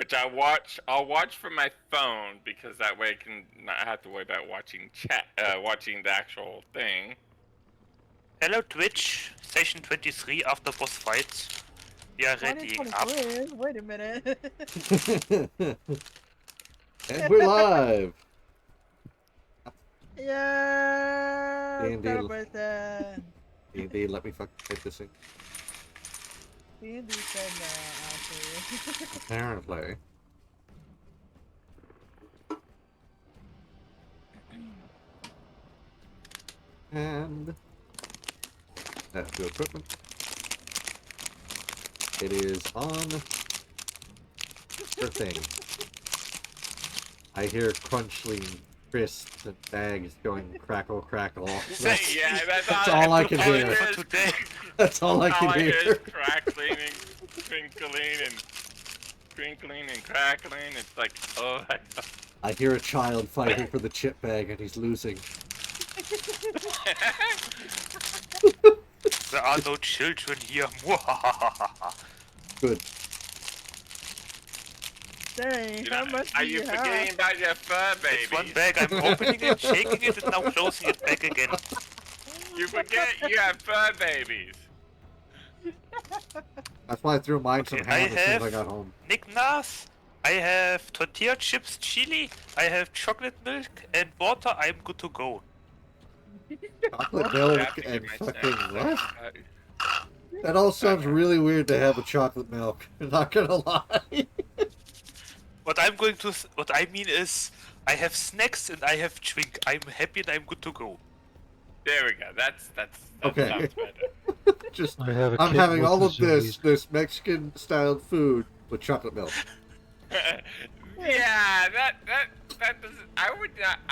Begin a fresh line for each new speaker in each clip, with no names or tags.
which I'll watch from my phone because that way I can not have to worry about watching watching the actual thing.
Hello Twitch, session 23 after boss fights. We are readying up.
Wait a minute.
And we're live.
Yeah.
D&D.
Celebration.
D&D, let me fucking type this in.
D&D said actually.
Apparently. And that's the equipment. It is on the thing. I hear crunchling crisps and bags going crackle, crackle. That's all I can hear. That's all I can hear.
Is crackling and crinkling and crackling. It's like, oh my god.
I hear a child fighting for the chip bag and he's losing.
There are no children here.
Good.
Dang, how much
Are
do
you
you have?
forgetting about your fur babies?
It's one bag, I'm opening it, shaking it, and now closing it back again.
You forget you have fur babies.
That's why I threw mine
Okay,
some ham as soon as I got home.
Knickknacks, I have tortilla chips, chili, I have chocolate milk and water, I'm good to go.
Chocolate milk and fucking what? That all sounds really weird to have with chocolate milk. I'm not gonna lie.
What I mean is, I have snacks and I have drink. I'm happy and I'm good to go.
There we go. That
Okay.
sounds better.
Just
I'm
having all of this Mexican styled food with chocolate milk.
Yeah, that doesn't. I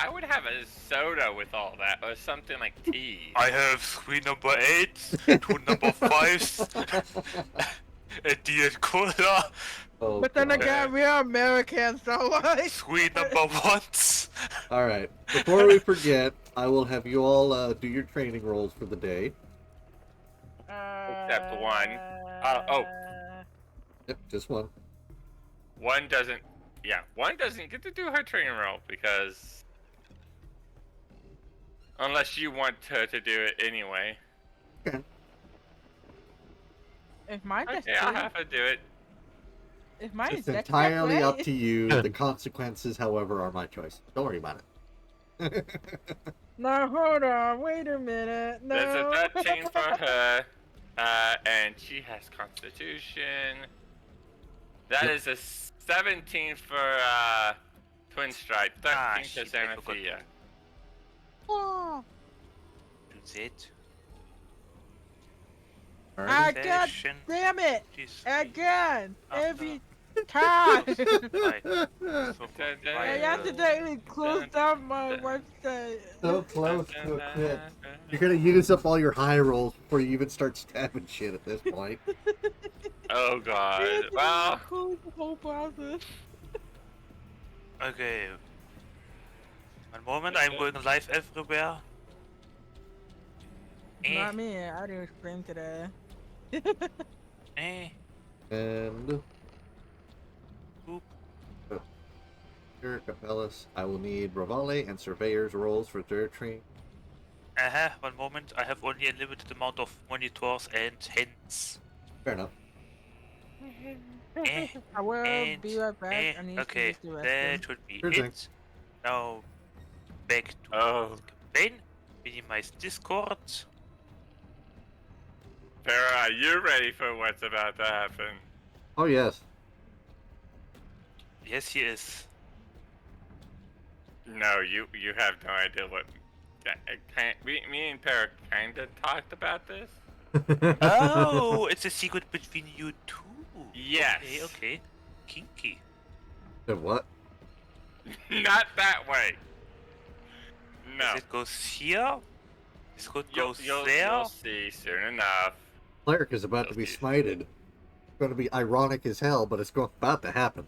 would have a soda with all that or something like tea.
I have 3 number 8s, 2 number 5s, a Diet Cola,
Oh,
But then
God.
again, we are Americans, so like.
3 number 1s.
All right. Before we forget, I will have you all do your training rolls for the day.
Except one. Oh.
Yep, just one.
One doesn't get to do her training roll because unless you want her to do it anyway.
Okay.
If mine is
Okay, I'll have her do it.
if mine
It's
is
entirely
that
up
way,
to you. The consequences, however, are my choice. Don't worry about it.
No, hold on, wait a minute. No.
There's a 13 for her, and she has Constitution. That is a 17 for Twin Strike. 13
shit,
for
I forgot.
Xanathia.
Oh,
That's it.
All
ah,
right.
God
Session
damn it!
23
Again,
after
every time.
boss fight. So
I accidentally closed down my website.
So close to a crit. You're gonna use up all your high rolls before you even start stabbing shit at this point.
Oh god. Well,
Close the whole process.
Okay. One moment, I'm going live everywhere.
Not me. I didn't stream today.
And
Boop.
here, Capellas, I will need Bravale and Surveyor's rolls for their training.
One moment, I have only a limited amount of monitors and hands.
Fair enough.
Eh,
I will
and,
be right back. I need
okay,
to use the
that
restroom.
should be
Sure thing.
it. Now, back to
oh,
campaign. Minimize Discord.
Farrah, are you ready for what's about to happen?
Oh yes.
Yes, he is.
No, you have no idea what. Me and Farrah kinda talked about this.
Oh, it's a secret between you two.
Yes.
Okay. Kinky.
Then what?
Not that way. No.
It goes here. This code goes
You'll
there.
see soon enough.
Cleric is about to be smited. It's going to be ironic as hell, but it's about to happen.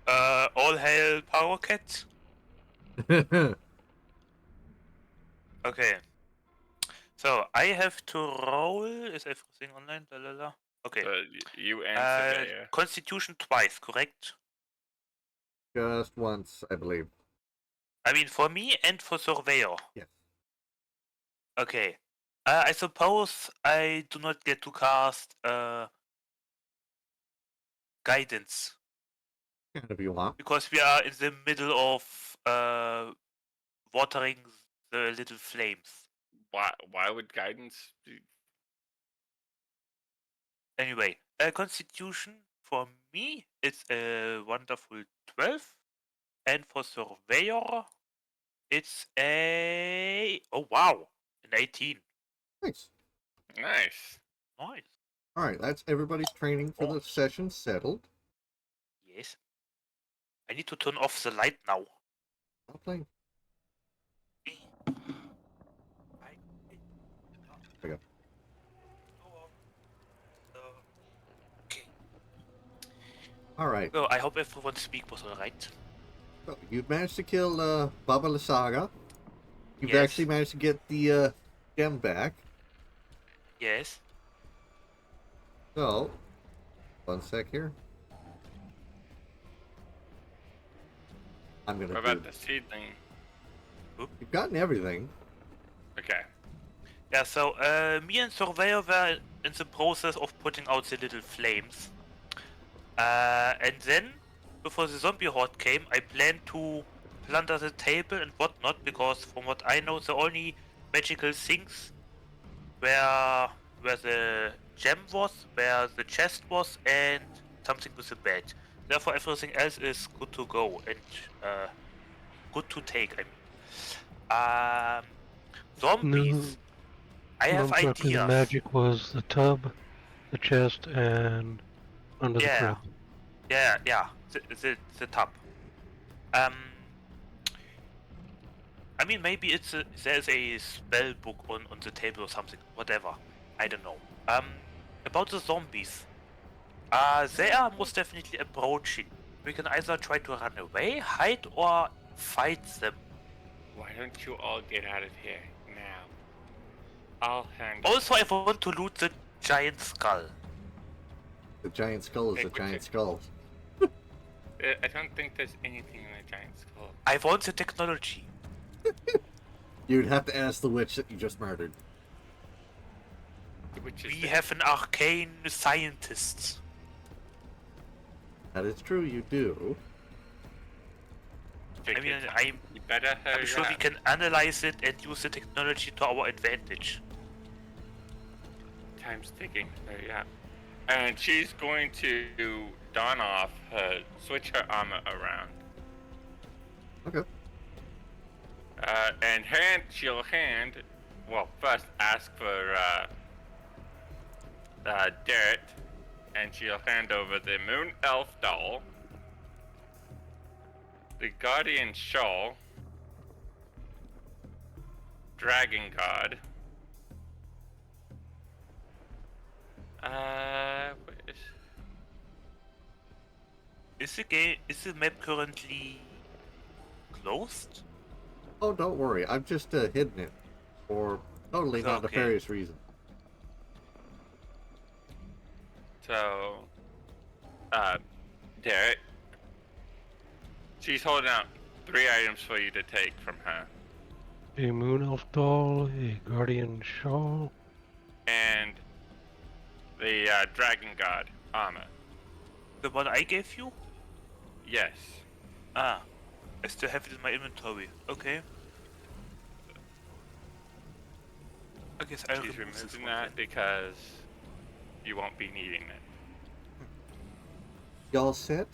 All hail Power Cat. Okay. So I have to roll. Is everything online? La la la. Okay.
You and Surveyor.
Constitution twice, correct?
Just once, I believe.
I mean, for me and for Surveyor.
Yes.
Okay. I suppose I do not get to cast guidance
And if you want.
because we are in the middle of watering the little flames.
Why would guidance be...
Anyway, Constitution for me it's a wonderful 12, and for Surveyor it's a an 18.
Nice.
Nice.
Nice.
Alright, that's everybody's training for the session settled.
Yes. I need to turn off the light now.
Not playing. There we go.
Okay.
Alright.
Well, I hope everyone's speak was alright.
So you've managed to kill Baba Lysaga. You've
Yes.
actually managed to get the gem back.
Yes.
So, one sec here. I'm gonna
What
do...
about the seedling?
You've gotten everything.
Okay.
Yeah, so me and Surveyor were in the process of putting out the little flames. And then, before the zombie horde came, I planned to plunder the table and whatnot, because from what I know, the only magical things were where the gem was, where the chest was, and something with the bed. Therefore, everything else is good to go and good to take. I mean, zombies.
No,
I have
exactly.
ideas.
The magic was the tub, the chest, and under the crib.
Yeah, the tub. I mean, maybe there's a spell book on the table or something. Whatever, I don't know. About the zombies. They are most definitely approaching. We can either try to run away, hide, or fight them.
Why don't you all get out of here now? I'll handle
Also, I want to loot the giant skull.
The giant skull is
Hey,
a
quick
giant
it.
skull.
I don't think there's anything in the giant skull.
I want the technology.
You'd have to ask the witch that you just murdered.
Which is
We have an arcane scientist.
That is true, you do.
I mean,
You better hurry
I'm sure
up.
we can analyze it and use the technology to our advantage.
Time's ticking. Hurry up. And she's going to don off her, switch her armor around.
Okay.
And she'll hand, well, first ask for, Derek, and she'll hand over the Moon Elf doll, the Guardian shawl, Dragon God, what is...
Is the map currently closed?
Oh, don't worry. I've just hidden it for totally
Okay.
non-nefarious reason.
So, Derek, she's holding out 3 items for you to take from her.
A moon elf doll, a guardian shawl.
And the Dragon God armor.
The one I gave you?
Yes.
Ah, I still have it in my inventory. Okay. I guess I'll
She's
remove this
removing
one
that
then.
because you won't be needing it.
Y'all set?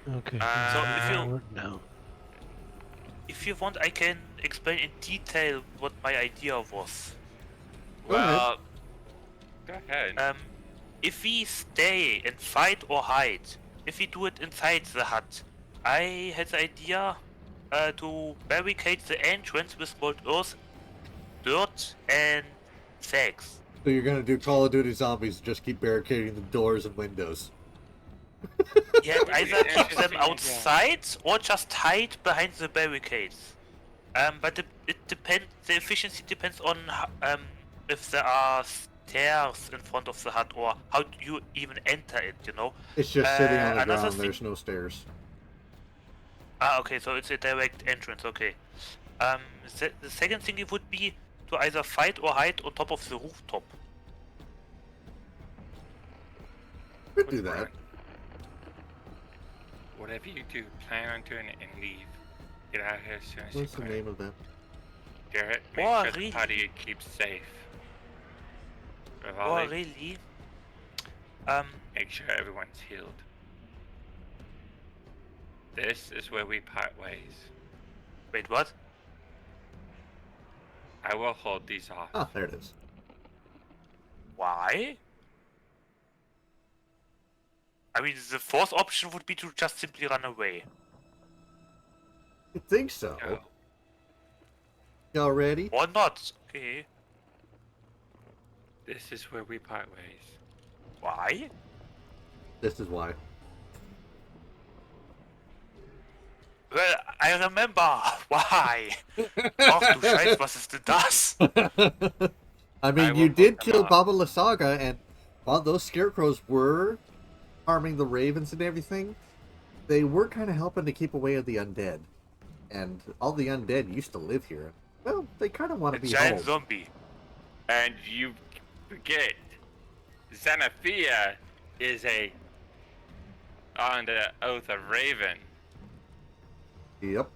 Okay.
So if you-
forward now.
If you want, I can explain in detail what my idea was.
Go ahead.
Well, go ahead.
If we stay and fight or hide, if we do it inside the hut, I had the idea to barricade the entrance with mold earth, dirt, and sacks.
So you're gonna do Call of Duty Zombies, just keep barricading the doors and windows.
Yeah, either keep them outside or just hide behind the barricades. But it depends. The efficiency depends on if there are stairs in front of the hut, or how do you even enter it, you know?
It's just sitting on the
another
ground.
thing-
There's no stairs.
Ah, okay, so it's a direct entrance, okay. The second thing it would be to either fight or hide on top of the rooftop.
Could do that.
Whatever you do, plan on doing it and leave. Get out of here as soon as
What's
you
the
can.
name of that?
Garrett, make
Oh,
sure the
really?
party keeps safe.
Oh,
Rivali,
really?
make sure everyone's healed. This is where we part ways.
Wait, what?
I will hold these off.
Ah, there it is.
Why? I mean, the fourth option would be to just simply run away.
I think so.
Go.
Y'all ready?
Or not. Okay.
This is where we part ways.
Why?
This is why.
Well, I remember why. Ach du Scheiß, was ist denn das?
I mean,
I will
you did
put them
kill
up.
Baba Lysaga, and while those scarecrows were harming the ravens and everything, they were kind of helping to keep away the undead. And all the undead used to live here. Well, they kind of want
A
to be
giant
home.
zombie.
And you forget, Xenophia is on the Oath of Raven,
Yep.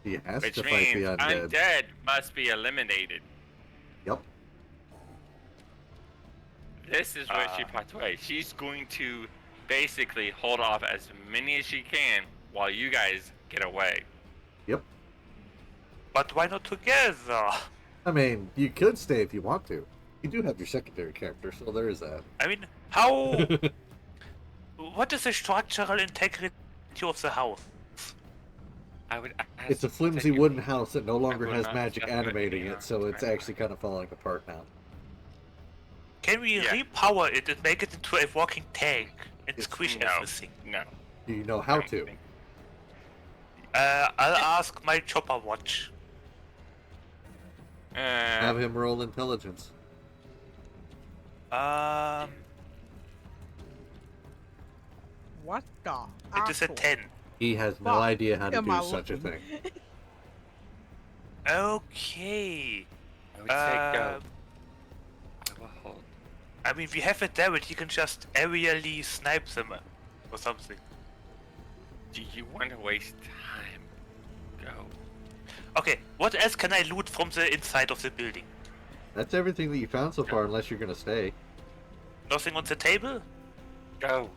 He has
which
to fight
means
the undead.
undead must be eliminated.
Yep.
This is where she parts away. She's going to basically hold off as many as she can while you guys get away.
Yep.
But why not together?
I mean, you could stay if you want to. You do have your secondary character, so there is that.
I mean, how... what is the structural integrity of the house?
I would ask
It's a
that
flimsy
you-
wooden house that no longer
will
has
not
magic
definitely
animating
not
it, so it's
right
actually kind of falling apart now.
Can we
Yeah.
repower it and make it into a walking tank and
Yes.
squish
No.
everything?
No.
Do you know how
I don't
to?
think-
I'll ask my chopper watch.
Have him roll intelligence.
What the?
It is a
actual
10.
He has no
fuck
idea how to
am
do
I
such a
looking?
thing.
Okay.
I would say go. I will hold.
I mean, we have a David, he can just aerially snipe them or something.
Do you want to waste time? Go.
Okay, what else can I loot from the inside of the building?
That's everything that you found so far, unless you're gonna stay.
Nothing on the table?
Go.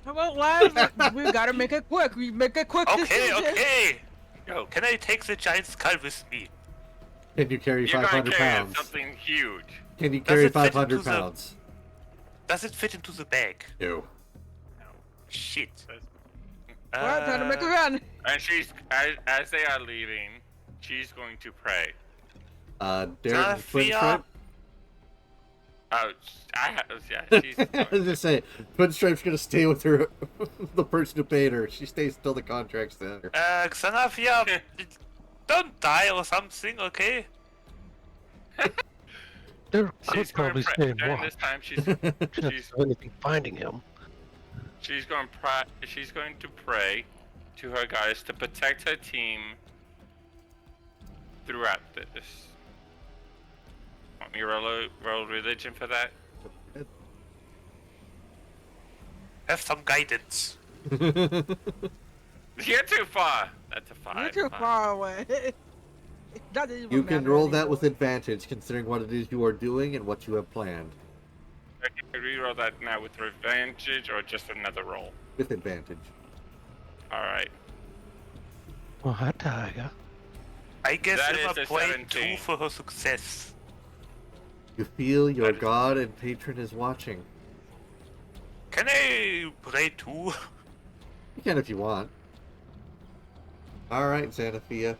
Well, lads, we gotta make it quick. We make it quick.
Okay,
decision.
okay!
Go.
Can I take the giant skull with me?
Can you carry
You're gonna
500
carry
pounds?
something huge.
Can you
Does
carry
it fit
500
into the-
pounds?
Does it fit into the bag?
No.
Shit.
Alright, time to make a run.
And she's as they are leaving, she's going to pray.
Darren
Sophia?
Twinstripe?
Oh, yeah, she's.
I was just saying, Twinstripe's gonna stay with her, the person who paid her. She stays till the contract's there.
Xanathia, don't die or something, okay?
There could
She's going
probably
to
stay
pray.
and
During
watch.
this time, she's
Chance of anything finding him.
she's going to pray to her goddess to protect her team throughout this. Want me to roll religion for that?
Have some guidance.
You're too far. That's a 5.
You're too
Fine.
far away. Doesn't even
You can
matter
roll that with
anymore.
advantage, considering what it is you are doing and what you have planned.
I can reroll that now with advantage or just another roll.
With advantage.
All right.
Oh, hi, Tiger.
I guess
That
Emma
is a
prayed
17.
2 for her success.
You feel your
That is-
god and patron is watching.
Can I pray 2?
You can if you want. Alright, Xanathia.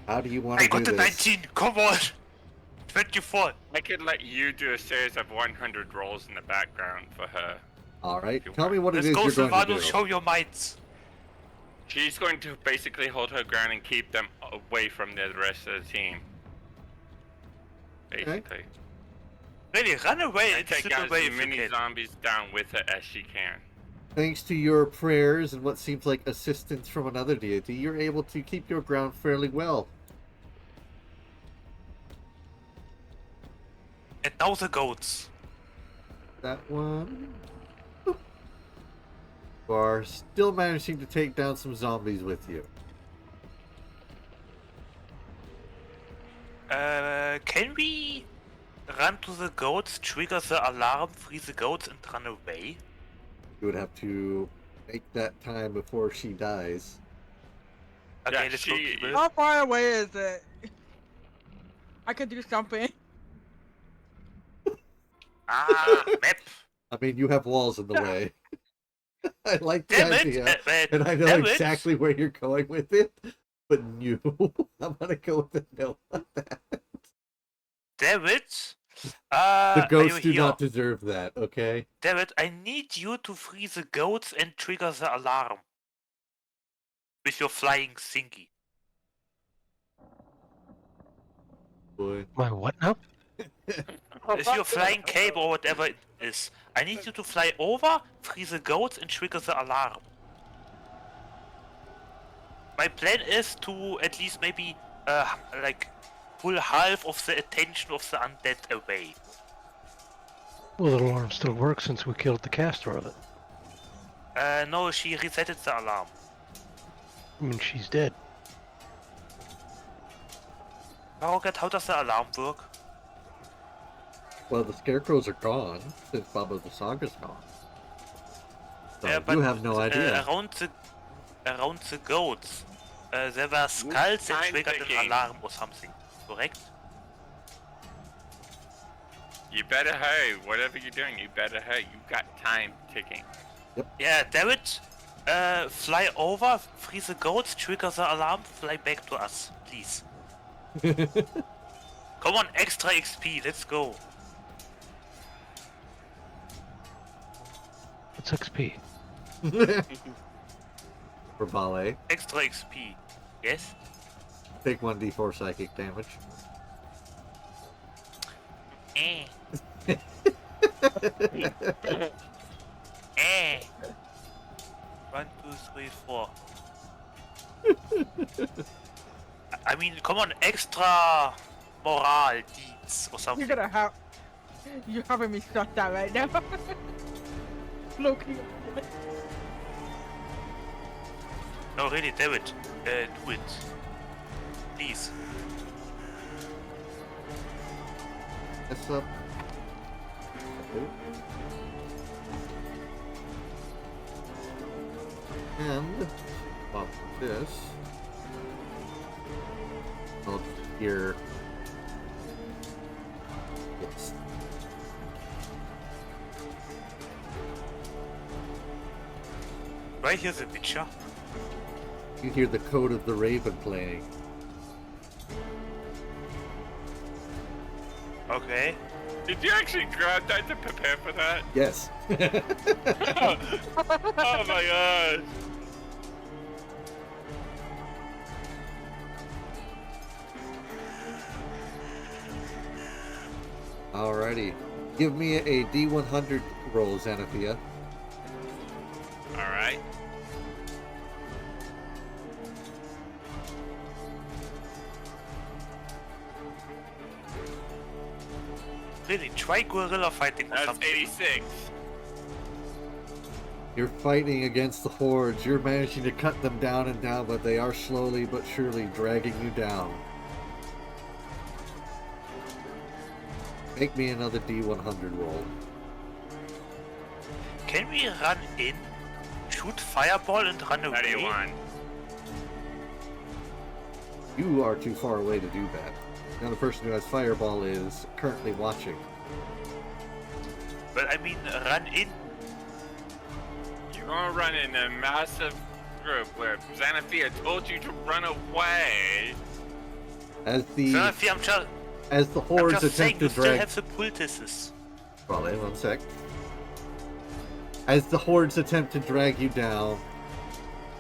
How do you want
I
to do
got the
this?
19, come on! 24.
I could let you do a series of 100 rolls in the background for her.
Alright,
If you
tell me what
Let's
it is
go,
you're going to
Silvano,
do.
show your might.
She's going to basically hold her ground and keep them away from the rest of the team. basically.
Really, run away
And
and
take
slip
out
away
as
if you
many
can.
zombies down with her as she can.
Thanks to your prayers and what seems like assistance from another deity, you're able to keep your ground fairly well.
And now the goats.
That one. You are still managing to take down some zombies with you.
Can we run to the goats, trigger the alarm, free the goats, and run away?
You would have to make that time before she dies.
Okay,
Yeah,
let's go,
she-
people.
How far away is it? I could do something.
Ah, map.
I mean, you have walls in the way. I like the
Damn
idea,
it!
and I know
damn it.
exactly where you're going with it. But you, I'm gonna go with a no on that.
Damn it!
The
Are you
ghosts do
here?
not deserve that, okay?
Damn it, I need you to free the goats and trigger the alarm. With your flying thingy.
Boy.
My what now?
With your flying cape or whatever it is. I need you to fly over, free the goats, and trigger the alarm. My plan is to at least maybe, like, pull half of the attention of the undead away.
Well, the alarm still works since we killed the caster of it.
No, she resetted the alarm.
I mean, she's dead.
Rocket, how does the alarm work?
Well, the scarecrows are gone since Baba the Saga's gone. So
Yeah,
you have no idea.
Around the goats, there were skulls that
Time
triggered
ticking.
an alarm or something, correct?
You better hurry. Whatever you're doing, you better hurry. You've got time ticking.
Yeah, damn it! Fly over, free the goats, trigger the alarm, fly back to us, please. Come on, extra XP, let's go.
What's XP?
For ballet,
Extra XP. Yes?
take 1d4 psychic damage.
Eh. Eh. 1, 2, 3, 4. I mean, come on, extra morale deeds or something.
You're gonna have. You're having me shut down right now. Loki.
No, really, damn it. Do it. Please.
Mess up. And pop this. I'll hear. Yes.
Right here's the Witcher.
You hear the Code of the Raven playing.
Okay.
Did you actually grab that to prepare for that?
Yes.
Oh my god.
Alrighty. Give me a D100 roll, Xanathia.
Alright.
Really, try guerrilla fighting or
That's
something.
86.
You're fighting against the hordes. You're managing to cut them down and down, but they are slowly but surely dragging you down. Make me another D100 roll.
Can we run in, shoot fireball and run away?
31.
You are too far away to do that. Now the person who has Fireball is currently watching.
But I mean, run in.
You're gonna run in a massive group where Xanathia told you to run away.
As the
Xanathia,
as the
I'm
hordes
just saying,
attempt
you
to
still
drag.
have the poultices.
Probably 1 sec. As the hordes attempt to drag you down,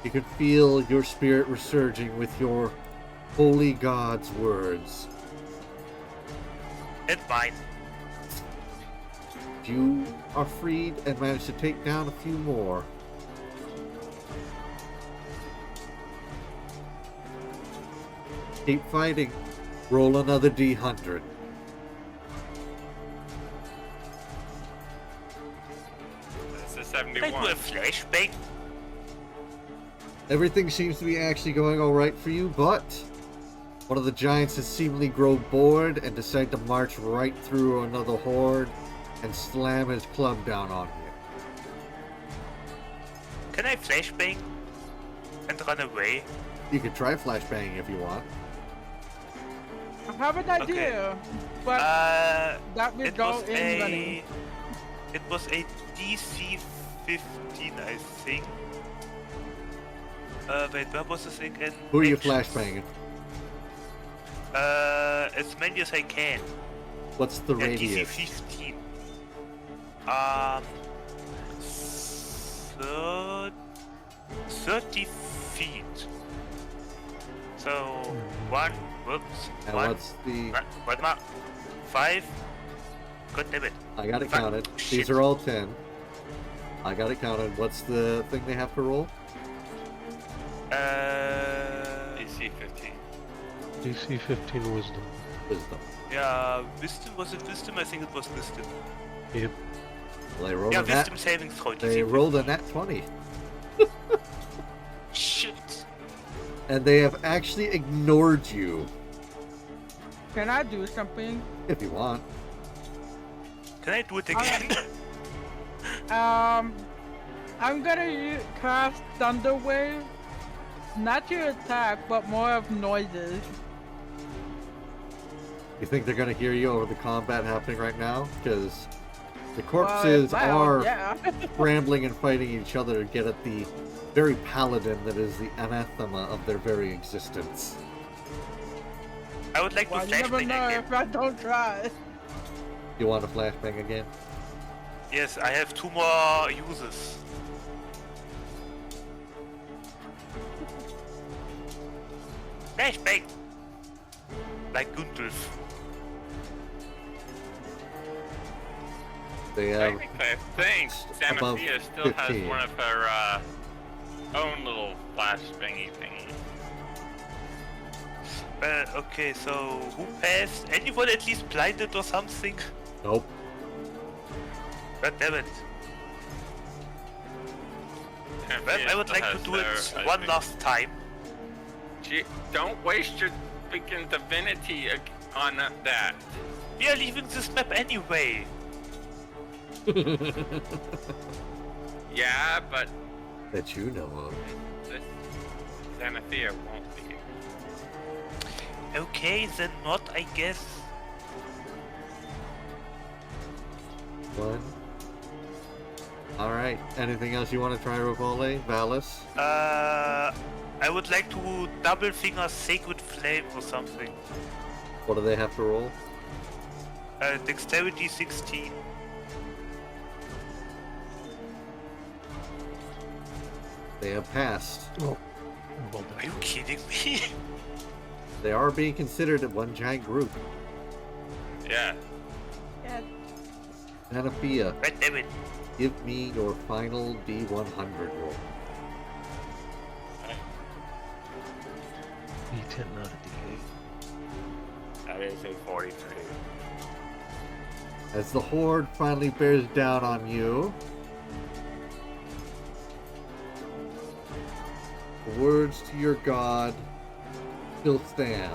you can feel your spirit resurging with your holy God's words.
And mine.
You are freed and manage to take down a few more. Keep fighting. Roll another D100.
That's a
Can I do
71.
a flashbang?
Everything seems to be actually going alright for you, but one of the giants has seemingly grown bored and decided to march right through another horde and slam his club down on you.
Can I flashbang? And run away?
You can try flashbanging if you want.
I have an idea, but that will
It
go
was
in running.
It was a DC 15, I think. Wait, where was this again?
Who are you
Actions.
flashbanging?
As many as I can.
What's the
Yeah, DC
radius?
15. 30 feet. So, one, whoops,
And
one,
what's the...
what am I? 5? God damn it.
I got it
Fuck.
counted.
Shit.
These are all 10. I got it counted. What's the thing they have to roll?
DC 15.
DC 15 wisdom.
Wisdom.
Yeah, wisdom, was it wisdom? I think it was wisdom.
Yep.
Well, they rolled
Yeah,
a nat...
wisdom saving throw.
They
DC
rolled a nat 20.
Shit.
And they have actually ignored you.
Can I do something?
If you want.
Can I do it again?
I'm gonna cast Thunder Wave. Not to attack, but more of noises.
You think they're gonna hear you over the combat happening right now? Because the corpses
Well,
are
yeah.
scrambling and fighting each other to get at the very paladin that is the anathema of their very existence.
I would like to
Well, you never
flashbang
know
again.
if I don't try.
You want to flashbang again?
Yes, I have 2 more uses. Flashbang! Like Gundulf.
They have
Technically, I think
above
Samathea still
15.
has one of her own little flashbangy thingy.
Okay, so who passed? Anyone at least blinded or something?
nope.
God damn it. Well, I would like to do it one last time.
Don't waste your freaking divinity on that.
We are leaving this map anyway.
Yeah, but
That you know of.
this Samathea won't be.
Okay, then not, I guess.
One. Alright. Anything else you want to try, Rivole? Valis?
I would like to double finger Sacred Flame or something.
What do they have to roll?
Dexterity 16.
They have passed.
Oh. Well
Are
done.
you kidding me?
They are being considered one giant group.
Yeah.
Yeah.
Anathea,
God damn it.
give me your final D100 roll.
D10, not a D8.
That is a 43.
As the horde finally bears down on you, the words to your god still stand.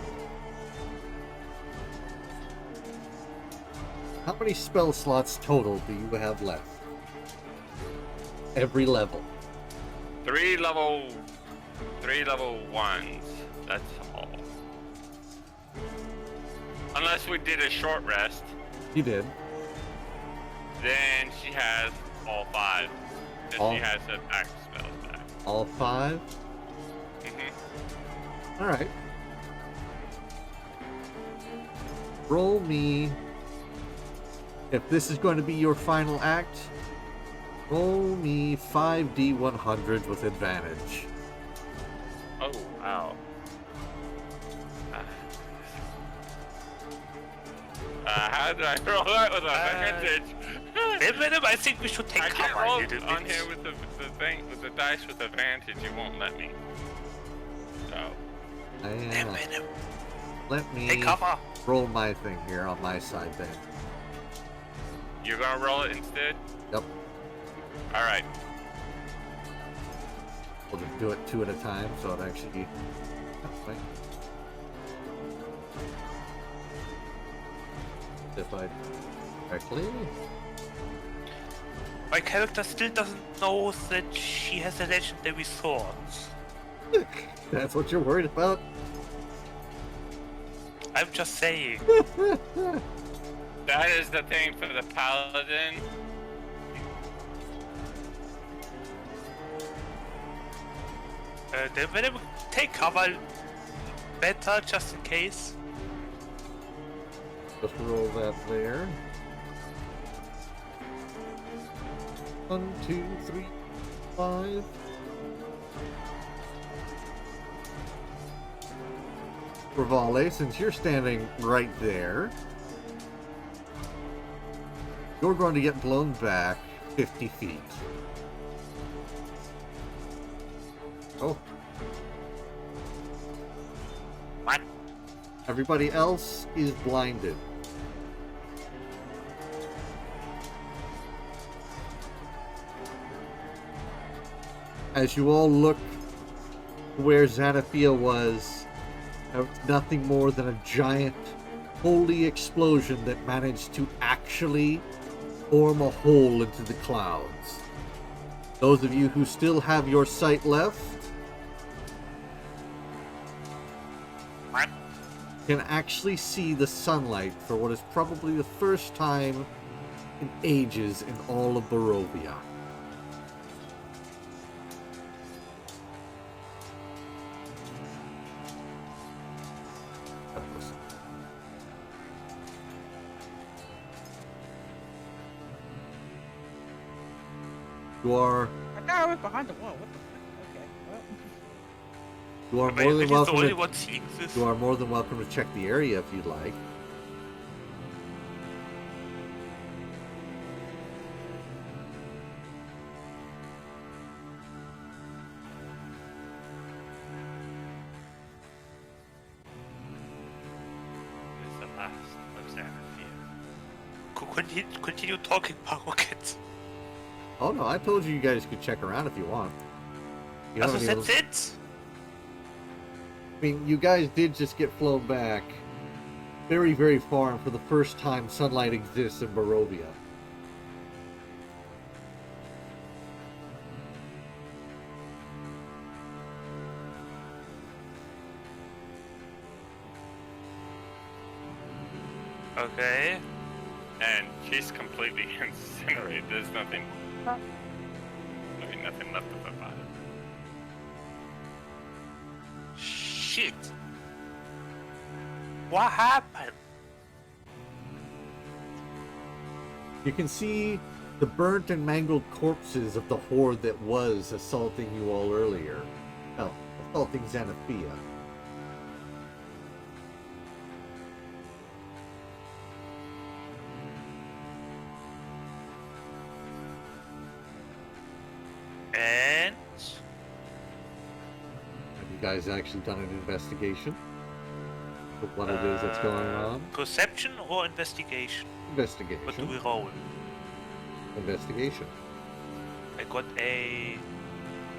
How many spell slots total do you have left? Every level.
3 level 1s. That's all. Unless we did a short rest,
You did.
then she has all 5. Then
All-
she has an axe spells back.
All 5?
Mm-hmm.
Alright. Roll me. If this is going to be your final act, roll me 5d100s with advantage.
Oh, wow. How do I roll that with advantage?
Venom, I think we should take
I can't
cover a
roll
little
on
bit.
here with the thing with the dice with advantage. You won't let me. So
Venom,
Let me
take cover.
roll my thing here on my side then.
you're gonna roll it instead.
Yep.
All right.
We'll just do it 2 at a time, so it actually. That's fine. If I correctly.
My character still doesn't know that she has a legendary sword.
That's what you're worried about?
I'm just saying.
That is the thing for the paladin.
Then Venom, take cover better, just in case.
Just roll that there. 1, 2, 3, 5. Rivale, since you're standing right there, you're going to get blown back 50 feet. Oh.
What?
Everybody else is blinded. As you all look where Xanathia was, nothing more than a giant holy explosion that managed to actually form a hole into the clouds. Those of you who still have your sight left
What?
can actually see the sunlight for what is probably the first time in ages in all of Barovia. You are
I thought I was behind the wall. What the fuck? Okay. Well.
you are
But
more than
he's the
welcome
only
to,
one seeing this.
you are more than welcome to check the area if you'd like.
This is the last of Xanathia.
Continue talking, Parocket.
Oh no, I told you guys could check around if you want. You
Also,
haven't even-
that's it.
I mean, you guys did just get flown back very, very far, and for the first time, sunlight exists in Barovia.
Okay.
And she's completely incinerated. There's nothing. I mean, nothing left of her body.
Shit. What happened?
You can see the burnt and mangled corpses of the horde that was assaulting you all earlier. Well, assaulting Xanathia.
And
Have you guys actually done an investigation of what it is that's going on?
perception or investigation? What do we
Investigation.
roll?
Investigation.
I got a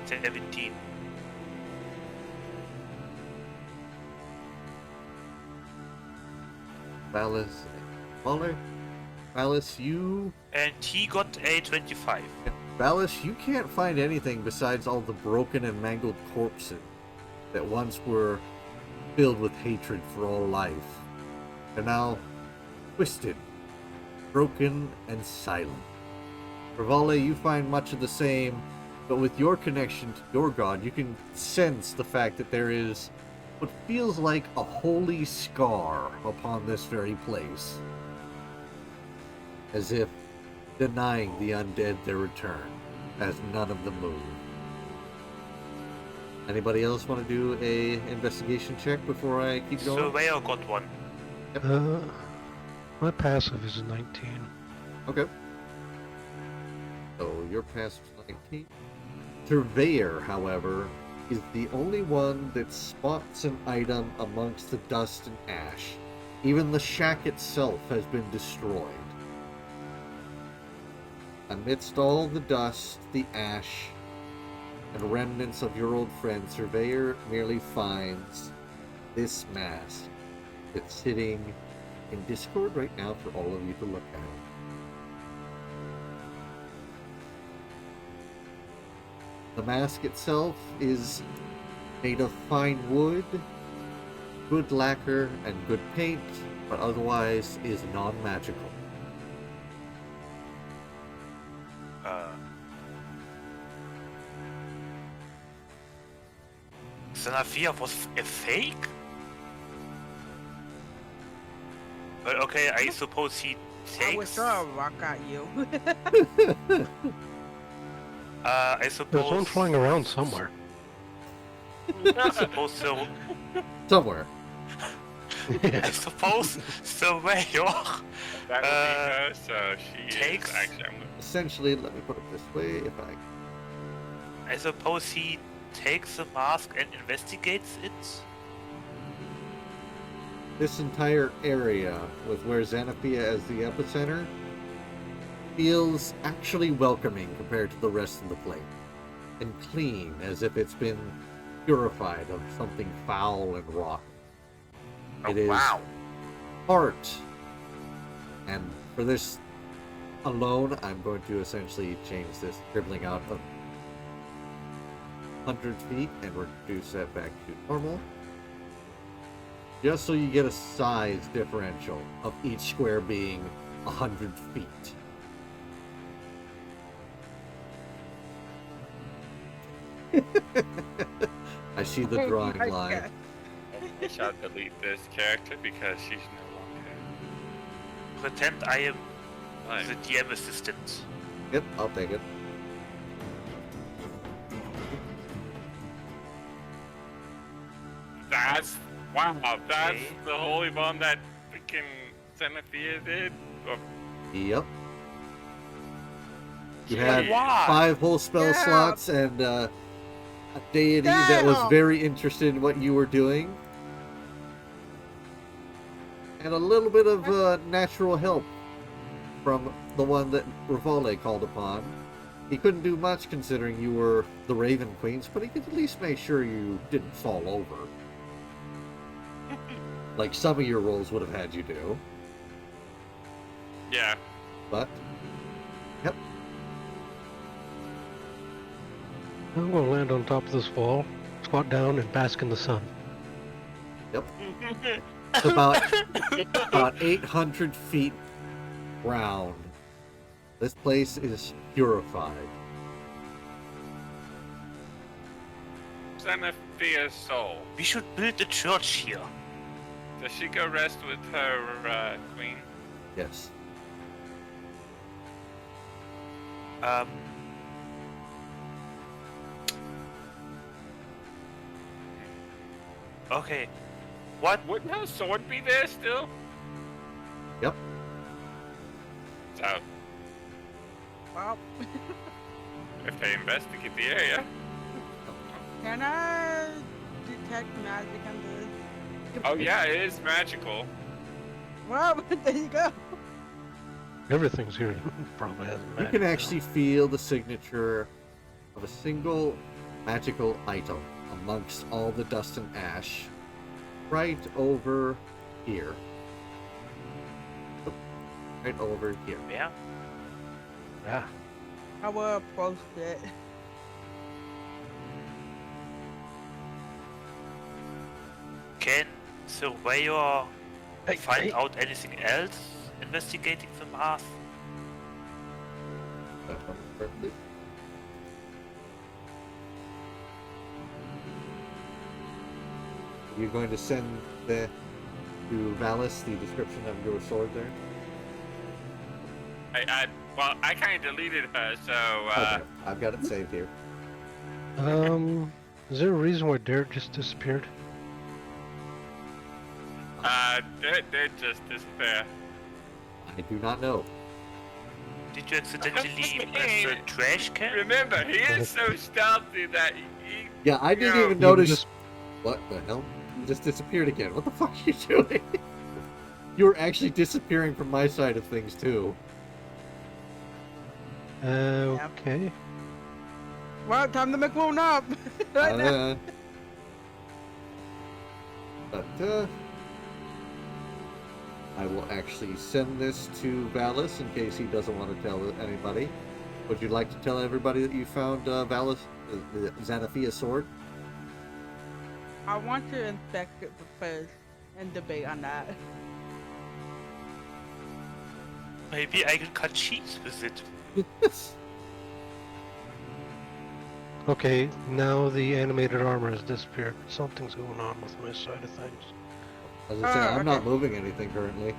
17.
Valis. Waller? Valis, you...
And he got a 25.
Valis, you can't find anything besides all the broken and mangled corpses that once were filled with hatred for all life. They're now twisted, broken, and silent. Rivale, you find much of the same, but with your connection to your god, you can sense the fact that there is what feels like a holy scar upon this very place, as if denying the undead their return, as none of them move. Anybody else want to do a investigation check before I keep going?
Surveyor got one.
Uh, My passive is a 19.
Okay. So your passive's 19. Surveyor, however, is the only one that spots an item amongst the dust and ash. Even the shack itself has been destroyed. Amidst all the dust, the ash, and remnants of your old friend, Surveyor merely finds this mask that's sitting in Discord right now for all of you to look at. The mask itself is made of fine wood, good lacquer, and good paint, but otherwise is non-magical.
Sanafia was a fake? But okay, I suppose he
I would
takes.
throw a rock at you.
I
There's
suppose.
one flying around somewhere.
I suppose so.
Somewhere.
I suppose Surveyor.
That would be her, so she
takes-
is actually.
Essentially, let me put it this way, if I...
I suppose he takes the mask and investigates it.
This entire area, with where Xanathia as the epicenter, feels actually welcoming compared to the rest of the place. And clean, as if it's been purified of something foul and rotten.
Oh,
It is
wow.
art. And for this alone, I'm going to essentially change this dribbling out of 100 feet and reduce that back to normal. Just so you get a size differential of each square being 100 feet. I see the drawing
My
line.
God.
I shall delete this character because she's no longer.
Pretend I am
alive.
the DM assistant.
Yep, I'll take it.
That's wow. That's
Okay.
the holy bomb that freaking Xanathia did. Oh,
Yep. You
Jeez.
had
Why?
5 whole spell
Yeah.
slots and a deity that was
Damn.
very interested in what you were doing. And a little bit of natural help from the one that Rivale called upon. He couldn't do much considering you were the Raven Queens, but he could at least make sure you didn't fall over. Like some of your roles would have had you do.
yeah.
But, yep.
I'm going to land on top of this wall, squat down, and bask in the sun.
Yep. It's about 800 feet round. This place is purified.
Xanathia's soul.
We should build a church here.
Does she go rest with her queen?
Yes.
Okay. What?
Wouldn't her sword be there still?
Yep.
So,
Well,
if they investigate the area,
can I detect magic on this?
oh yeah, it is magical.
Well, there you go.
Everything's here probably has
You
magic
can
now.
actually feel the signature of a single magical item amongst all the dust and ash right over here. Right over here.
Where?
Yeah.
I will approach it.
Can Surveyor
Hey,
find
hey.
out anything else investigating the mask?
That one perfectly. Are you going to send to Valis the description of your sword there?
Well, I kind of deleted her, so
Okay, I've got it saved here.
Is there a reason why Derek just disappeared?
they just disappear.
I do not know.
Did you accidentally press the trash can?
Remember, he is so stealthy that he
Yeah, I didn't
you
even
know,
notice.
just-
What the hell? You just disappeared again. What the fuck are you doing? You were actually disappearing from my side of things too.
Okay.
Well, time to make one up. Right now.
But I will actually send this to Valis in case he doesn't want to tell anybody. Would you like to tell everybody that you found Valis, the Xanafia sword?
I want to inspect it first and debate on that.
Maybe I can cut cheese with it.
Okay, now the animated armor has disappeared. Something's going on with my side of things.
As I say, I'm not
Okay.
moving anything currently.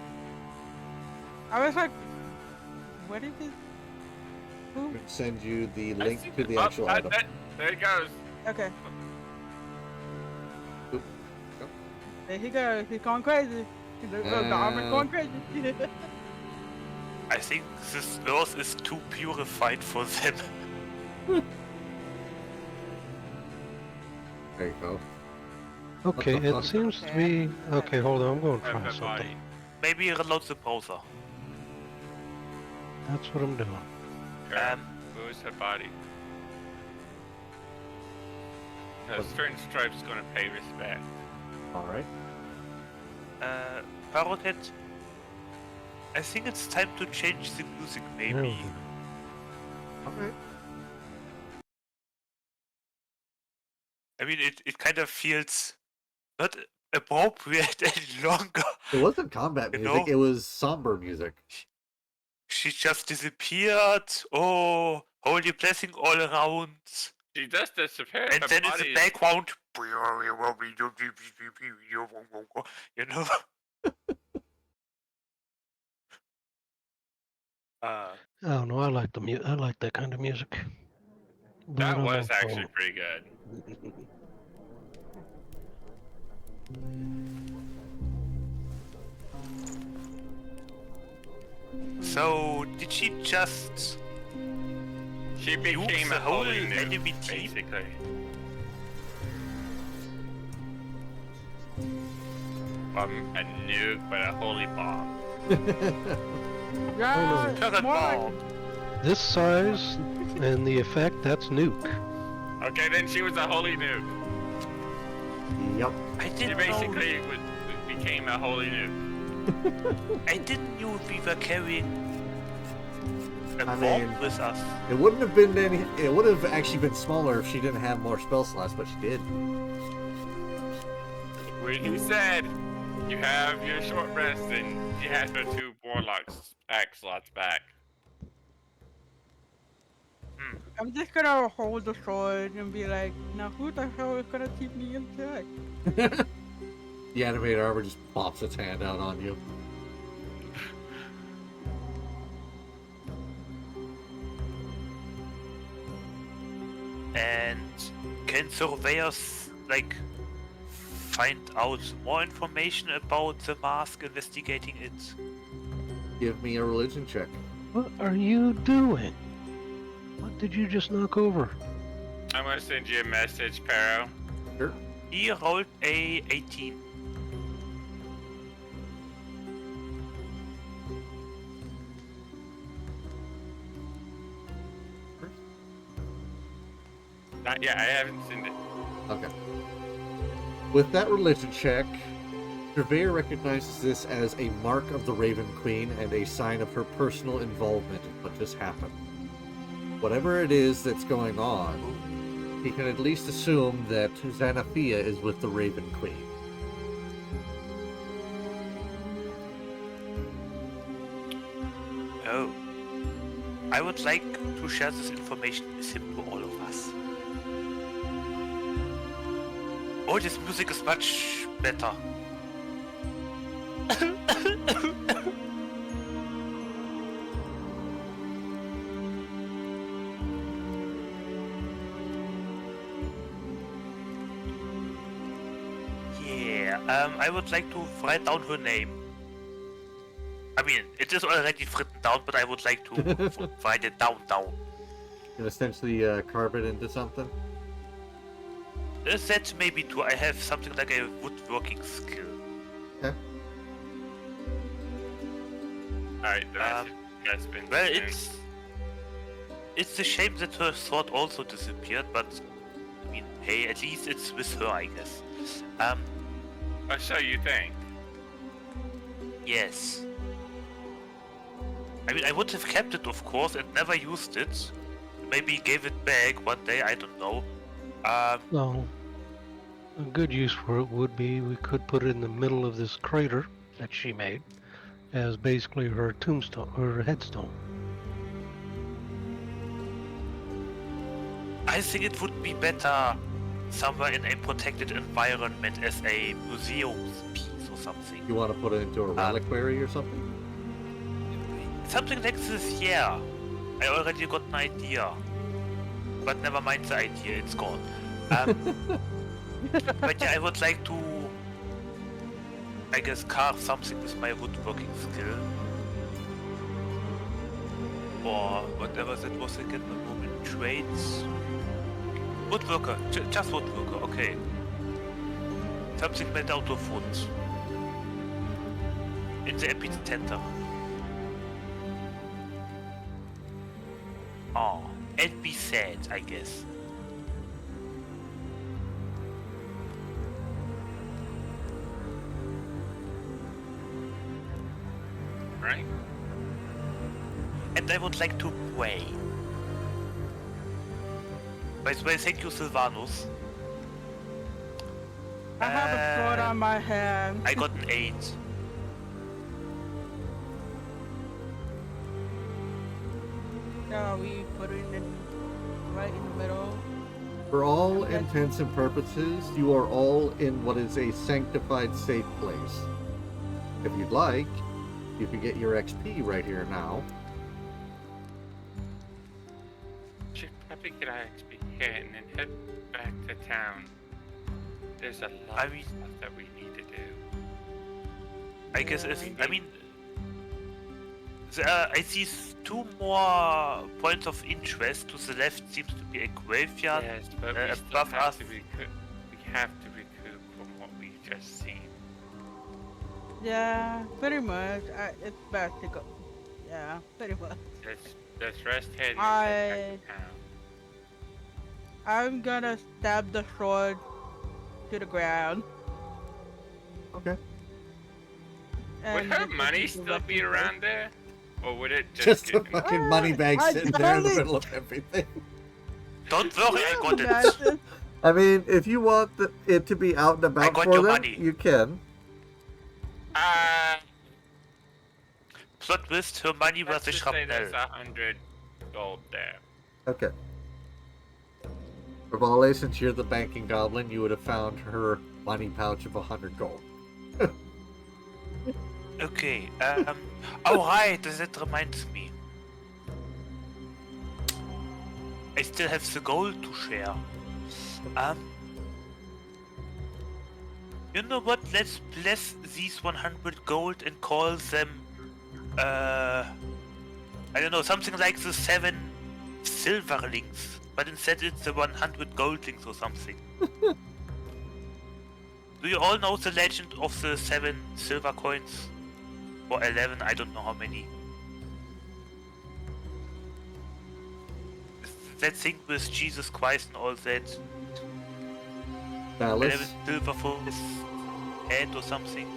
I was like, what is this? Who?
I'm going to send you the
I
link
see-
to the
oh,
actual item.
there it goes.
Okay.
Oop. Go.
There he goes. He's going crazy. The armor's going crazy.
I think this earth is too purified for them.
There you go.
Okay,
the
it
fuck?
seems to be... Okay, hold on, I'm going to try
Everybody.
something.
Maybe reload the browser.
That's what I'm doing.
Who's her body? A certain stripe's gonna pay respect.
Alright.
Parotet, I think it's time to change the music, maybe.
Alright.
I mean, it kind of feels not appropriate any longer.
It wasn't combat
You
music,
know?
it was somber music.
She just disappeared. Oh, holy blessing all around.
She just disappeared.
And
Her
then in
body
the
is-
background, you know.
I don't know, I like I like that kind of music. But
That
I'm
was
on
actually
phone.
pretty good.
So did she just?
She became
the
a
whole
holy nuke,
enemy team?
basically. A nuke, but a holy bomb.
Yeah,
Turret
more like
bomb.
This size and the effect, that's nuke.
Okay, then she was a holy nuke.
Yep.
I
She
didn't know.
basically became a holy nuke.
I didn't know we were carrying a
I
bomb
mean-
with us.
It wouldn't have been any. It would have actually been smaller if she didn't have more spell slots, but she did.
When you said you have your short rest, and she had her 2 warlocks back slots back.
I'm just gonna hold the sword and be like, now who the hell is gonna keep me in check?
The animated armor just pops its hand out on you.
And can surveyors like find out more information about the mask, investigating it?
Give me a religion check.
What are you doing? What did you just knock over?
I'm gonna send you a message, Pero.
Sure.
He rolled a 18.
Not yet. I haven't seen it.
Okay. With that religion check, Surveyor recognizes this as a mark of the Raven Queen and a sign of her personal involvement in what just happened. Whatever it is that's going on, he can at least assume that Xanathia is with the Raven Queen.
Oh. I would like to share this information with him to all of us. Oh, this music is much better. Yeah, I would like to write down her name. I mean, it is already written down, but I would like to write it down.
And essentially carve it into something.
That maybe too. I have something like a woodworking skill.
Okay.
Alright, that's been.
Well, it's a shame that her sword also disappeared, but I mean, hey, at least it's with her, I guess.
Oh, so you think?
Yes. I mean, I would have kept it, of course, and never used it. Maybe gave it back one day, I don't know.
Well, a good use for it would be we could put it in the middle of this crater that she made as basically her tombstone, her headstone.
I think it would be better somewhere in a protected environment as a museum piece or something.
You want to put it into a reliquary or something?
Something like this, yeah. I already got an idea. But never mind the idea, it's gone. But yeah, I would like to, I guess, carve something with my woodworking skill. Or whatever that was again, the moment trades. Woodworker, just woodworker, okay. Something made out of wood. In the epicenter. Oh, and be sad, I guess.
Right?
And I would like to pray. By the way, thank you, Sylvanus.
I have a sword on my hand.
I got an 8.
Yeah, we put it in right in the middle.
For all intents and purposes, you are all in what is a sanctified safe place. If you'd like, you can get your XP right here now.
Should probably get our XP here and then head back to town. There's a lot of stuff that we need to do.
I guess if, I mean, I see 2 more points of interest. To the left seems to be a graveyard.
Yes, but we still
above
have
us.
to recoup. We have to recoup from what we just seen.
Yeah, pretty much. It's best to go. Yeah, pretty much.
Let's rest here and head back to town.
I'm gonna stab the sword to the ground.
Okay.
Would
and
her
just
money
leave the
still
rest
be
of it.
around there? Or would it
Just a
get...
fucking money bag
I
sitting there in the
totally-
middle of everything.
Don't worry, I got it.
Imagine.
I mean, if you want it to be out and about
got
for
your
them,
money.
you can.
Plot twist, her money was
Let's
a
just say there's
shrapnel.
100 gold there.
Okay. Rivale, since you're the banking goblin, you would have found her money pouch of 100 gold.
Okay, oh right, that reminds me. I still have the gold to share. You know what, let's bless these 100 gold and call them, I don't know, something like the 7 silverlings, but instead it's the 100 goldlings or something. Do you all know the legend of the 7 silver coins? Or 11, I don't know how many. That thing with Jesus Christ and all that. 11
Alice?
silver for his head or something.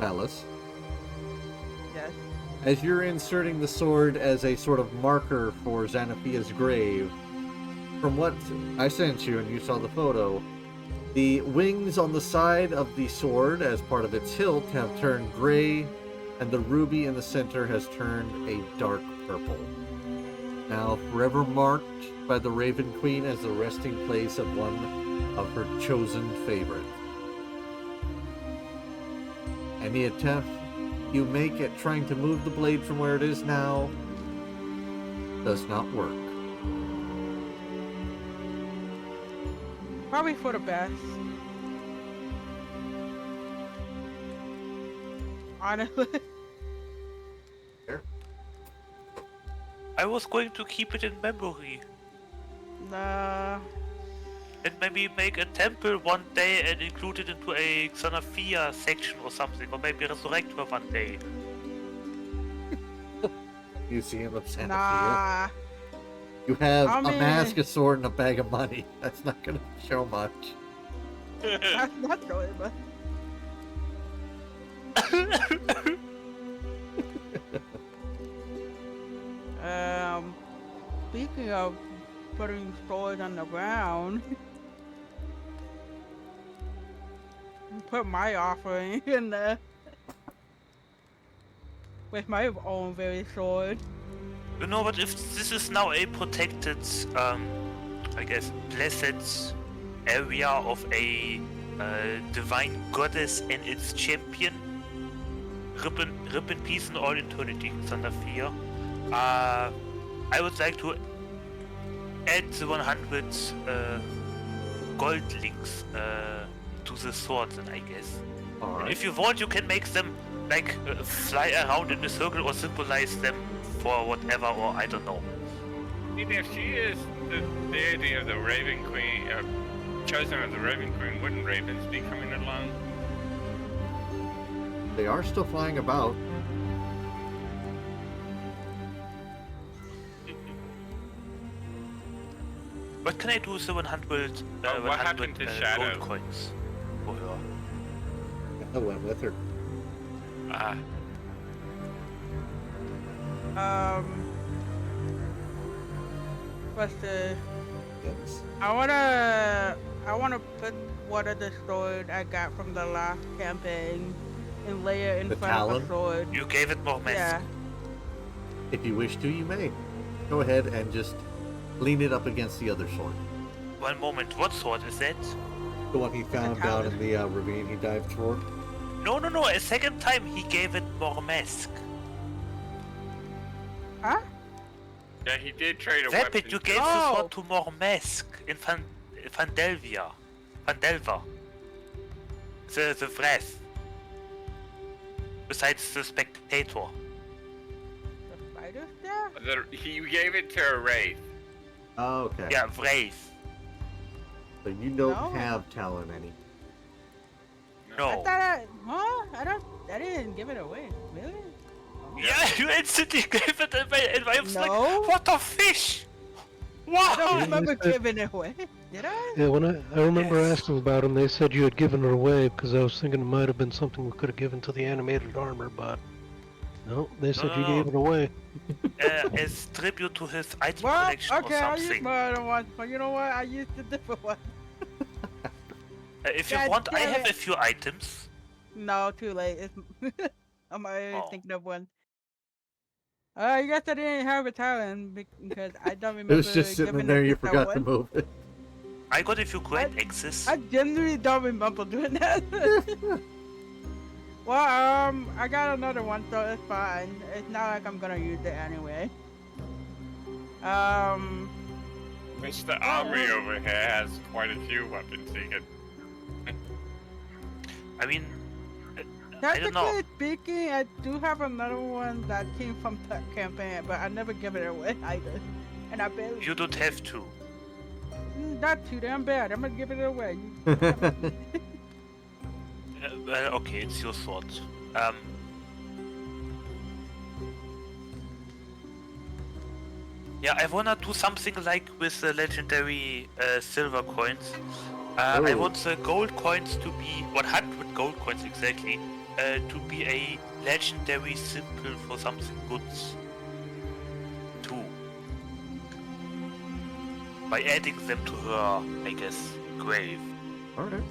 Alice?
Yes.
As you're inserting the sword as a sort of marker for Xanophia's grave, from what I sent you and you saw the photo, the wings on the side of the sword, as part of its hilt, have turned gray, and the ruby in the center has turned a dark purple. Now forever marked by the Raven Queen as the resting place of one of her chosen favorite. Any attempt you make at trying to move the blade from where it is now does not work.
Probably for the best. Honestly.
I was going to keep it in memory.
Nah.
And maybe make a temple one day and include it into a Xanathia section or something. Or maybe resurrect her one day.
Museum of Santa Fe.
Nah.
You have
I
a
mean-
mask, a sword, and a bag of money. That's not gonna show much.
That's not really, but. Speaking of putting swords on the ground, put my offering in there with my own very sword.
You know what, if this is now a protected, I guess, blessed area of a divine goddess and its champion, rip in peace in all eternity, Xanathia. I would like to add the 100 gold links to the sword, then I guess.
Alright.
If you want, you can make them like fly around in a circle or symbolize them for whatever, or I don't know.
Even if she is the deity of the Raven Queen, chosen of the Raven Queen, wouldn't ravens be coming along?
They are still flying about.
What can I do with the 100,
what happened to Shadow?
gold coins for her?
I went with her.
What's the?
Yes.
I wanna put one of the sword I got from the last campaign and lay it in
The
front of
Talon?
a sword.
You gave it more mask.
Yeah.
If you wish to, you may. Go ahead and just lean it up against the other sword.
One moment, what sword is that?
The one he found down in the ravine he dived for.
No, a second time he gave it more mask.
Huh?
Yeah, he did trade a
Vapid,
weapon.
you gave the sword to more mask in Vandelva. The wrath. Besides the spectator.
The spider staff?
He gave it to a wraith.
Oh, okay.
Yeah, wraith.
So you don't
No.
have Talon any.
I
No.
thought I didn't give it away. Really?
Yeah, you instantly gave it away, and I was
No.
like, what a fish!
I
Wow!
don't remember
you said-
giving it away. Did I?
Yeah, when I remember
Yes.
asking about them, they said you had given her away because I was thinking it might have been something we could have given to the animated armor, but no, they said you
No.
gave it away.
As tribute to his item
Well,
collection
okay,
or
I'll use
something.
my other one. But you know what? I used a different one.
If you
God
want, I
damn
have
it.
a few items.
No, too late. It's I'm already
Oh.
thinking of one. I guess I didn't have a talent because I don't
It
remember.
was just sitting in
giving
there,
it
you
to that
forgot to
one.
move it.
I got a few great axes.
I genuinely don't remember doing that. Well, I got another one, so it's fine. It's not like I'm gonna use it anyway.
Mr. Armory over here has quite a few weapons he could.
I mean, I don't know.
Technically speaking, I do have another one that came from that campaign, but I never give it away either. And I barely.
You don't have to.
Not too damn bad. I'm gonna give it away.
Well, okay, it's your sword. Yeah, I wanna do something like with the legendary silver coins. I
Oh.
want the gold coins to be 100 gold coins exactly. To be a legendary symbol for something good. Too. By adding them to her, I guess, grave.
Alright.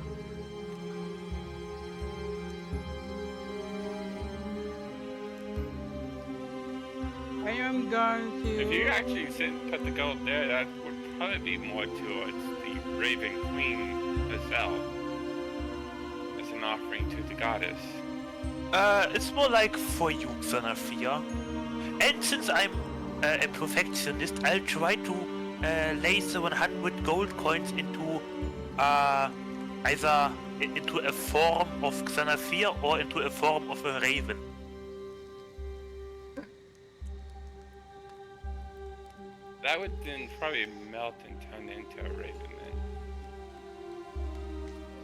I am going to.
If you actually put the gold there, that would probably be more towards the Raven Queen herself. As an offering to the goddess.
It's more like for you, Xanathia. And since I'm a perfectionist, I'll try to lace the 100 gold coins into either into a form of Xanathia or into a form of a raven.
That would then probably melt and turn into a raven then.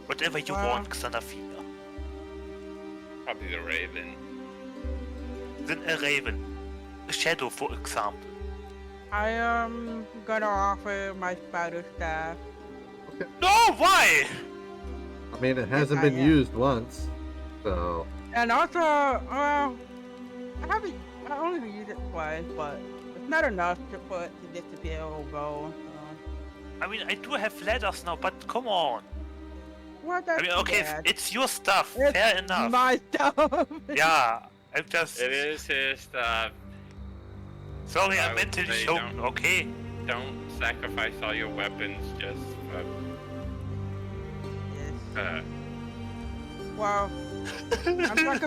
Whatever you
Wow.
want, Xanafina.
Probably the raven.
Then a raven. A shadow, for example.
I am gonna offer my spider staff.
No, why?
I mean, it hasn't been
I am.
used once, so
And also, I only used it twice, but it's not enough to disappear or go.
I mean, I do have ladders now, but come on.
What?
I
That's
mean,
too
okay,
bad.
it's your stuff.
It's
Fair enough.
my stuff.
Yeah, I'm just.
It is his stuff.
Sorry,
I
I'm
would
mentally
say
choked,
don't.
okay?
Don't sacrifice all your weapons just for
Yes. Well, I'm like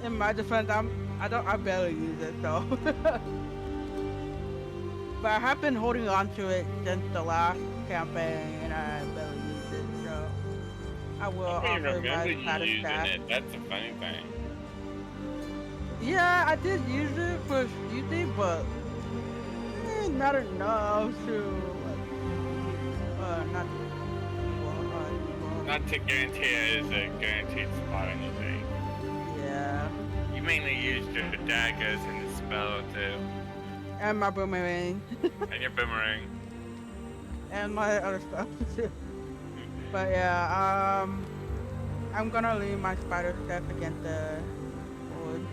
in my defense, I barely use it so. But I have been holding on to it since the last campaign, and I barely used it, so I will
I don't
offer
remember
my
you
spider
using
staff.
it. That's a funny thing.
Yeah, I did use it for shooting, but not enough to not.
Not to guarantee it is a guaranteed spot or anything.
Yeah,
You mainly used your daggers and the spell too.
and my boomerang
And your boomerang.
and my other stuff too. But yeah, I'm gonna leave my spider staff against the wood.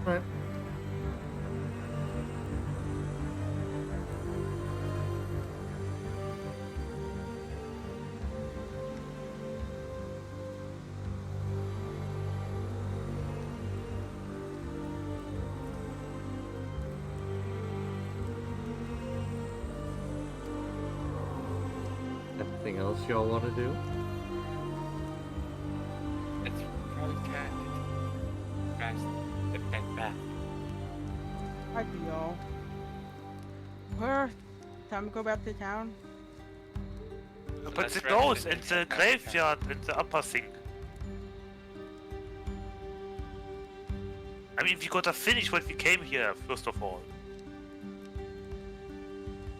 right. Anything else y'all want to do?
It's probably time to fast the pet back.
Hi, y'all. Well, time to go back to town.
But
Let's
the
rest
ghost
and
and
then
the
come back to town.
graveyard and the upper thing. I mean, we gotta finish what we came here, first of all.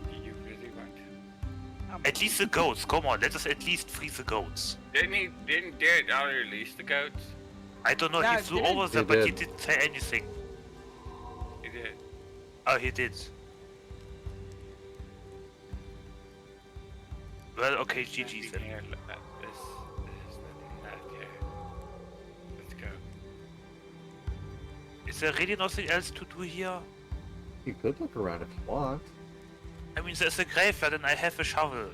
Do you really want to?
At least the goats, come on, let us at least free the goats.
Didn't Garrett already release the goats?
I don't know,
Yeah,
he flew
did.
over there,
He
but he
did.
didn't say anything.
He did.
Oh, he did. Well, okay, GG's
Nothing
then.
here left. There's nothing left here. Let's go.
Is there really nothing else to do here?
You could look around if you want.
I mean, there's a graveyard and I have a shovel.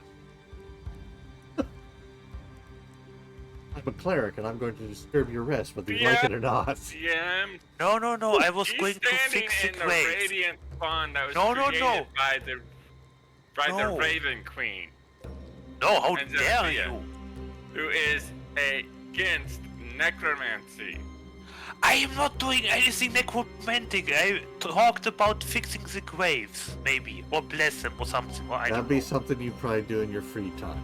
I'm a cleric and I'm going to disturb your rest, whether you like it or not.
CM,
No, no, no, I was
he's
going to
standing
fix the
in the
grave.
radiant spawn that was
No, no,
created
no.
by the
No.
Raven Queen,
No, how
And
dare
Zephyr.
you?
who is against necromancy.
I am not doing anything necromantic. I talked about fixing the graves, maybe, or bless them, or something. Or I
That'd
don't
be
know.
something you probably do in your free time.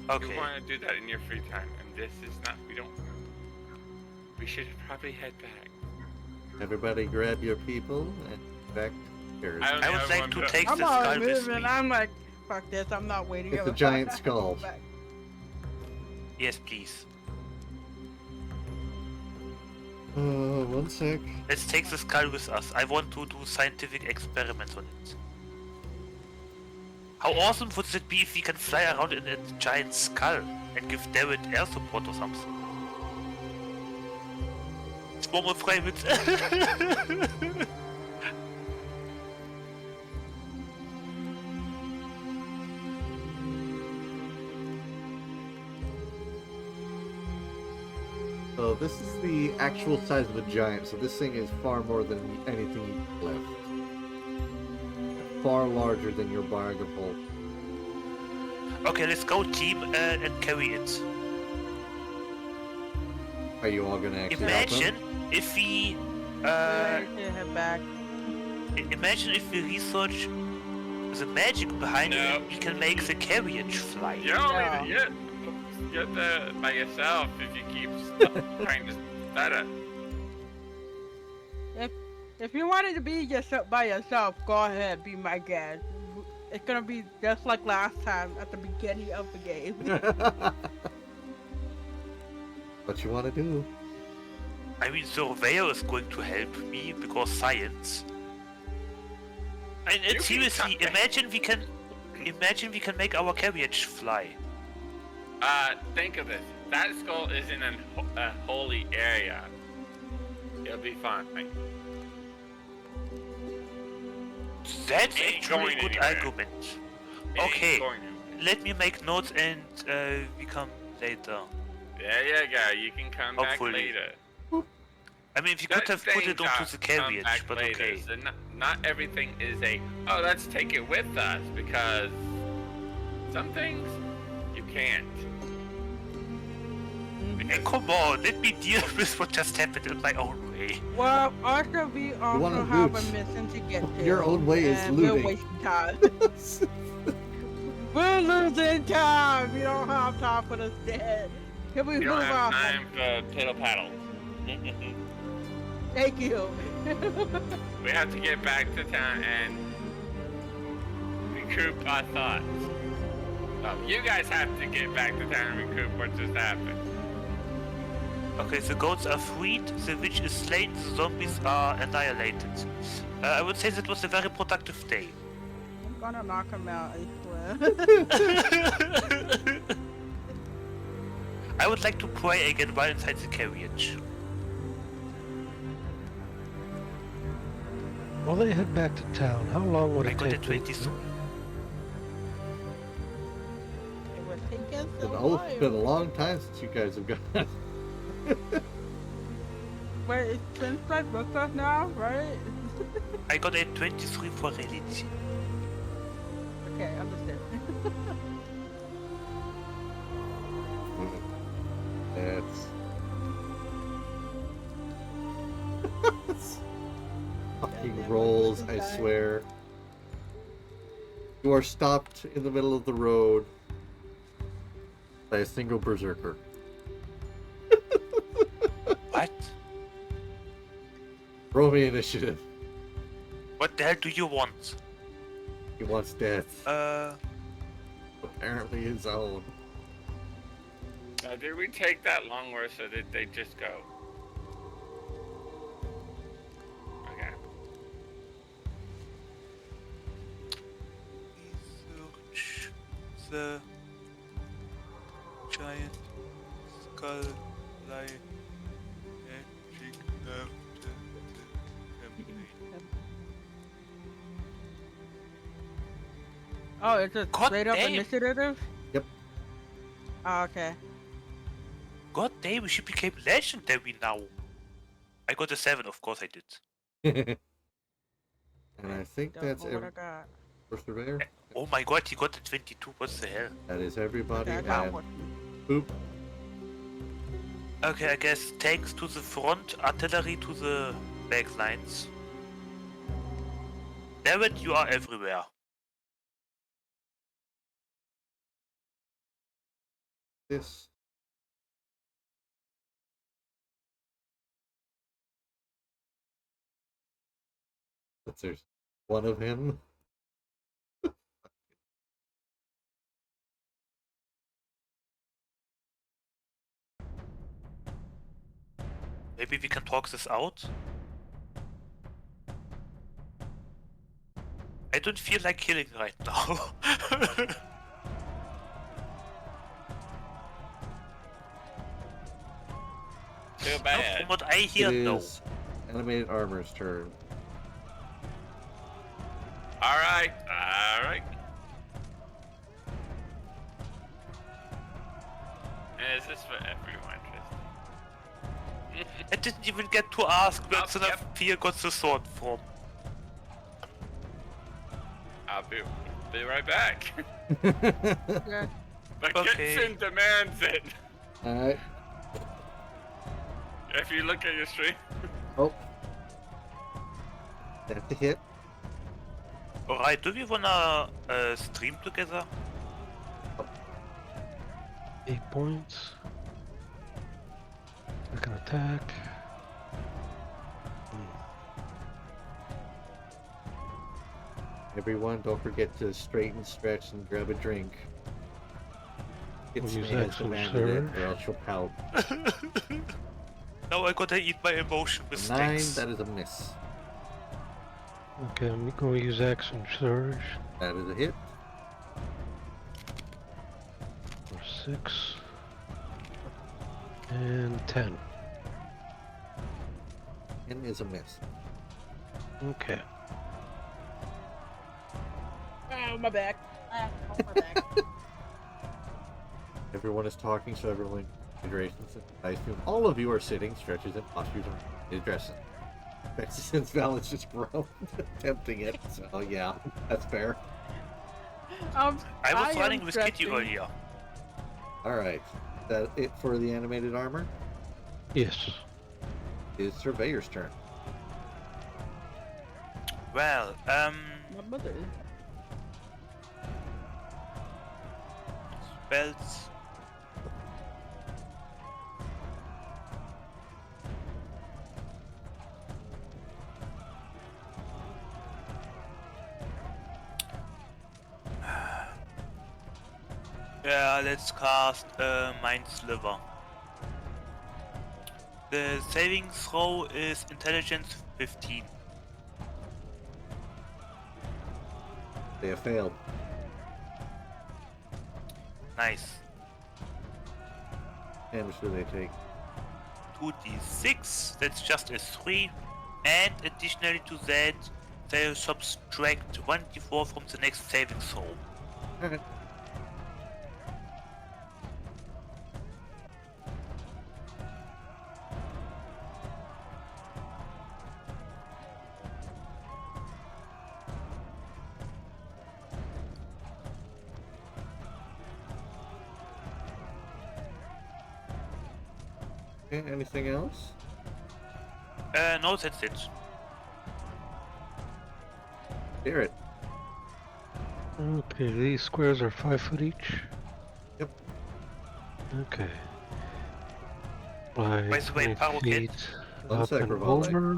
You
Okay.
want to do that in your free time, and this is not. We don't. We should probably head back.
Everybody grab your people and back to Paris.
I
I
only
would
have
like
one
to
go-
take
I'm
the
all
skull with
moving.
me.
I'm like, fuck this. I'm not waiting.
It's a
I'm
giant
going
skull.
back.
Yes, please.
One sec.
Let's take the skull with us. I want to do scientific experiments on it. How awesome would it be if we can fly around in a giant skull and give David air support or something? Swarm of Freiwitz.
So this is the actual size of a giant, so this thing is far more than anything you've left. Far larger than your bag of holding.
Okay, let's go team and carry it.
Are you all gonna actually
Imagine
help him?
if we
Head back.
imagine if we research the magic behind it,
No.
we can make the carriage fly.
You don't
Yeah.
need to get there by yourself if you keep trying to set it.
If you wanted to be yourself by yourself, go ahead, be my guest. It's gonna be just like last time at the beginning of the game.
What you want to do?
I mean, Surveyor is going to help me because science. And
You can
seriously,
cut-
imagine we can make our carriage fly.
Think of this. That skull is in a holy area. It'll be fine.
That's
Ain't
actually a
going
good
anywhere.
argument.
It ain't
Okay,
going to.
let me make notes and we come later.
There you go. You can come
Hopefully.
back later.
I mean, if you could have put it onto the carriage, but okay.
So not everything is a, oh, let's take it with us, because some things you can't.
Hey, come on, let me deal with what just happened in my own way.
Well, also we also
wanna
have
loot.
a mission to get to.
Your own way is
and
looting.
We're wasting time. We're losing time. We don't have time for this dead. Can we
You
move
don't have
on?
time for piddle paddle.
Thank you.
We have to get back to town and recoup our thoughts. Oh, you guys have to get back to town and recoup what just happened.
Okay, the goats are freed, the witch is slain, the zombies are annihilated. I would say that was a very productive day.
I'm gonna knock him out, I swear.
I would like to pray again while inside the carriage.
While they head back to town, how long would
I
it
got a
take?
20 soon.
It was taking so
It's been a
long.
long time since you guys have gone.
Wait, is Strahd with us now, right?
I got a 23 for religion.
Okay, understood.
That's fucking rolls, I swear. You are stopped in the middle of the road by a single berserker.
What?
Roll me initiative.
What the hell do you want?
He wants death.
Uh,
Apparently his own.
Did we take that long rest, or did they just go? Okay.
research the giant skull like magic after the campaign.
Oh, it's a
God
straight up
damn.
initiative?
Yep.
Oh, okay.
God damn, we should become legendary now. I got a 7, of course I did.
And I think
Don't
that's
know what I
every
got.
for Surveyor.
Oh my god, he got a 22, what the hell?
That is everybody.
Okay, I got
And
one.
boop.
Okay, I guess tanks to the front, artillery to the back lines. David, you are everywhere.
This. There's one of him.
Maybe we can talk this out? I don't feel like killing right now.
Too
No,
bad.
from what I hear,
It
no.
is animated armor's turn.
Alright, alright. Is this for everyone, Tristan?
I didn't even get to ask where
Oh,
Fear got the sword from.
I'll be right back.
Yeah.
The
Okay.
kitchen demands it.
Alright.
If you look at your stream.
Oh. That's a hit.
Alright, do we wanna stream together?
8 points. Second attack.
Everyone, don't forget to straighten, stretch, and grab a drink.
We'll use
Itsune has
action
demanded it,
surge.
or else she'll pout.
Now I gotta eat my emotion with
A 9,
sticks.
that is a miss.
Okay, I'm going to use action surge
That is a hit.
for 6 and 10.
10 is a miss.
Okay.
Oh, my back. Ah, oh, my back.
Everyone is talking, so everyone considerations. I assume all of you are sitting, stretches, and postures are addressing. Especially since Valence just groaned, attempting it. So yeah, that's fair.
I was
am
running with Kitty
stretching.
earlier.
All right, that it for the animated armor.
Yes.
Is Surveyor's turn.
Well,
My mother.
spells. Yeah, let's cast Mind Sliver. The saving throw is Intelligence 15.
They have failed.
Nice.
How much do they take?
2d6, that's just a 3. And additionally to that, they subtract 1d4 from the next saving throw.
Okay. Okay, anything else?
No, that's it.
Garrett.
Okay, these squares are 5 foot each.
Yep.
Okay. By
By the way,
20
Paro,
feet
One
up
sec,
and
Rivale.
over.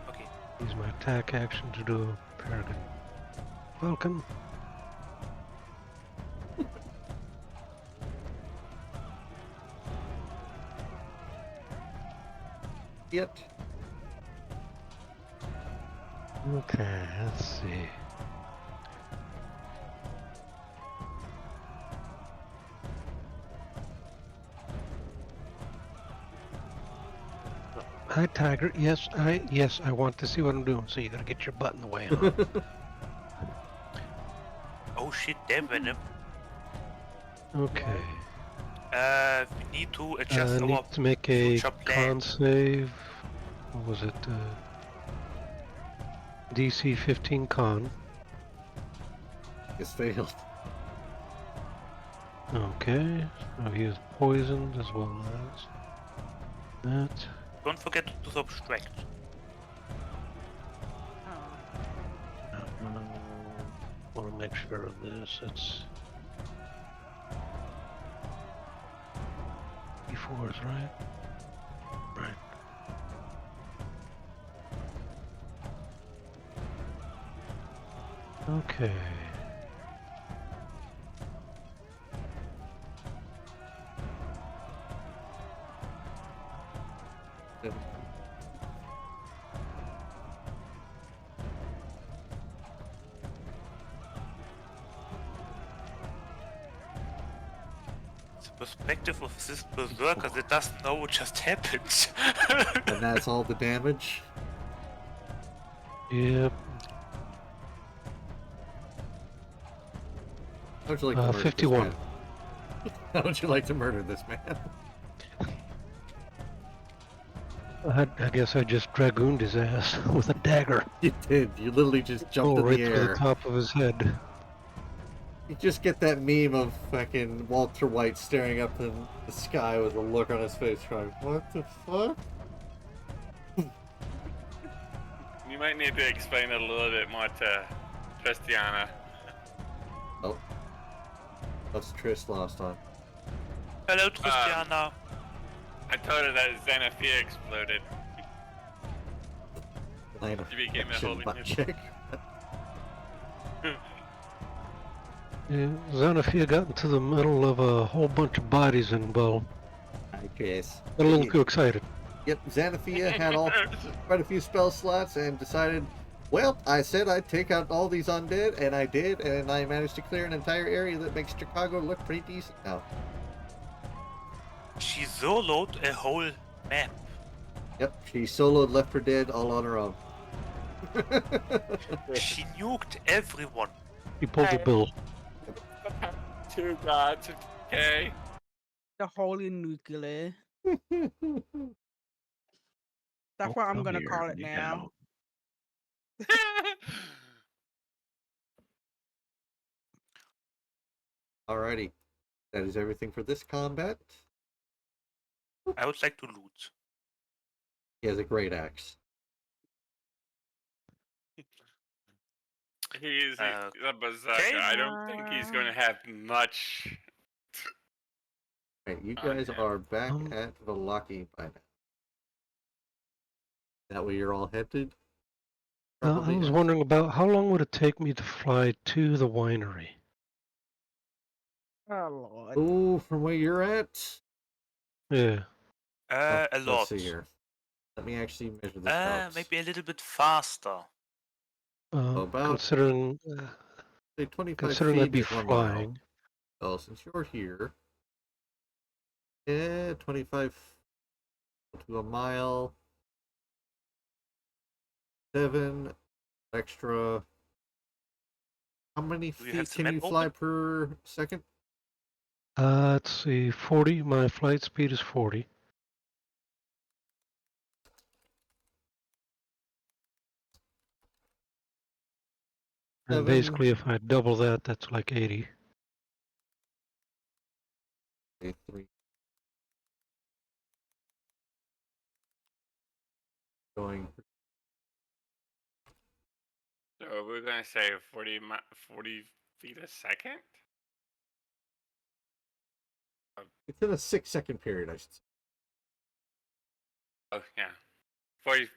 Okay.
Use my attack action to do a Peregrine Falcon.
Yep.
Okay, let's see. Hi, Tiger. Yes, I want to see what I'm doing. So you gotta get your butt in the way. Huh?
Oh shit, damn venom.
Okay.
We need to adjust
I need
our
to make a
future plan.
con save. What was it? DC 15 con.
It's failed.
Okay. So he is poisoned as well as that.
Don't forget to subtract.
Oh.
Want to make sure of this. It's D4s, right? Right. Okay.
Yep.
The perspective of this berserker that doesn't know what just happened.
And that's all the damage.
Yep.
How would you like to murder
51.
this man? How would you like to murder this man?
I guess I just dragooned his ass with a dagger.
You did. You literally just jumped
Oh,
in
right
the
through
air.
the top of his head.
You just get that meme of fucking Walter White staring up in the sky with a look on his face, going, "What the fuck?"
You might need to explain it a little bit more to Tristiana.
Oh, what's Trish lost on?
Hello, Tristiana.
I told her that Xenophia exploded.
Line of
You became a
action
holy
butt
nipple.
check.
Yeah, Xanathia got into the middle of a whole bunch of bodies in bow.
I guess.
Got a little too excited.
Yep, Xanathia had quite a few spell slots and decided, well, I said I'd take out all these undead, and I did, and I managed to clear an entire area that makes Chicago look pretty decent now.
She soloed a whole map.
Yep, she soloed Left 4 Dead all on her own.
She nuked everyone.
He pulled the bill.
2 gods, okay.
The holy nuclear. That's
Oh,
what I'm
come
gonna
here,
call it
you
now.
Alrighty, that is everything for this combat.
I would like to loot.
He has a great axe.
He's a berserker.
Okay.
I don't think he's going to have much.
Right, you
on
guys
him.
are back at Velaki by now. That way you're all headed?
I
Probably
was
at-
wondering about how long would it take me to fly to the winery?
Oh lord.
Oh, from where you're at?
Yeah.
A
Let's
lot.
see here. Let me actually measure this out.
Maybe a little bit faster.
About
Considering
say 25
considering
feet
I'd be
is 1
flying.
mile. Oh, since you're here, yeah, 25 to a mile, 7 extra. How many
Do you have
feet
the
can
map
you fly
open?
per second?
Let's see, 40. My flight speed is 40. And
7.
basically, if I double that, that's like 80.
Okay, 3. Going.
So we're going to say 40 feet a second?
It's in a 6-second period, I should say.
Oh, yeah.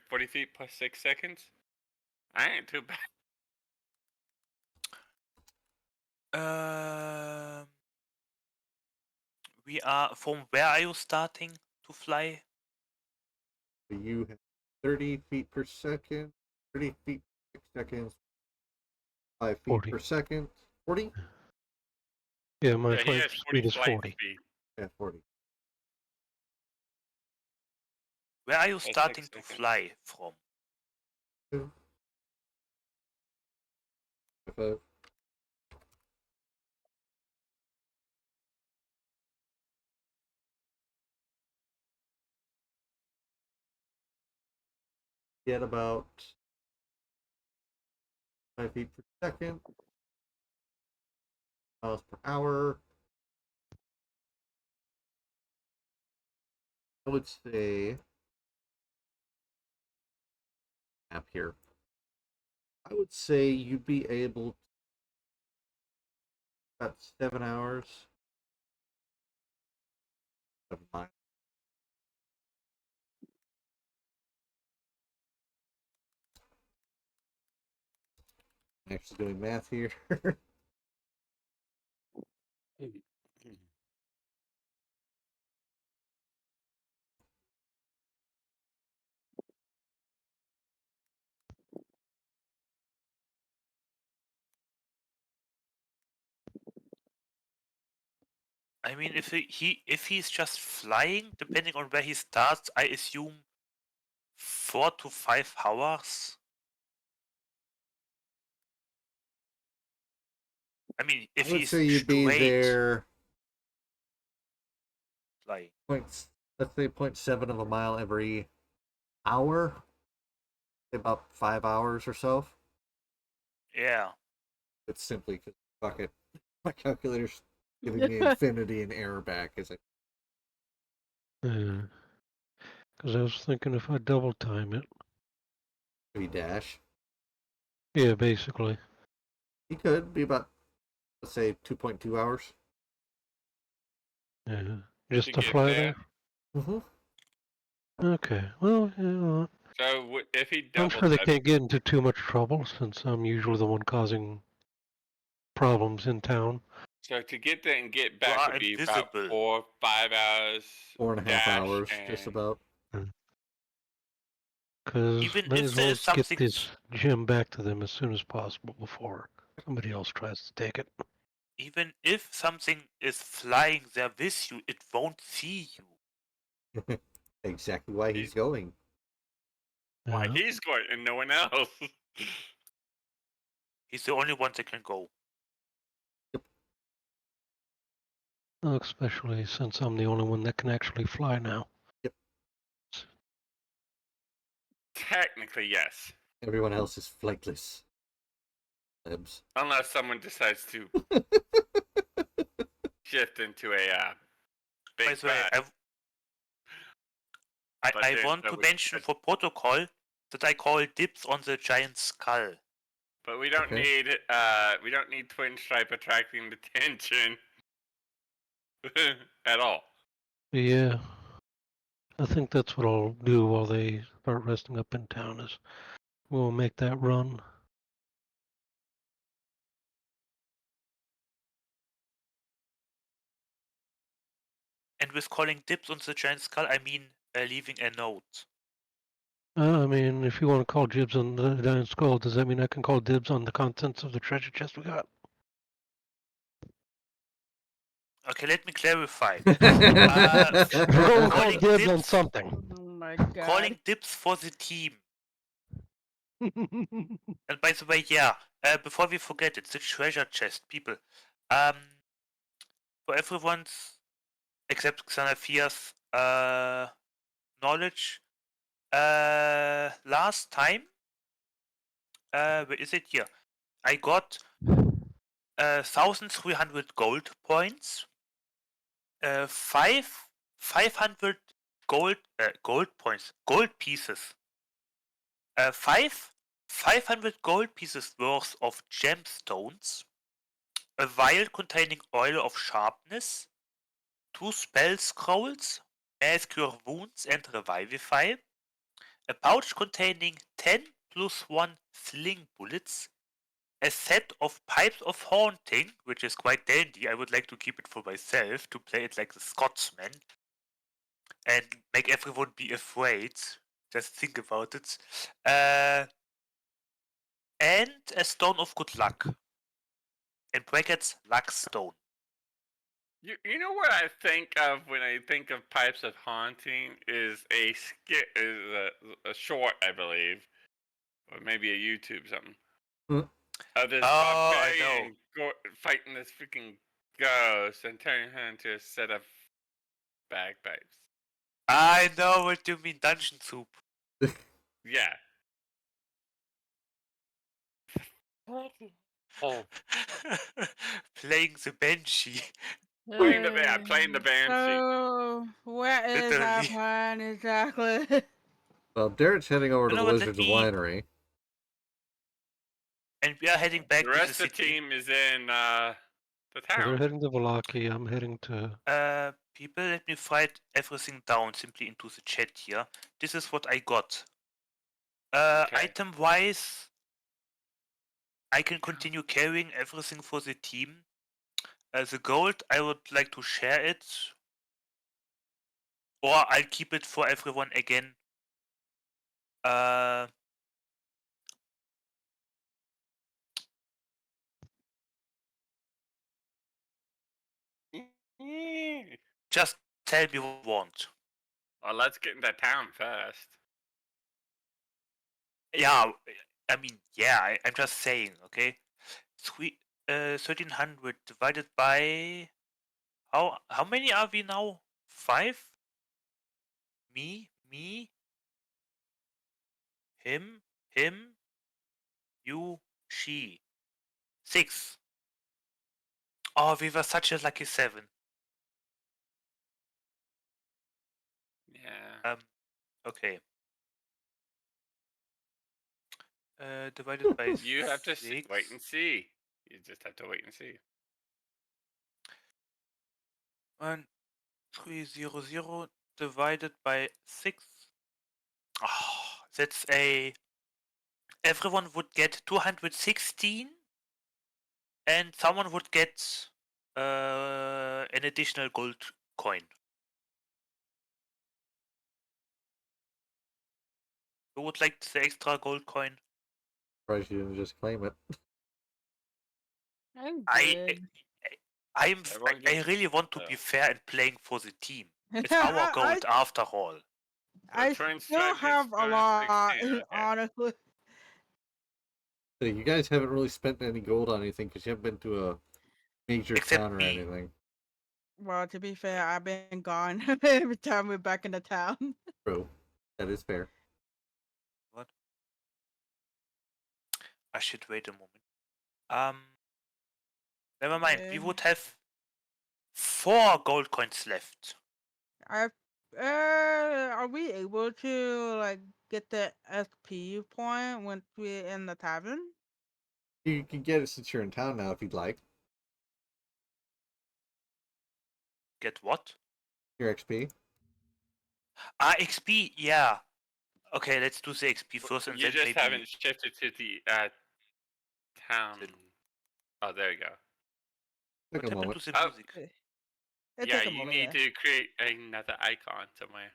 40 feet plus 6 seconds? I ain't too bad.
We are from where are you starting to fly?
So you have 30 feet per second, 30 feet, 6 seconds, 5 feet
40.
per second, 40?
Yeah, my
Yeah, he
flight
has 40
speed is
flight
40.
speed.
Yeah, 40.
Where are you
That's 6
starting to
seconds.
fly from?
If I get about 5 feet per second, miles per hour, I would say, map here, I would say you'd be able to, about 7 hours, 7 miles. I'm actually doing math here.
I mean, if he's just flying, depending on where he starts, I assume 4 to 5 hours. I mean, if
I would
he's
say you'd be
straight
there,
flying.
let's say 0.7 of a mile every hour, about 5 hours or so.
Yeah.
It's simply because, fuck it, my calculator's giving me infinity and error back. It's like,
Because I was thinking if I double time it.
we dash.
Yeah, basically.
He could be about, let's say, 2.2 hours.
Yeah. Just
To
to
get
fly
there.
there?
Mm-hmm.
Okay. Well, you know what?
So if he
I'm
doubles
sure they
that,
can't get into too much trouble since I'm usually the one causing problems in town.
so to get there and get
You
back
are
would be about
invisible.
4, 5 hours.
4.5
dash
hours,
and
just about.
Because
Even
might
if
as
there
well
is
get
something
this gem back to them as soon as possible before somebody else tries to take it.
Even if something is flying there with you, it won't see you.
Exactly why he's going.
why
Yeah.
he's going and no one else.
He's the only one that can go.
Especially since I'm the only one that can actually fly now.
Yep.
Technically, yes.
Everyone else is flightless. Lebs.
Unless someone decides to shift into a
By
big
the way,
fat. But
I
then
want
that
to
would-
mention for protocol that I call dibs on the giant skull.
But we don't
Okay.
need Twin Stripe attracting attention at all.
Yeah. I think that's what I'll do while they start resting up in town is we'll make that run.
And with calling dibs on the giant skull, I mean leaving a note.
I mean, if you want to call dibs on the giant skull, does that mean I can call dibs on the contents of the treasure chest we got?
Okay, let me clarify.
We'll call
calling
dibs on
dibs-
something.
Oh my god.
Calling dibs for the team. And by the way, yeah, before we forget, it's the treasure chest, people. For everyone's, except Xanafia's, knowledge, last time, where is it here? I got 1,300 gold points, 500 gold points, gold pieces, 500 gold pieces worth of gemstones, a vial containing oil of sharpness, 2 spell scrolls, Mass Cure Wounds and Revivify, a pouch containing 10 plus 1 sling bullets, a set of Pipes of Haunting, which is quite dandy. I would like to keep it for myself to play it like the Scotsman and make everyone be afraid. Just think about it. And a Stone of Good Luck. In brackets, Luck Stone.
You know what I think of when I think of Pipes of Haunting is a skit, is a short, I believe, or maybe a YouTube something. Of this
I know.
barbarian fighting this freaking ghost and turning her into a set of bagpipes.
I know what you mean, Dungeon Soup.
Yeah. Oh.
Playing the Banshee.
Playing the Banshee.
So, where is our
Literally.
plan exactly?
Well, Darrett's heading over
You
to the
know what, let
Wizard's
me-
Winery.
And we are heading back
The
to the
rest of the
city.
team is in the
So they're
town.
heading to Valaki. I'm heading to.
People, let me write everything down simply into the chat here. This is what I got.
Okay.
Item wise, I can continue carrying everything for the team. The gold, I would like to share it. Or I'll keep it for everyone again. Just tell me what you want.
Well, let's get into town first.
Yeah, I mean, yeah, I'm just saying, okay? 1,300 divided by... How many are we now? 5? Me, him, you, she. 6. Oh, we were such a lucky 7.
Yeah.
Okay. Divided by
You have to
6.
wait and see. You just have to wait and see.
1,300 divided by 6. Oh, that's a... Everyone would get 216, and someone would get an additional gold coin. Who would like the extra gold coin?
Surprised you didn't just claim it.
I'm
I,
good.
Everyone
I
gets
really want to be fair and playing for the team. It's our
I,
gold after all.
I
Train
still
Stripe gets
have a lot,
216, okay.
honestly.
Hey, you guys haven't really spent any gold on anything because you haven't been to a major
Except
town or
me.
anything.
Well, to be fair, I've been gone every time we're back in the town.
True. That is fair.
What? I should wait a moment. Never mind. We
Okay.
would have 4 gold coins left.
Are we able to like get the SP point once we're in the tavern?
You can get it since you're in town now if you'd like.
Get what?
Your XP.
XP. Yeah. Okay, let's do the XP first, and
You
then
just
maybe.
haven't shifted to the town. Oh, there you go.
Took
What
a
happened
moment.
to the
Oh.
music?
It
Yeah,
took a
you
moment,
need to create another icon somewhere.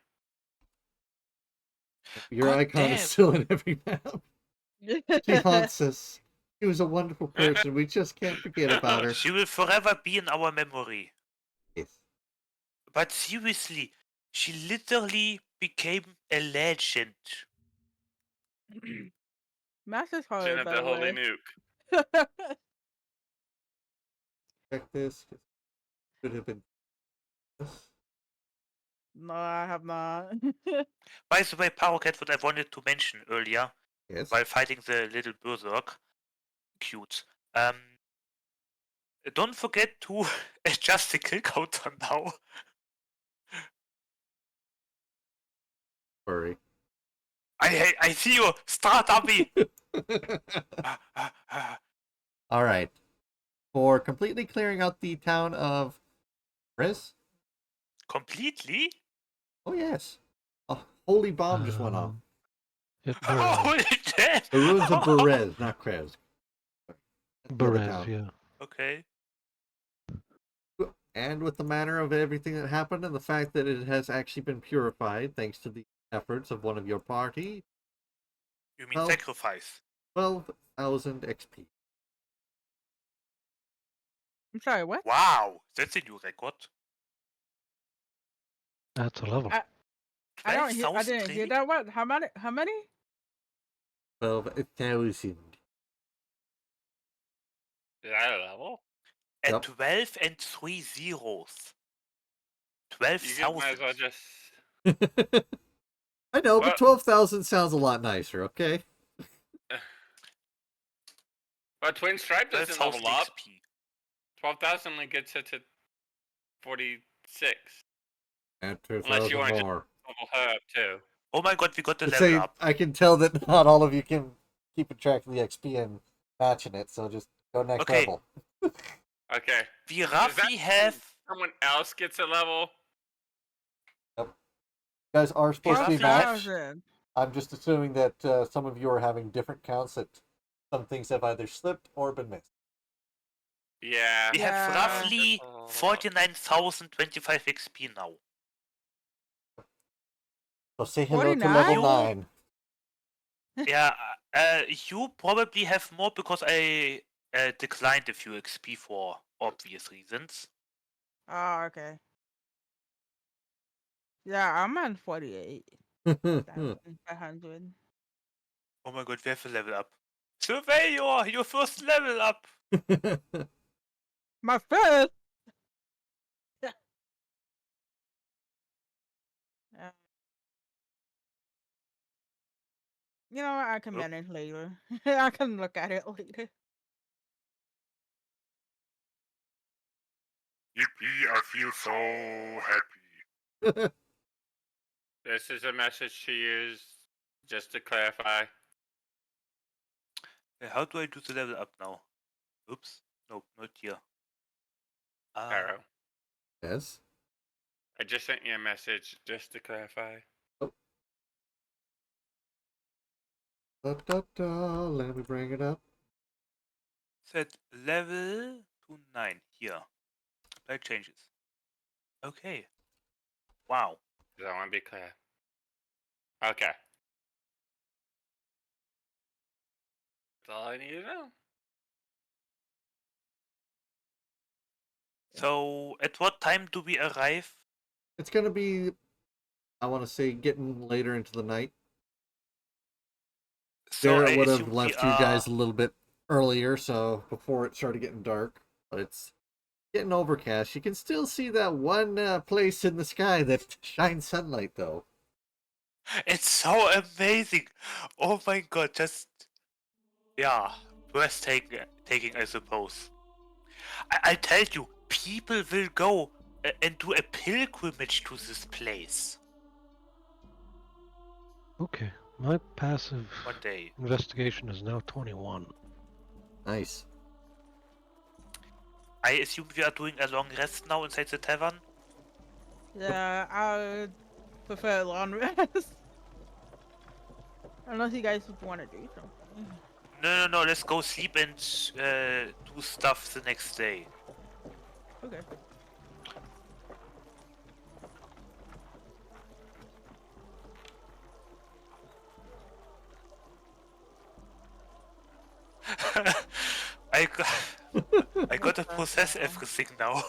Your
God
icon
damn.
is still in every map. She
yeah.
haunts us. She was a wonderful person. We just can't forget about her.
She will forever be in our memory.
Yes.
But seriously, she literally became a legend.
Master's
Sin
hard,
of
by
the
the
Holy
way.
Nuke.
Check this. Could have been this.
No, I have not.
By the way, Parocat, what I wanted to mention earlier,
Yes.
while fighting the little berserk, cute. Don't forget to adjust the kill counter now.
Sorry.
I see you, Strahd Abby.
All right. For completely clearing out the town of Riz.
Completely?
Oh yes. A holy bomb just went off.
It
Holy shit!
The ruins of Berez, not Krez. The other
Berez,
town.
yeah.
Okay.
And with the manner of everything that happened and the fact that it has actually been purified thanks to the efforts of one of your party,
You mean
Well-
sacrifice?
12,000 XP.
I'm sorry, what?
Wow, that's a new record.
That's a level.
I didn't hear that. What? How many? How many?
12,000.
Is that a level?
At
Yep.
12 and 3 zeros.
You might as
12,000.
well just.
I know,
Well-
but 12,000 sounds a lot nicer, okay?
But Twin Stripe doesn't
12,000
level up.
XP.
12,000 only gets it to 46.
And
Unless you
2,000
want to
more.
level her up too.
Oh my god, we got the
To
level
say,
up.
I can tell that not all of you can keep track of the XP and matching it, so just go next
Okay.
level.
Okay.
We roughly have...
Someone else gets a level.
You guys are supposed to be
Roughly
matched.
12,000.
I'm just assuming that some of you are having different counts, that some things have either slipped or been missed.
Yeah.
We have
Yeah.
roughly 49,025 XP now.
So say hello to
49?
level
You-
9.
Yeah, you probably have more because I declined a few XP for obvious reasons.
Oh, okay. Yeah, I'm on 48,500.
Oh my god, we have a level up. Surveyor, your first level up!
My first. Uh, you know what? I can
Oh.
manage later. I can look at it later.
Yippee, I feel so happy.
This is a message to use, just to clarify.
How do I do the level up now? Oops. No, not here.
Arrow.
Yes.
I just sent you a message, just to clarify.
Let me bring it up.
Set level to 9. Here. Apply changes. Okay. Wow.
Because I want to be clear. Okay. That's all I need to know.
So, at what time do we arrive?
It's gonna be, I want to say, getting later into the night.
So
Barrett
I
would have
assume we
left you
are...
guys a little bit earlier, so before it started getting dark. But it's getting overcast. You can still see that one place in the sky that shines sunlight, though.
It's so amazing! Oh my god, just... Yeah, breathtaking, I suppose. I tell you, people will go and do a pilgrimage to this place.
Okay, my passive
One day.
investigation is now 21.
Nice.
I assume we are doing a long rest now inside the tavern?
Yeah, I would prefer a long rest. Unless you guys want to do something.
No, let's go sleep and do stuff the next day.
Okay.
I got to process everything now.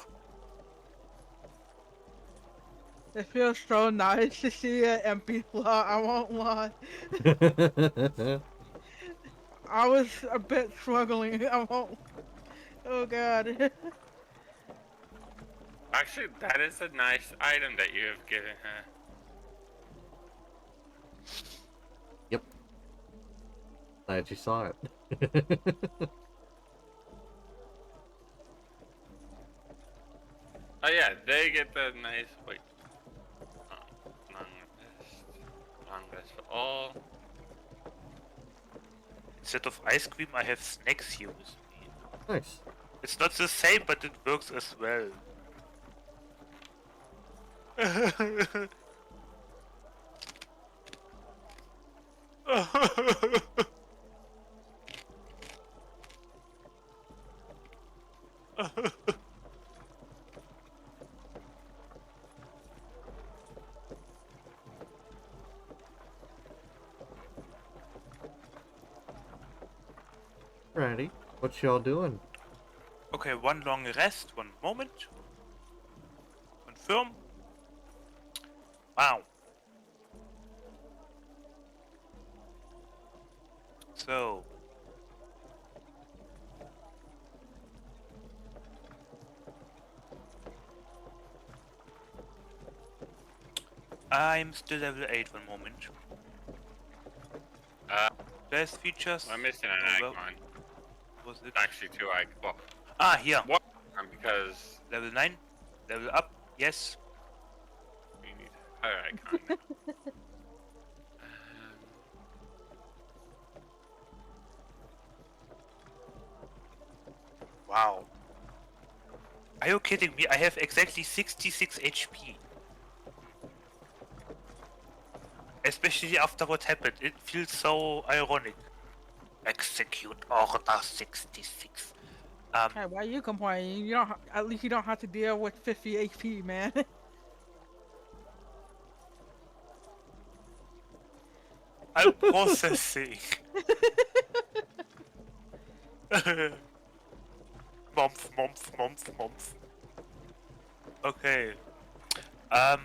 It feels so nice to see an empty slot, I won't lie. I was a bit struggling, I won't... Oh god.
Actually, that is a nice item that you have given her.
Yep. Glad you saw it.
Oh yeah, they get the nice, wait. Long rest for all.
Instead of ice cream, I have snacks here with me.
Nice.
It's not the same, but it works as well.
Alrighty. What y'all doing?
Okay, one long rest, one moment. Confirm. Wow. So. I'm still level 8, one moment. Best features.
I'm missing an
Oh, well,
icon.
was it?
Actually, two icons. Well,
Ah, here.
one icon because
Level 9. Level up. Yes.
we need her icon. now.
Wow. Are you kidding me? I have exactly 66 HP. Especially after what happened. It feels so ironic. Execute Order 66.
Hey, why are you complaining? You don't. At least you don't have to deal with 50 HP, man.
I'm processing. Month. Okay. I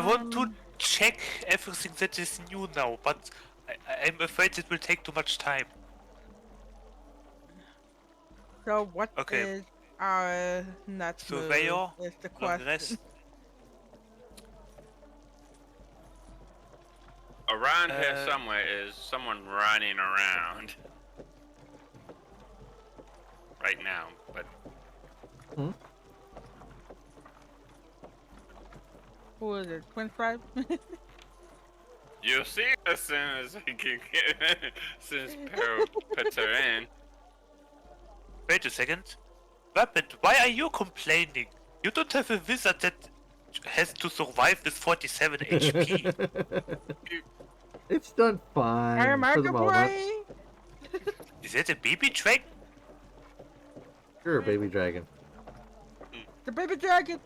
want to check everything that is new now, but I'm afraid it will take too much time.
So what
Okay.
is our next
Surveyor,
move? Is the
long
question.
rest.
Around here somewhere is someone running around. Right now, but
Who is it? Twin Stripe?
you'll see as soon as we can get since Perro puts her in.
Wait a second. Rabbit, why are you complaining? You don't have a wizard that has to survive with 47 HP.
It's done fine
Am I
for the
to
moment.
play?
Is that a baby dragon?
Sure, baby dragon.
The baby dragon.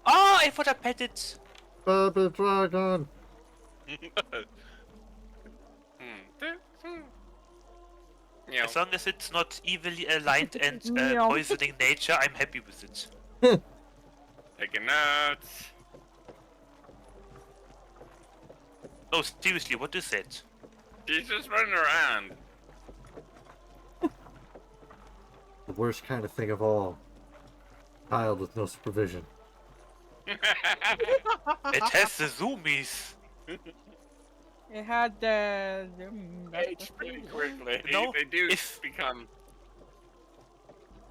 Oh, I thought I pet it.
Baby dragon.
You know,
As long as it's not evilly aligned and
Meow.
poisoning nature, I'm happy with it.
taking notes.
No, seriously, what is that?
She's just running around.
The worst kind of thing of all. Child with no supervision.
It has the zoomies.
It had the.
Age pretty quickly.
No,
They do
if-
become.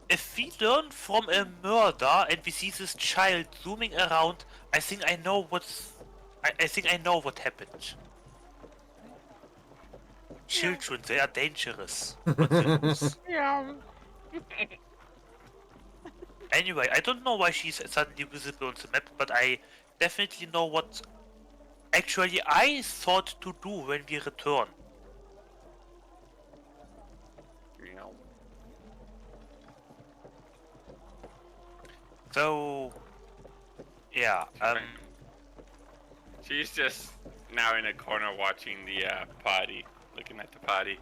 If we learn from a murder and we see this child zooming around, I think I know what's. I think I know what happened. Children, they are dangerous. Not the rules.
Yeah.
Anyway, I don't know why she's suddenly visible on the map, but I definitely know what actually I thought to do when we return.
You know.
So, yeah,
She's just now in a corner watching the party, looking at the party.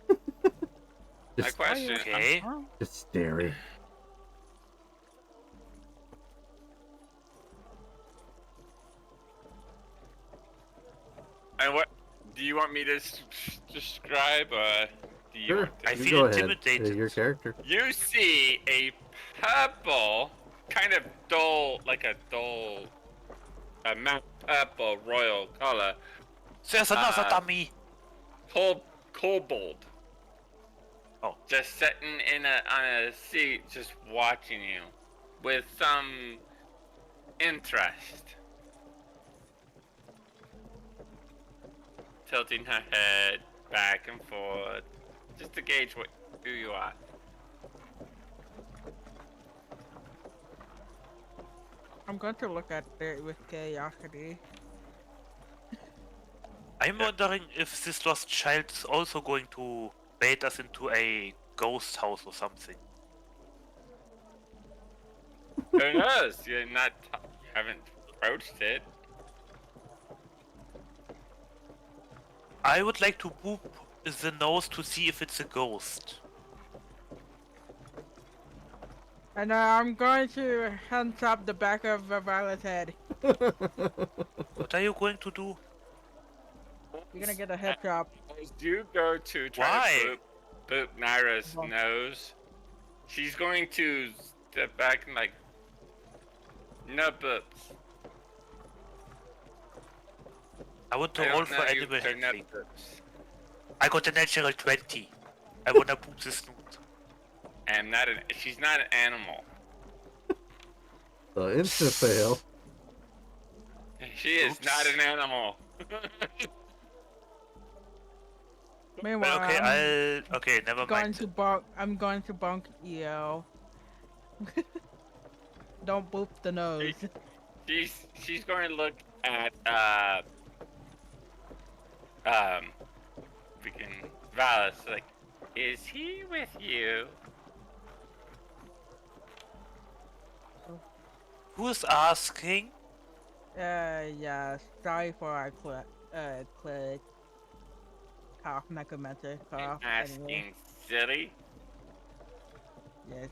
My
Just,
question.
okay.
just staring.
And what do you want me to describe? Do you
Sure,
want to?
I
you
feel
go ahead.
intimidated.
Your character.
You see a purple, kind of dull, like a dull, a matte purple royal color,
There's another
Uh,
dummy.
kobold.
Oh.
Just sitting in on a seat, just watching you, with some interest. Tilting her head back and forth, just to gauge who you are.
I'm going to look at it with curiosity.
I'm wondering if this lost child is also going to bait us into a ghost house or something.
Who knows? You haven't approached it.
I would like to boop the nose to see if it's a ghost.
And I'm going to hunt up the back of Violet's head.
What are you going to do?
You're gonna get a head chop.
As you go to try
Why?
to boop Naira's
Well-
nose, she's going to step back and like, no boops.
I want to
I
roll
don't
for
know you
animal
for no
handling.
boops.
I got a natural 20. I wanna poop the snoot.
And she's not an animal.
The instant fail.
She is
Oops.
not an animal.
Meanwhile,
Well, okay, okay, never
going
mind.
to bonk. I'm going to bonk EO. Don't boop the nose.
She's going to look at freaking Valis like, is he with you?
Who's asking?
Yeah. Sorry for our click. Cough, necromancer, cough.
Asking
Anyway,
silly.
yes.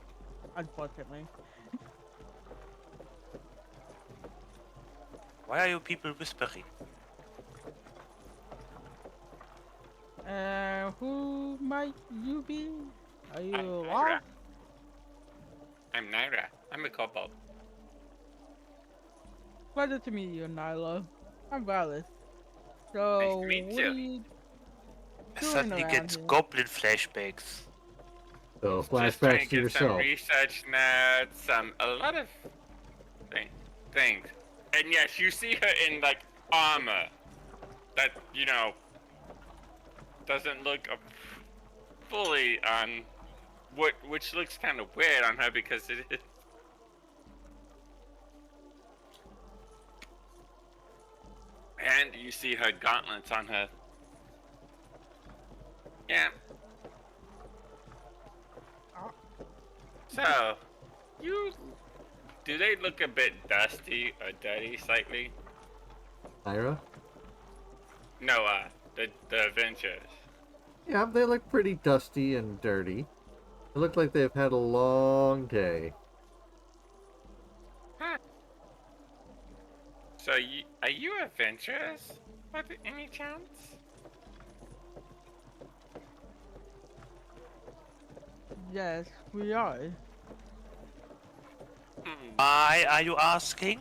Unfortunately.
Why are you people whispering?
Who might you be? Are you
I'm Naira.
lost?
I'm Naira. I'm a kobold.
Pleasure to meet you, Nyla. I'm Valis. So,
meet
what
you.
are you
I
doing
suddenly
around
get
here?
goblin flashbacks.
So
Just trying
flashbacks
to
to
get
yourself.
some research notes, a lot of things. And yes, you see her in like armor that doesn't look fully on which looks kind of weird on her because it is. And you see her gauntlets on her. Yeah. So, do they look a bit dusty or dirty slightly?
Ira?
No, the adventures.
Yeah, they look pretty dusty and dirty. They look like they've had a long day.
Huh. So, are you adventurous by any chance?
Yes, we are.
Why are you asking?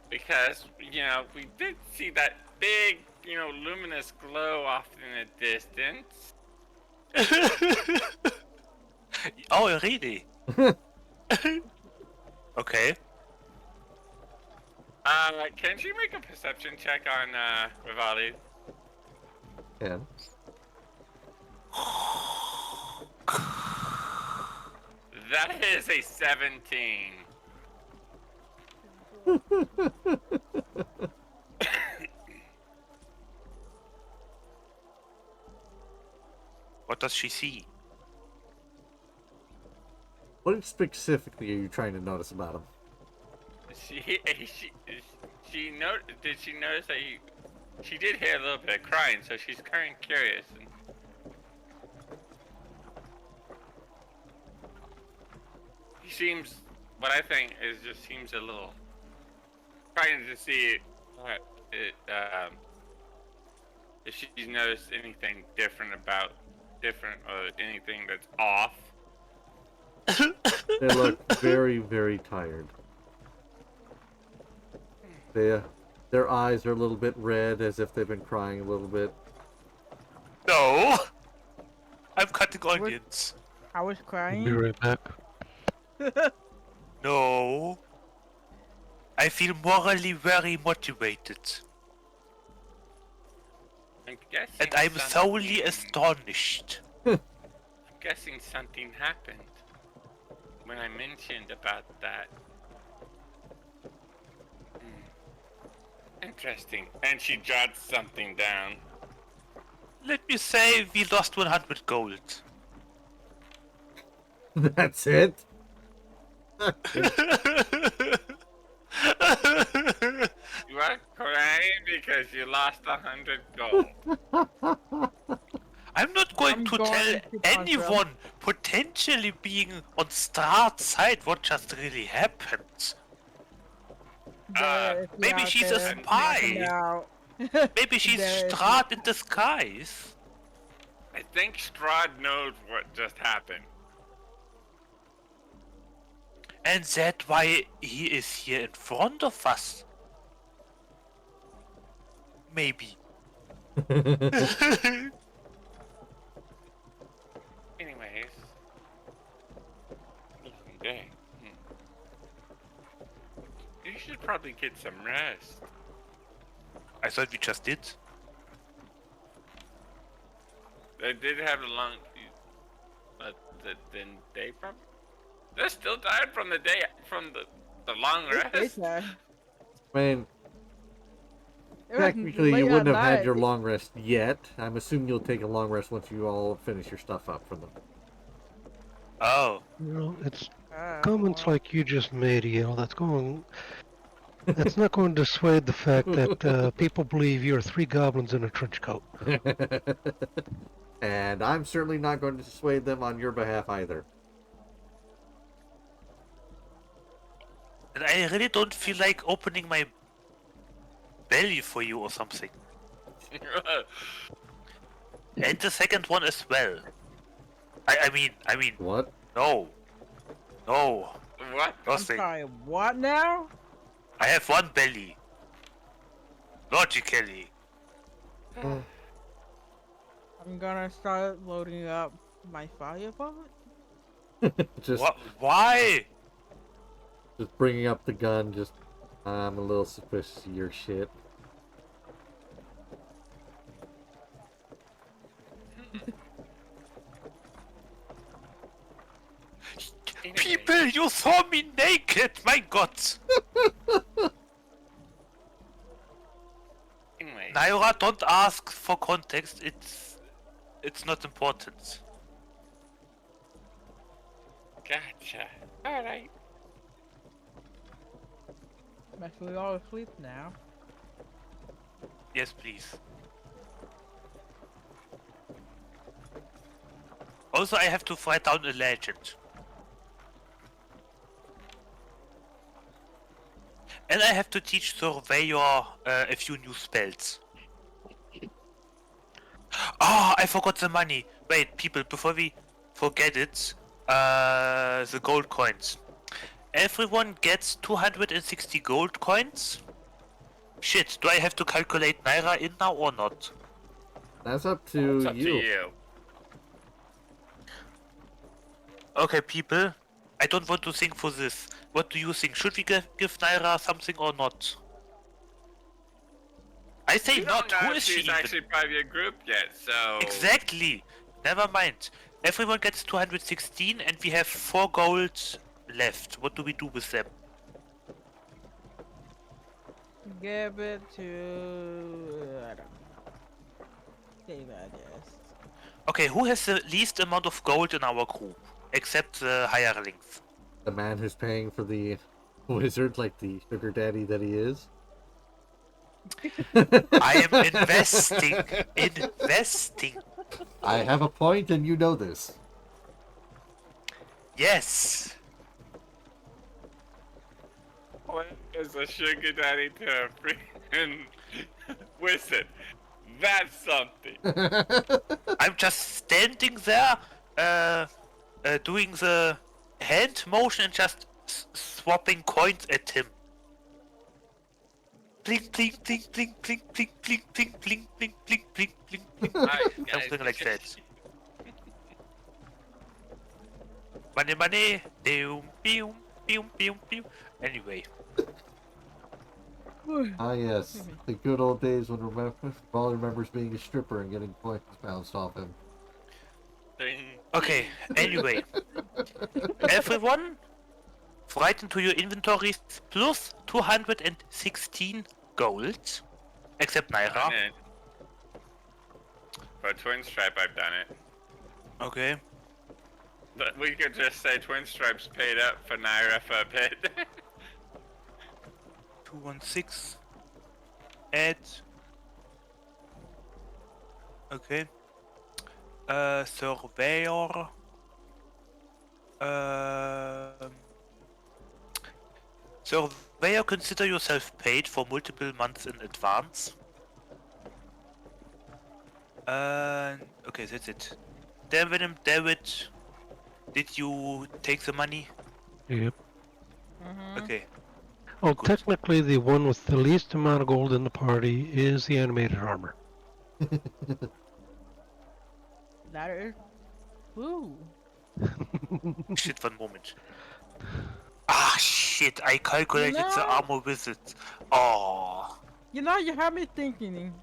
Because, we did see that big, luminous glow off in the distance.
Oh, really? Okay.
Can you make a perception check on, Rivali?
And
That is a 17.
What does she see?
what specifically are you trying to notice about him?
Did she notice that she did hear a little bit of crying, so she's kind of curious. He seems, what I think is just seems a little, trying to see if she's noticed anything different or anything that's off.
They look very, very tired. Their eyes are a little bit red, as if they've been crying a little bit.
No! I'm cutting onions.
I was
Be
crying.
right back.
No. I feel morally very motivated.
I'm guessing
And I'm thoroughly
something-
astonished.
I'm guessing something happened when I mentioned about that. Interesting. And she jots something down.
Let me say we lost 100 gold.
That's it?
You are crying because you lost 100 gold.
I'm not going
I'm
to
going
tell
to confirm.
anyone potentially being on Strahd's side what just really happened.
There, if you're
maybe
out
she's a
there,
spy.
find out.
Maybe she's
There is-
Strahd in disguise.
I think Strahd knows what just happened.
And that's why he is here in front of us. Maybe.
Anyways. Dang. You should probably get some rest.
I thought we just did.
They did have a long... But then they probably... They're still tired from the long
It's
rest.
there.
I mean,
It was
technically
late
you
at
wouldn't have had
night.
your long rest yet. I'm assuming you'll take a long rest once you all finish your stuff up from them.
Oh.
You know, it's
Ah,
comments
well.
like you just made, that's not going to dissuade the fact that people believe you're three goblins in a trench coat.
And I'm certainly not going to dissuade them on your behalf either.
And I really don't feel like opening my belly for you or something. And the second one as well. I mean,
What?
no. No.
What?
I'm
Nothing.
sorry, what now?
I have one belly. Logically.
I'm gonna start loading up my firebolt.
just
What? Why?
just bringing up the gun, just I'm a little suspicious of your shit.
People, you saw me naked, my god!
Nice.
Naira, don't ask for context. It's not important.
Gotcha. Alright.
Actually, all asleep now.
Yes, please. Also, I have to fight down a legend. And I have to teach Surveyor a few new spells. Ah, I forgot the money. Wait, people, before we forget it, the gold coins. Everyone gets 260 gold coins. Shit, do I have to calculate Naira in now or not?
That's up to
It's up to you.
Okay, people, I don't want to think for this. What do you think? Should we give Naira something or not? I say
You
not.
don't know
Who
if
is she
she's
even?
actually part of your group yet, so...
Exactly. Never mind. Everyone gets 216 and we have 4 gold left. What do we do with them?
Give it to... I don't know. Save, I guess.
Okay, who has the least amount of gold in our group? Except the hirelings.
The man who's paying for the wizard like the sugar daddy that he is.
I am investing. Investing.
I have a point and you know this.
Yes.
What is a sugar daddy to a freaking wizard? That's something.
I'm just standing there, doing the hand motion and just swapping coins at him. Blink, blink, blink, blink, blink, blink, blink, blink, blink, blink, blink, blink, blink, blink.
Alright,
Something like
guys.
that. Money, money. Pew, pew, pew, pew, pew. Anyway.
Ah yes, the good old days when Raleigh remembers being a stripper and getting points bounced off him.
Ding.
Okay, anyway. Everyone, write into your inventories plus 216 gold. Except
Done
Naira.
it. For Twin Stripe, I've done it.
Okay.
But we could just say Twin Stripes paid up for Naira for a bit.
216. Add. Okay. Surveyor. Surveyor, consider yourself paid for multiple months in advance. Okay, that's it. Venom, David, did you take the money?
Yep.
Okay.
Oh,
Good.
technically, the one with the least amount of gold in the party is the animated armor.
That is... Ooh.
Shit, one moment. Ah, shit, I calculated the
No.
armor with it. Oh.
You know, you have me thinking.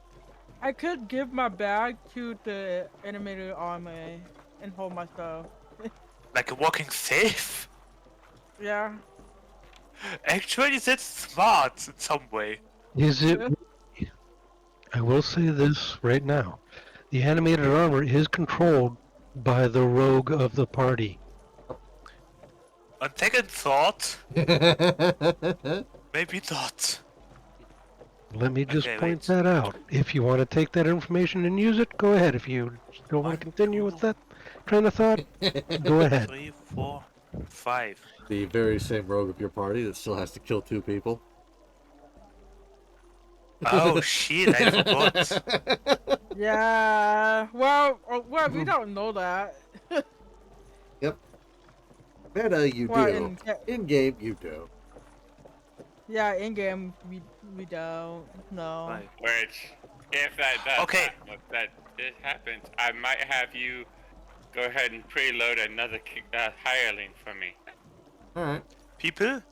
I could give my bag to the animated armor and hold my stuff.
Like a walking safe?
Yeah.
Actually, that's smart in some way.
Is it? I will say this right now. The animated armor is controlled by the rogue of the party.
On second thought, maybe not.
Let me just
Okay,
point
wait.
that out. If you want to take that information and use it, go ahead. If you don't want to continue with that train of thought, go ahead.
3, 4, 5.
The very same rogue of your party that still has to kill 2 people.
Oh shit, I forgot.
Yeah. Well, we don't know that.
Yep. Meta, you
Well,
do. In game, you do.
Yeah, in game we don't know.
Right.
Which, if that does
Okay.
happen, if that it happens, I might have you go ahead and preload another hireling for me.
Alright.
People,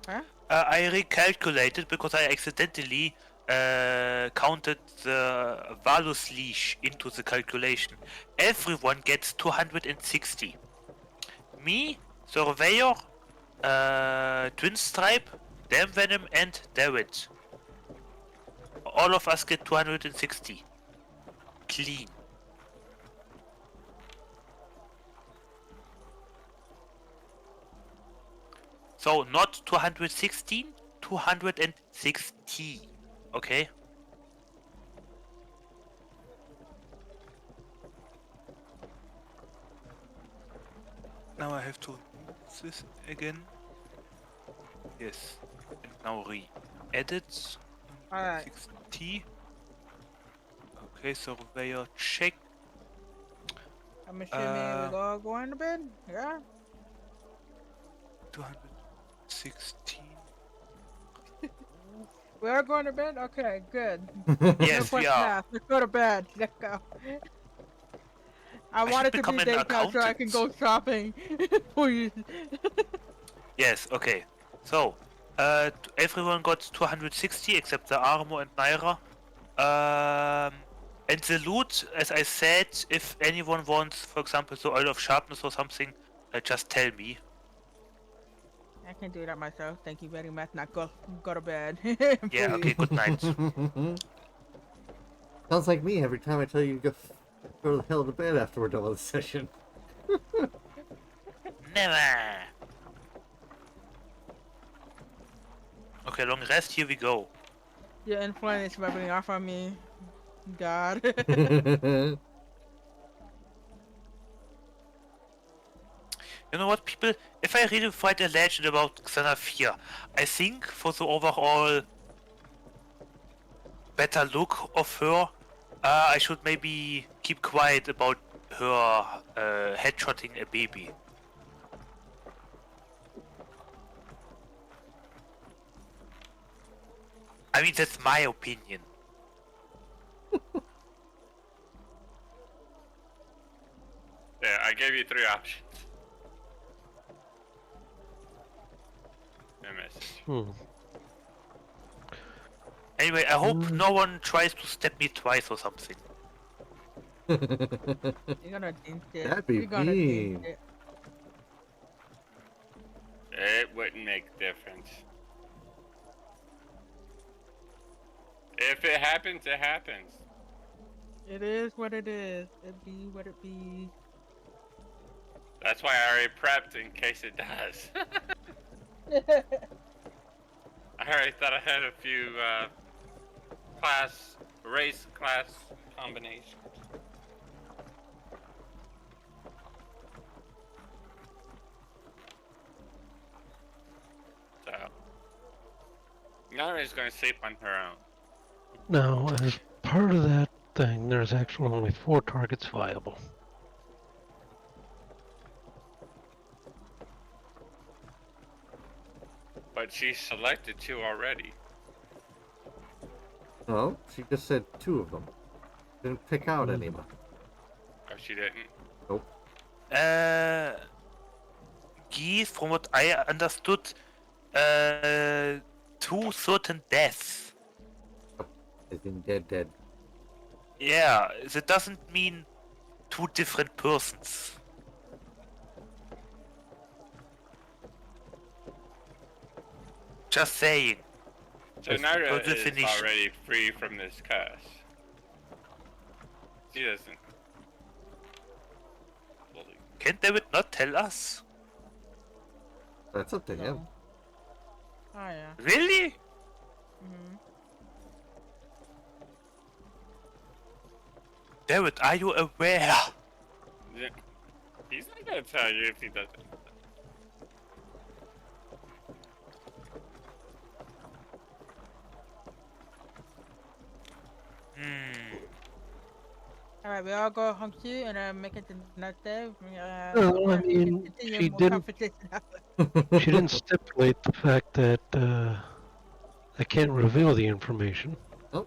Huh?
I recalculated because I accidentally counted the Valus leash into the calculation. Everyone gets 260. Me, Surveyor, Twin Stripe, Damn Venom, and David. all of us get 260. Clean. So not 216, 260. Okay? Now I have to move this again. Yes. And now re-edit.
Alright.
60. Okay, surveyor check.
I'm assuming we all going to bed? Yeah?
216.
We are going to bed? Okay, good.
Yes,
No
we
question
are.
asked. Let's go to bed. Let's go. I
should
want it to be
become an
daytime so I can go shopping. Please.
Yes, okay. So, everyone got 260 except the armor and Naira. And the loot, as I said, if anyone wants, for example, the oil of sharpness or something, just tell me.
I can do that myself. Thank you very much. Now go to bed.
Yeah, okay, good night.
Sounds like me every time I tell you to go the hell to bed after we're done with the session.
Never! Okay, long rest, here we go.
Your influence is rubbing off on me. God.
You know what, people? If I really write a legend about Xanafir, I think for the overall better look of her, I should maybe keep quiet about her headshotting a baby. I mean, that's my opinion.
Yeah, I gave you 3 options. A message.
Anyway, I hope no one tries to stab me twice or something.
You're gonna jinx it.
That'd be
You're gonna jinx
mean.
it.
It wouldn't make a difference. If it happens, it happens.
It is what it is. It be what it be.
That's why I already prepped in case it does. I already thought I had a few race class combinations. So, Nana's gonna sleep on her own.
Now, as part of that thing, there's actually only 4 targets viable.
But she selected 2 already.
No, she just said 2 of them. Didn't pick out anyone.
Oh, she didn't?
Nope.
Guy, from what I understood, 2 certain deaths.
As in dead.
Yeah, that doesn't mean 2 different persons. Just saying.
So
That's
Naira
per
is
definition.
already free from this curse. She doesn't. Fully.
Can David not tell us?
That's up to him.
So. Oh yeah.
Really?
Mm-hmm.
David, are you aware?
Yeah. He's not gonna tell you if he doesn't.
Alright, we all go home too and make it the next day.
Well, I mean,
continue
she
more
didn't.
conversation.
She didn't stipulate the fact that I can't reveal the information.
Oh.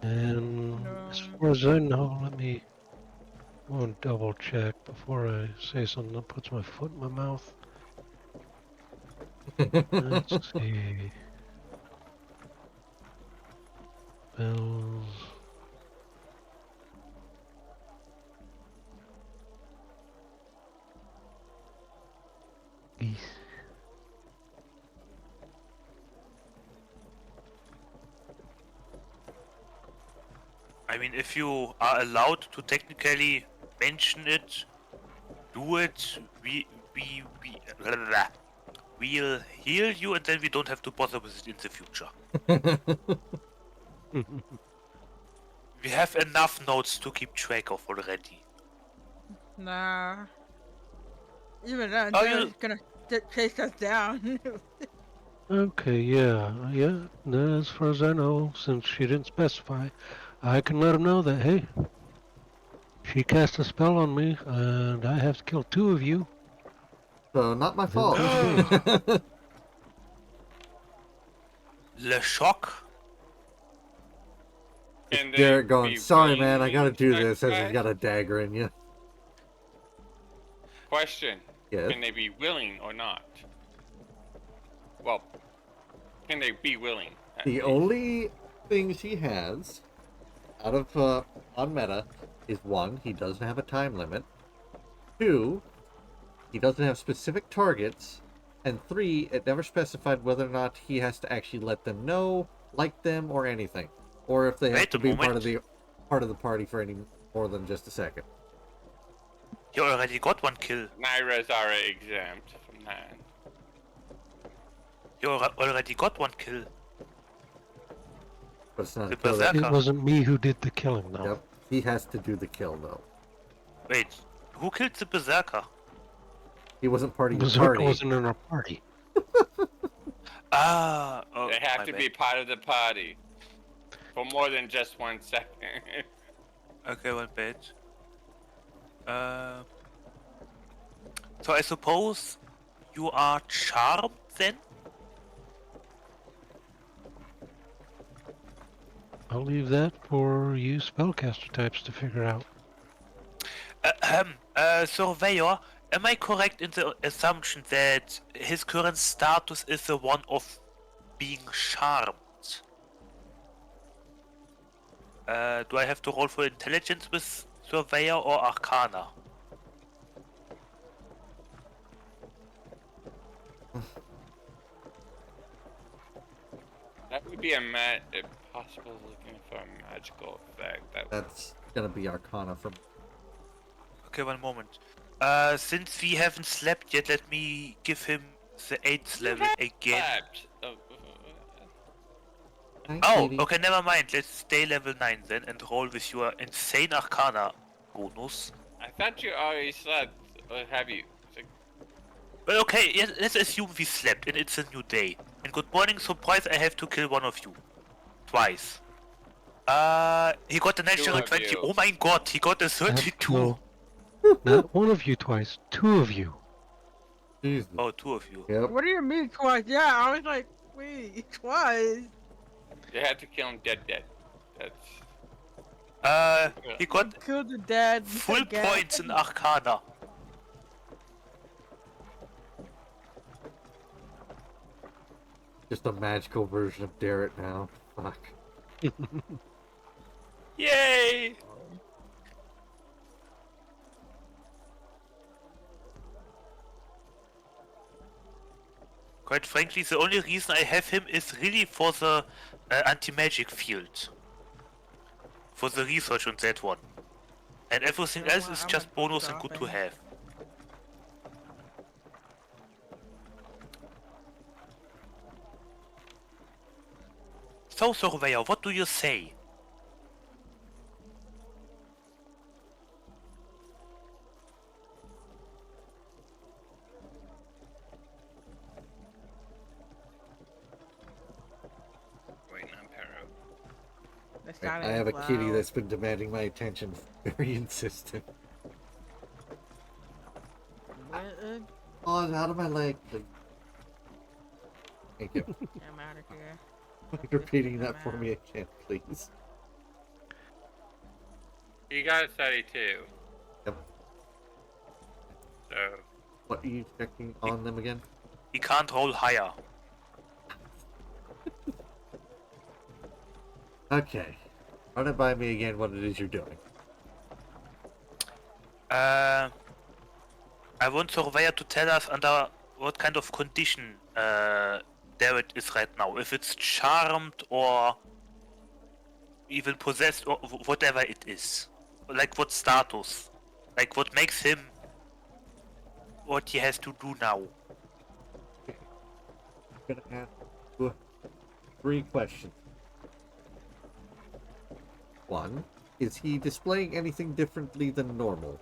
And
No.
as far as I know, let me go and double check before I say something that puts my foot in my mouth. Let's see. Bells. Geese.
I mean, if you are allowed to technically mention it, do it. Blah, blah, blah. We'll heal you, and then we don't have to bother with it in the future. We have enough notes to keep track of already.
Nah. Even then,
Oh,
they're
you-
just gonna chase us down.
Okay, yeah. No, as far as I know, since she didn't specify, I can let him know that, hey, she cast a spell on me, and I have to kill 2 of you.
So not my fault.
Le Choc?
Can they
Garrett going,
be
sorry man, I
willing
gotta
to
do this, as he's
sacrifice?
got a dagger in you.
Question.
Yes.
Can they be willing or not? Well, can they be willing? at
The
least?
only thing she has out of on meta is 1, he doesn't have a time limit. 2, he doesn't have specific targets. And 3, it never specified whether or not he has to actually let them know, like them, or anything. Or if they have
Wait
to
a
be part
moment.
of the party for any more than just a second.
You already got 1 kill.
Naira's already exempt from that.
You already got 1 kill.
But it's not
The
a kill that.
berserker.
It wasn't me who did the killing, though.
Yep. He has to do the kill though.
Wait, who killed the berserker?
He wasn't part of your
Berserker
party.
wasn't in our party.
Ah, oh,
They have
my
to
bad.
be part of the party for more than just 1 second.
Okay, 1 bad. So I suppose you are charmed then?
I'll leave that for you spellcaster types to figure out.
Surveyor, am I correct in the assumption that his current status is the one of being charmed? Do I have to roll for intelligence with Surveyor or Arcana?
That would be a possible looking for a magical effect.
That's gonna be Arcana from.
Okay, 1 moment. Since we haven't slept yet, let me give him the 8th level again.
Slapped.
Hi,
Oh,
Katie.
okay, never mind. Let's stay level 9 then and roll with your insane Arcana bonus.
I thought you already slept. Or have you?
But okay, let's assume we slept and it's a new day. And good morning, surprise, I have to kill 1 of you. Twice. He got a natural
of
20.
you.
Oh my god, he got a 32.
No, not 1 of you twice, 2 of you.
Jesus.
Oh, 2 of you.
Yep.
What do you mean twice? Yeah, I was like, wait, twice?
You had to kill him dead. That's.
He got
Killed the dad.
full
again.
points in Arcana.
Just a magical version of Darrett now. Fuck.
Yay! Quite frankly, the only reason I have him is really for the anti-magic field. For the research on that one. And everything else is
I'm
just
a
bonus and good to
dolphin.
have. So, Surveyor, what do you say?
Waiting on Perro.
That
Right,
sounded
I have a kitty
loud.
that's been demanding my attention. Very insistent. Oh, it's out of my leg. Please. Thank you.
I'm out of here.
Mind repeating that for me again, please.
You got a 32.
Yep.
So.
What are you checking on them again?
He can't roll higher.
Okay. Run it by me again what it is you're doing.
I want Surveyor to tell us under what kind of condition David is right now. If it's charmed or even possessed or whatever it is. Like what status? Like what makes him what he has to do now?
I'm gonna ask you 3 questions. One, is he displaying anything differently than normal?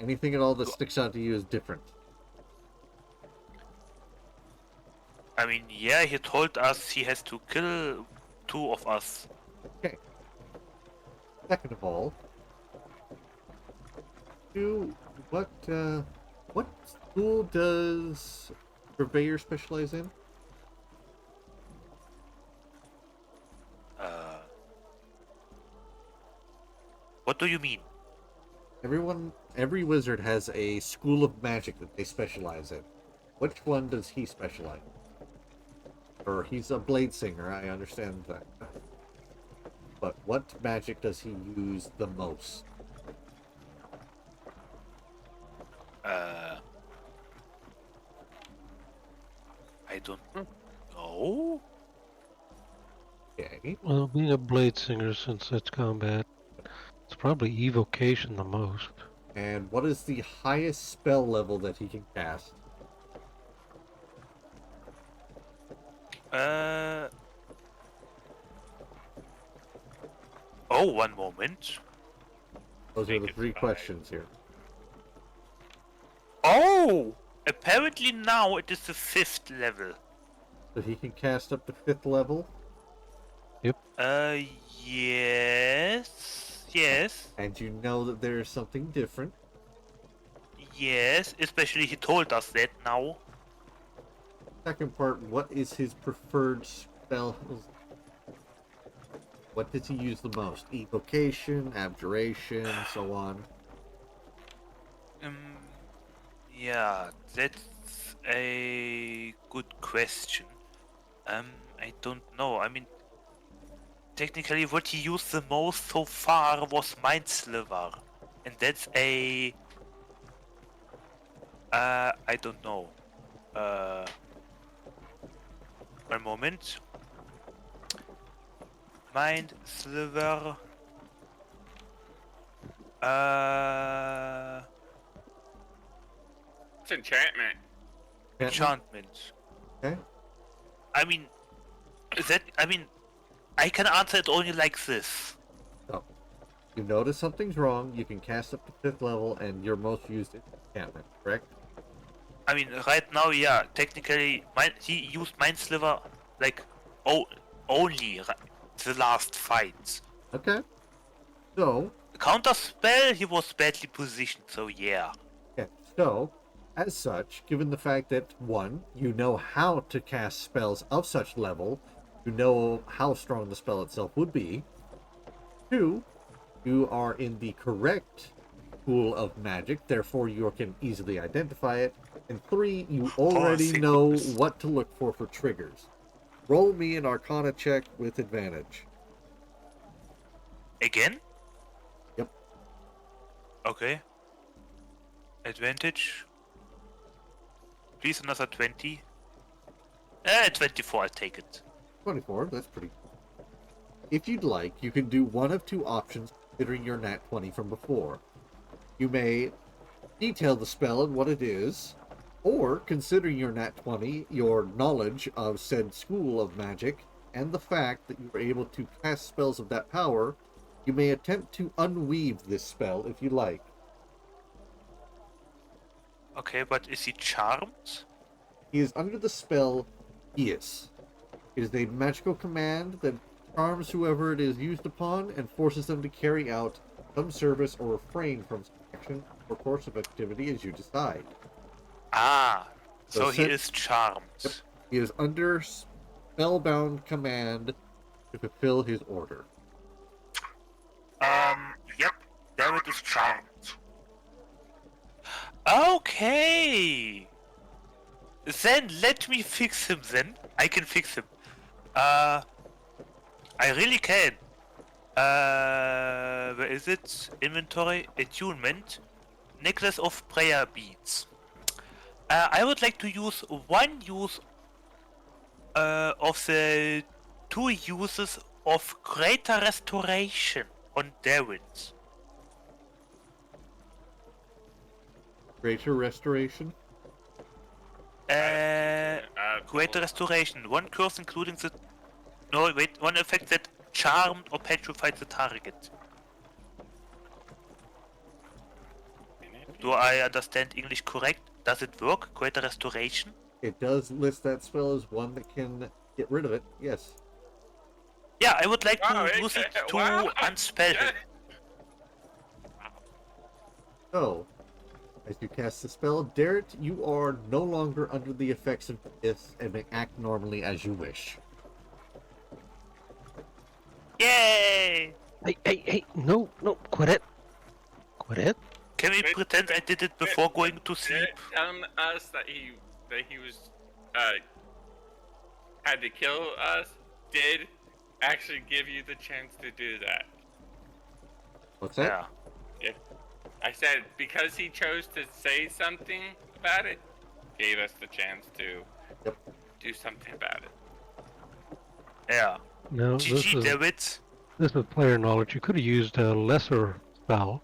Anything at all that sticks out to you as different?
I mean, yeah, he told us he has to kill 2 of us.
Okay. Second of all, what school does Purveyor specialize in?
What do you mean?
Every wizard has a school of magic that they specialize in. Which one does he specialize in? Or he's a blade singer, I understand that. But what magic does he use the most?
I don't know.
Okay.
Well, being a blade singer, since it's combat, it's probably evocation the most.
And what is the highest spell level that he can cast?
Oh, one moment.
Those are
Think
the
it's
3
5.
questions here.
Oh! Apparently now it is the 5th level.
So he can cast up to 5th level,
Yes. Yes.
and you know that there is something different.
Yes. Especially he told us that now.
Second part, what is his preferred spell? What does he use the most? Evocation, abjuration, so on.
Yeah, that's a good question. I don't know. I mean, technically, what he used the most so far was Mind Sliver, and that's a. I don't know. One moment. Mind Sliver.
It's enchantment.
Enchantment.
Okay.
I mean, I can answer it only like this.
So, you notice something's wrong, you can cast up to 5th level, and your most used is enchantment, correct?
I mean, right now, yeah, technically, he used Mind Sliver, like, only the last fight.
Okay. So,
Counter spell, he was badly positioned, so yeah.
okay. So, as such, given the fact that 1, you know how to cast spells of such level, you know how strong the spell itself would be. 2, you are in the correct pool of magic, therefore you can easily identify it. And 3, you already
thank
know
goodness.
what to look for triggers. Roll me an Arcana check with advantage.
Again?
Yep.
Okay. Advantage. Please another 20. 24, I'll take it.
24, that's pretty. If you'd like, you can do one of 2 options considering your nat 20 from before. You may detail the spell and what it is, or considering your nat 20, your knowledge of said school of magic, and the fact that you are able to cast spells of that power, you may attempt to unweave this spell if you like.
Okay, but is he charmed?
He is under the spell Geas. It is a magical command that charms whoever it is used upon and forces them to carry out some service or refrain from some action or course of activity as you decide.
Ah,
So
so he
set-
is charmed.
Yep. He is under spellbound command to fulfill his order.
Yep, there it is charmed. Okay! Then let me fix him then. I can fix him. I really can. Where is it? Inventory, attunement. necklace of prayer beads. I would like to use one use of the 2 uses of greater restoration on David.
Greater restoration.
Greater restoration. One curse including the... No, wait. One effect that charmed or petrified the target. Do I understand English correct? Does it work? Greater restoration?
It does list that spell as one that can get rid of it. Yes.
Yeah, I would like
Wow,
to use it to
wow.
unspell him.
So, as you cast the spell, Darrett, you are no longer under the effects of this and may act normally as you wish.
Yay!
Hey, no, quit it. Quit it.
Can we pretend I did it before going to sleep?
Telling us that he was had to kill us did actually give you the chance to do that.
What's that?
Yeah.
I said because he chose to say something about it, gave us the chance to do something about it.
Yeah.
No,
GG, David.
this is player knowledge. You could have used a lesser spell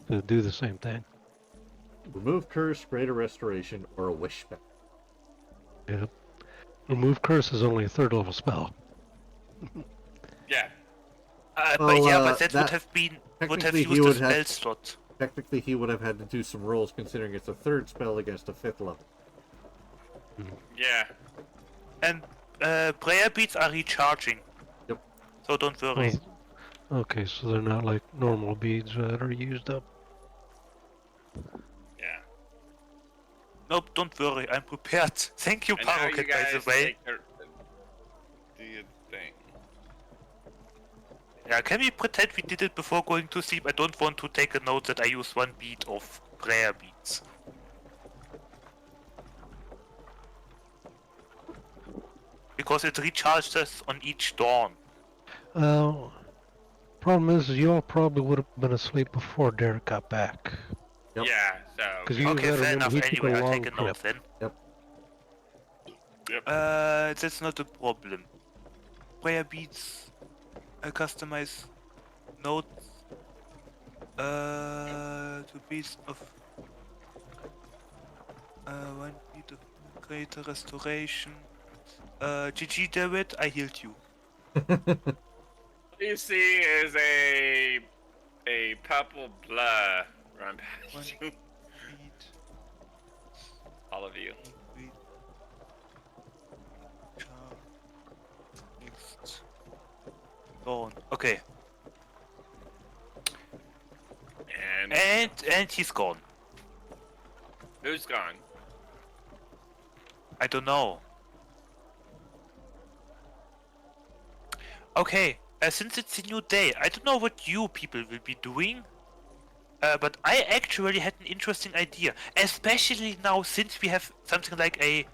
to do the same thing.
Remove curse, greater restoration, or a wish spell.
Yeah. Remove curse is only a 3rd level spell.
Yeah.
But that would have been
technically he
used a
would
spell
have-
slot.
Technically, he would have had to do some rolls considering it's a 3rd spell against a 5th level.
Yeah.
And prayer beads are recharging.
Yep.
So don't worry.
Okay, so they're not like normal beads that are used up.
Yeah.
Nope, don't worry. I'm prepared. Thank you,
And now you
Paroket, by the
guys
way.
do your thing.
Yeah, can we pretend we did it before going to sleep? I don't want to take a note that I use 1 bead of prayer beads. Because it recharges on each dawn.
Problem is, you all probably would have been asleep before Derek got back.
Yep.
Yeah, so.
Because you
Okay,
gotta
fair
remember
enough.
he took
Anyway,
a
I'll
long
take a note
trip.
then.
Yep.
That's not a problem. Prayer beads, customize notes, 2 beads of 1 bead of greater restoration. GG, David, I healed you.
What you see is a purple blur run past
One.
you.
Bead,
All of you.
bead, charm, next, dawn. Okay, and he's gone.
Who's gone?
I don't know. Okay, since it's a new day, I don't know what you people will be doing, but I actually had an interesting idea, especially now since we have something like a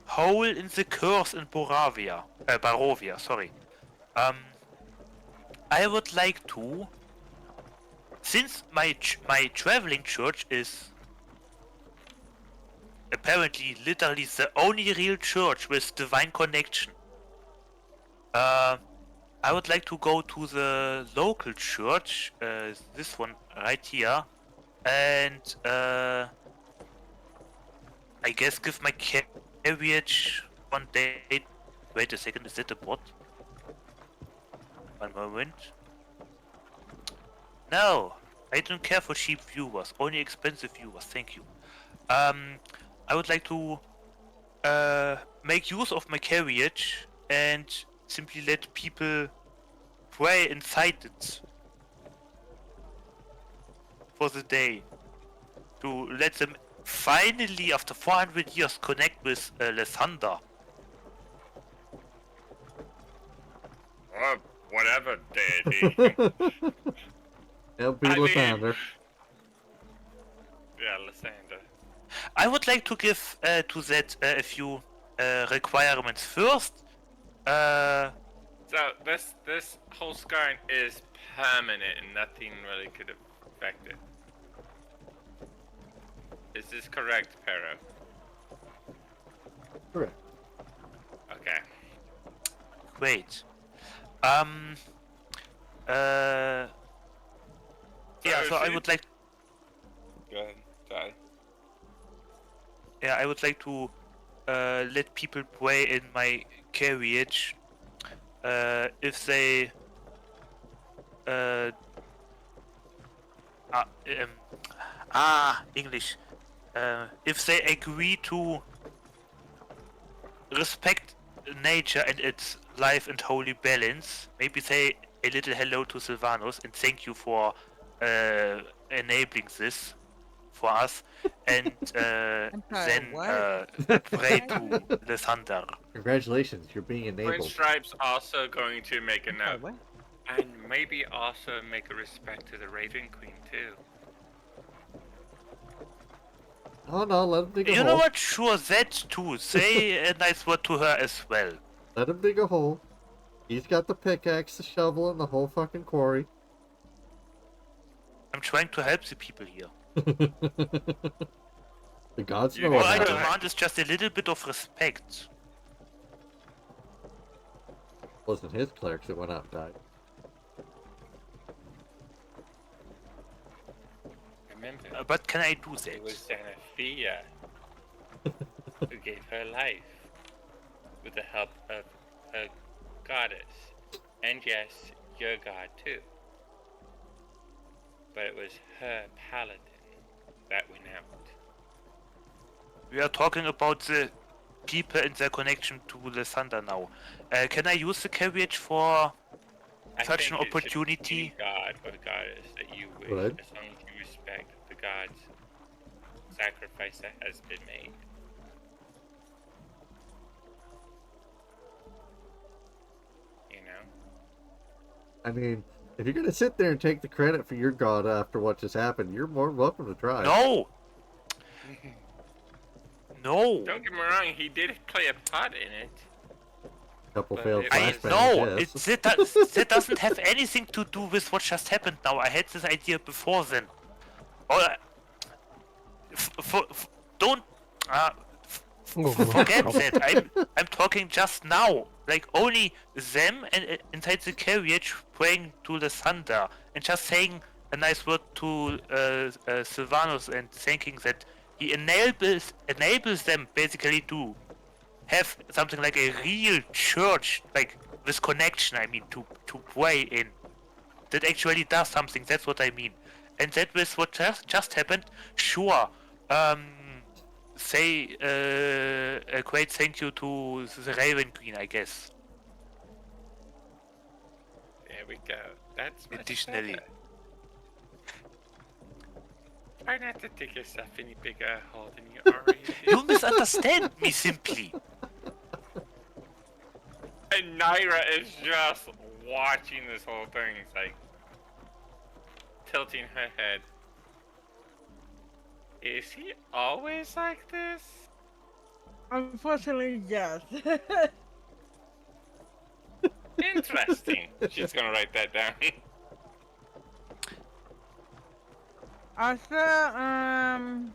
hole in the curse in Barovia, sorry. I would like to, since my traveling church is apparently literally the only real church with divine connection. I would like to go to the local church, this one right here, and I guess give my carriage 1 day. Wait a second, is that a bot? 1 moment. No, I don't care for cheap viewers, only expensive viewers, thank you. I would like to make use of my carriage and simply let people pray inside it for the day. To let them finally, after 400 years, connect with Lysander.
Or whatever deity.
It'll be
I mean-
Lysander.
Yeah, Lysander.
I would like to give to that a few requirements. First,
So this whole scarring is permanent and nothing really could affect it. Is this correct, Pero?
Correct.
Okay.
Great. Yeah, so I would like.
Go ahead. Sorry.
Yeah, I would like to let people pray in my carriage. If they uh, uh, English. If they agree to respect nature and its life and holy balance, maybe say a little hello to Sylvanus and thank you for enabling this for us, and
I'm sorry,
then
what?
pray to the thunder.
Congratulations, you're being
Prince
enabled.
Stripe's also going to make a
I'm sorry,
note.
what?
And maybe also make a respect to the Raven Queen, too.
Oh no, let him dig a
You
hole.
know what? Sure, that too. Say a nice word to her as well.
Let him dig a hole. He's got the pickaxe, the shovel, and the whole fucking quarry.
I'm trying to help the people here.
The gods
You
know
All
what
I
know
happened.
demand is just a little bit of respect.
Wasn't his clerics that went out and died.
Remember,
But can I do
it
that?
was Xanathia who gave her life with the help of her goddess. And yes, your god too. But it was her paladin that went out.
We are talking about the people and their connection to the thunder now. Can I use the carriage for
I
such
think
an
it should be
opportunity?
any god or goddess that you wish,
Right.
as long as you respect the god's sacrifice that has been made. You know?
I mean, if you're gonna sit there and take the credit for your god after what just happened, you're more than welcome to try.
No! No!
Don't get me wrong, he did play a part in it.
Couple
But
failed
it
I
was-
flashbangs,
no,
yes.
that doesn't have anything to do with what just happened now. I had this idea before then. Oh, don't forget that. I'm talking just now. Like only them and inside the carriage praying to the thunder and just saying a nice word to Sylvanus and thanking that he enables them basically to have something like a real church, like with connection. I mean, to pray in. That actually does something. That's what I mean. And that with what just happened, sure. Say a great thank you to the Raven Queen, I guess.
There we go. That's much
Additionally.
better. Try not to dig yourself any bigger hole than you already did.
You misunderstand me simply.
And Naira is just watching this whole thing. It's like tilting her head. Is he always like this?
Unfortunately, yes.
Interesting. She's gonna write that down.
Also,
I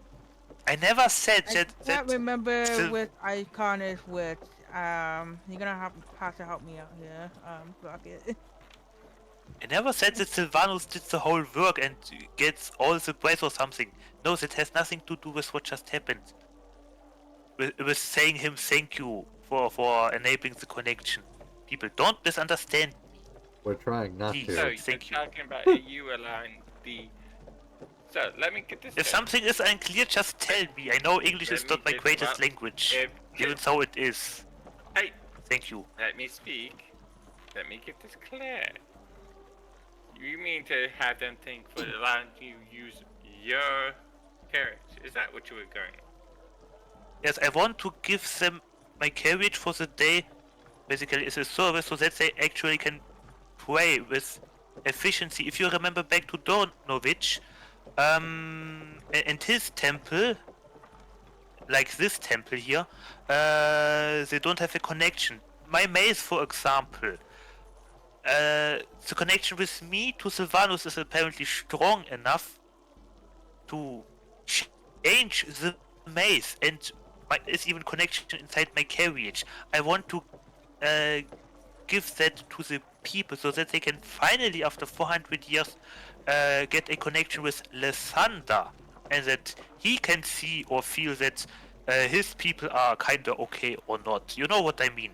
never said
I
that.
can't remember
Syl-
which icon is which. You're gonna have to help me out here. Rocket.
I never said that Sylvanus did the whole work and gets all the praise or something. No, that has nothing to do with what just happened. With saying him thank you for enabling the connection. People, don't misunderstand.
We're trying not
Please.
So
to.
you're
Thank you.
talking about you allowing the. So let me get this.
If
straight.
something is unclear, just tell me. I know English
Let
is
me
not my
get-
greatest
well,
language,
if-
even though it is.
Hey,
Thank you.
let me speak. Let me get this clear. You mean to have them think for allowing you to use your carriage? Is that what you were going?
Yes, I want to give them my carriage for the day, basically as a service, so that they actually can pray with efficiency. If you remember back to Dornovich, and his temple, like this temple here, they don't have a connection. My maze, for example, the connection with me to Sylvanus is apparently strong enough to change the maze and is even connection inside my carriage. I want to give that to the people so that they can finally, after 400 years, get a connection with Lysander, and that he can see or feel that his people are kinda okay or not. You know what I mean?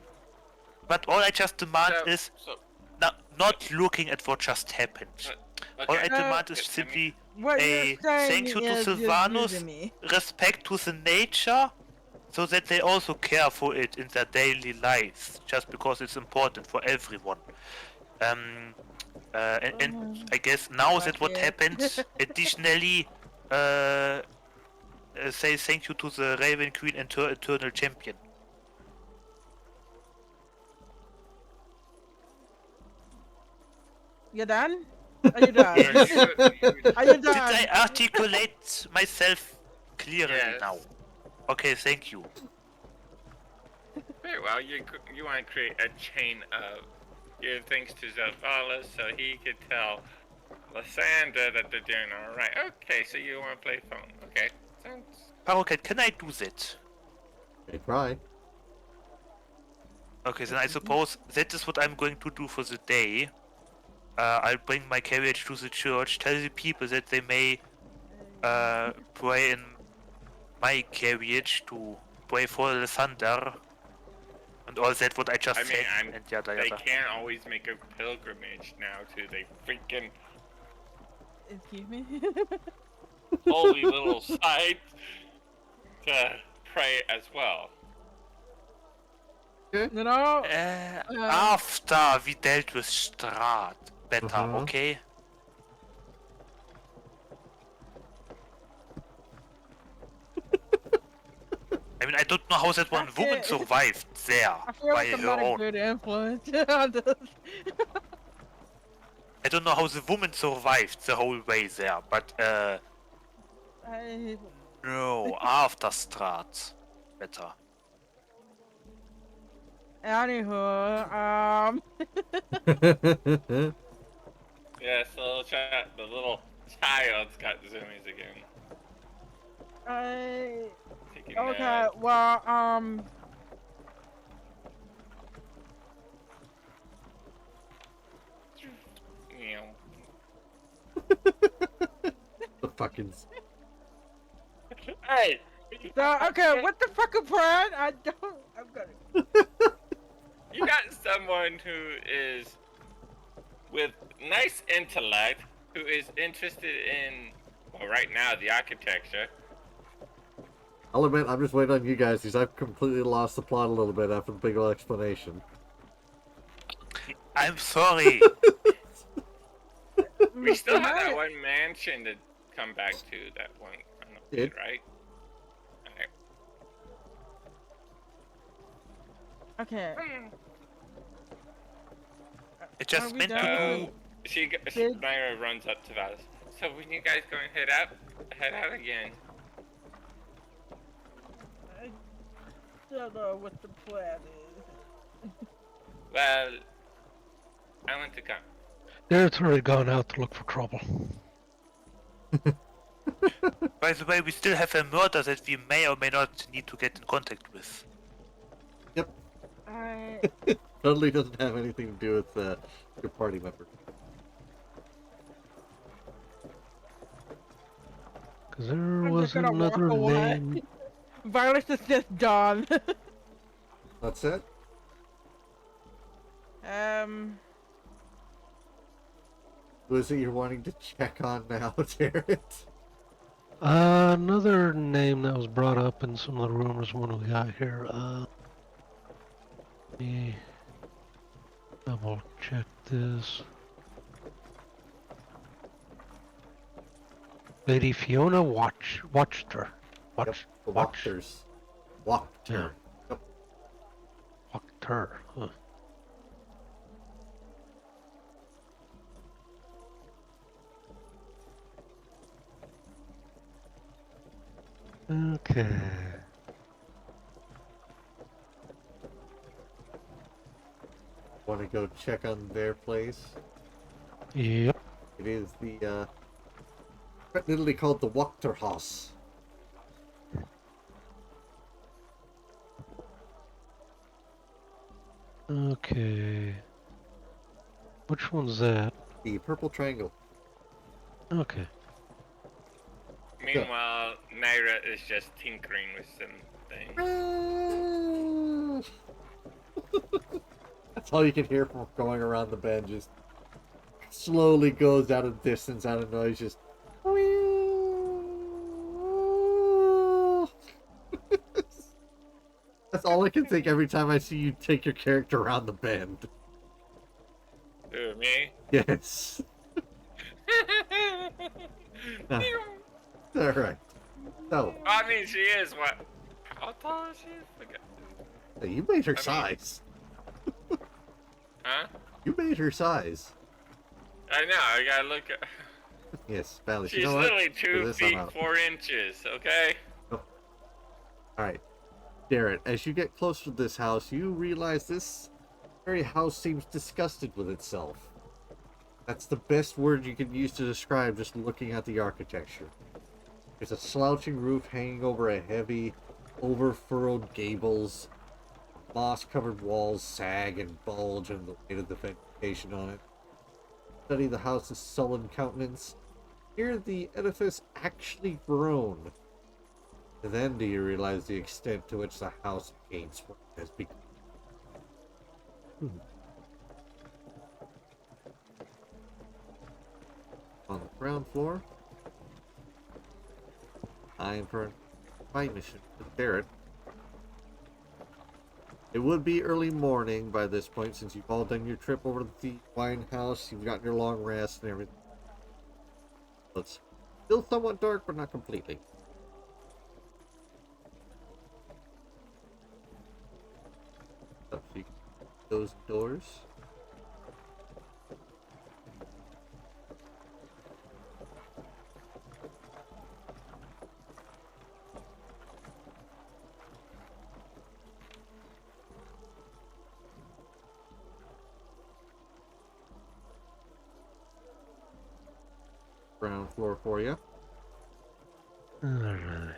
But all I just demand is not looking at what just happened. All I demand is simply
What you're
a
saying
thank you to
is you're
Sylvanus,
using me.
respect to the nature, so that they also care for it in their daily lives, just because it's important for everyone. And I guess now that what
yeah.
happened, additionally, say thank you to the Raven Queen and her eternal champion.
You done? Are you done?
Yes.
Are you
Did
done?
I articulate myself clearly
Yes.
now? Okay, thank you.
Very well. You want to create a chain of give thanks to Zavala so he could tell Lysander that they're doing all right. Okay, so you want to play phone? Okay, sounds.
Paroket, can I do that?
They try.
Okay, then I suppose that is what I'm going to do for the day. I'll bring my carriage to the church, tell the people that they may pray in my carriage to pray for Lysander and all that what I just said and yada
They
yada.
can't always make a pilgrimage now to the freaking
Excuse me?
holy little site to pray as well.
You know?
After we dealt with Strahd better,
Uh-huh.
okay? I mean, I don't know how that one woman survived there
I feel
by
like I'm
her
not a
own.
good influence on this.
I don't know how the woman survived the whole way there, but no, after Strahd better.
Anywho,
Yes, the little child's got zoomies again. Taking
okay,
naps.
well,
You know.
The fucking.
Hey.
so, okay, what the fucking plan? I'm gonna.
You got someone who is with nice intellect, who is interested in, well, right now, the architecture.
I'll admit, I'm just waiting on you guys because I've completely lost the plot a little bit after the big old explanation.
I'm sorry.
We still have that one mansion to come back to, that one,
Did.
right? Alright.
Okay.
It just
we
meant to
done?
do.
Naira runs up to Valis. So when you guys going to head out again?
I don't know what the plan is.
Well, I want to come.
Garrett's already gone out to look for trouble.
By the way, we still have a murder that we may or may not need to get in contact with.
Yep.
I
Totally doesn't have anything to do with your party member.
Because there
I'm
was
just gonna walk
another
away.
name.
Violet is just gone.
That's it? Who is it you're wanting to check on now, Jared?
Another name that was brought up in some of the rumors when we got here. Let me double check this. Lady Fiona Watchter.
Yep, the Walkers. Walkter. Yep.
Watchter. Huh. Okay.
Want to go check on their place?
Yep.
It is the literally called the Walkter House.
Okay. Which one's that?
The purple triangle.
Okay.
Meanwhile, Naira is just tinkering with some things.
That's all you can hear from going around the bend. Just slowly goes out of distance, out of noise. Just. That's all I can think every time I see you take your character around the bend.
Who, me?
Yes. All right. So,
I mean, she is what? How tall is she? Forget.
you made her
I mean-
size.
Huh?
You made her size.
I know. I gotta look at.
Yes, Valley.
She's
You know what?
literally
For
2
this, I'm
feet
out.
4 inches. Okay.
All right, Darren. As you get closer to this house, you realize this very house seems disgusted with itself. That's the best word you can use to describe just looking at the architecture. There's a slouching roof hanging over a heavy, over-furrowed gables. Moss-covered walls sag and bulge under the weight of the vegetation on it. Study the house's sullen countenance. Here the edifice actually grown. Then do you realize the extent to which the house hates what it has become. On the ground floor, time for a fight mission with Barrett. It would be early morning by this point, since you've all done your trip over to the wine house, you've gotten your long rest and everything. So it's still somewhat dark, but not completely. So you can those doors. Ground floor for you.
Alright.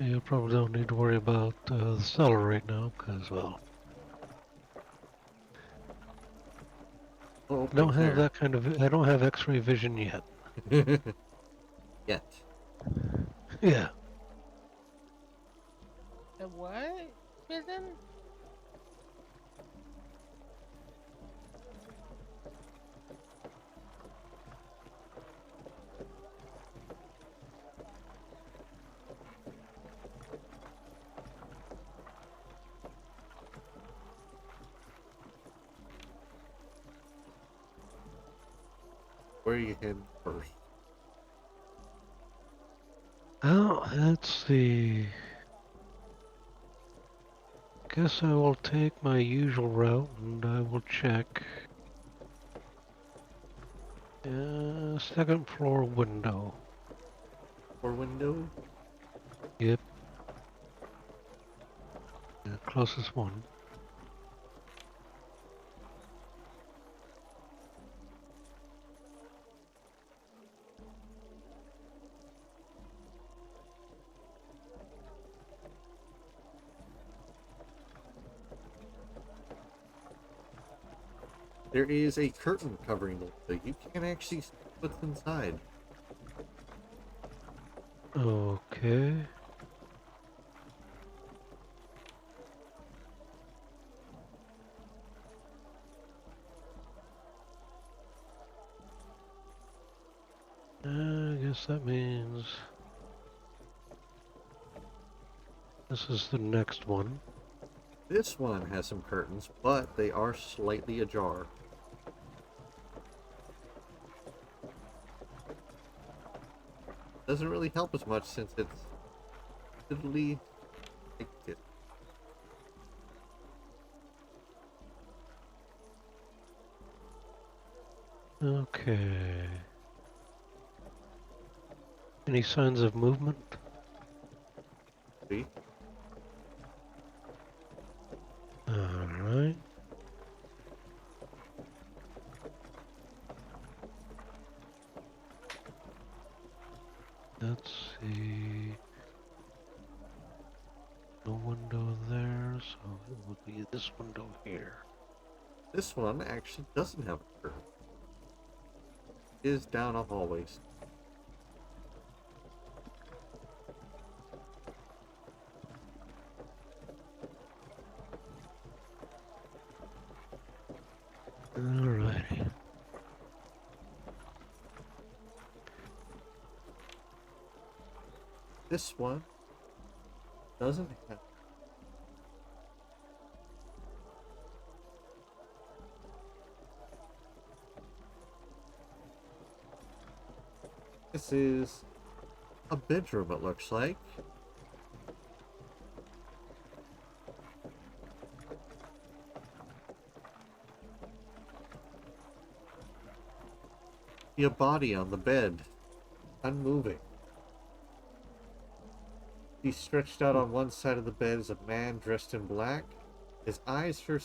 You probably don't need to worry about the cellar right now, because, well,
Oh,
I don't have that kind of, I don't have X-ray vision yet.
Yet.
Yeah.
The what? Prison?
Where are you heading first?
Oh, let's see. Guess I will take my usual route and I will check. Second floor window.
Or window?
Yep. The closest one.
There is a curtain covering the window. You can't actually see what's inside.
Okay. I guess that means this is the next one.
This one has some curtains, but they are slightly ajar. Doesn't really help as much since it's literally like it.
Okay. Any signs of movement?
See?
Alright. Let's see. No window there, so it would be this window here.
This one actually doesn't have a curtain. It is down a hallway.
Alrighty.
This one doesn't have. This is a bedroom, it looks like. See a body on the bed, unmoving. He's stretched out on one side of the bed is a man dressed in black. His eyes are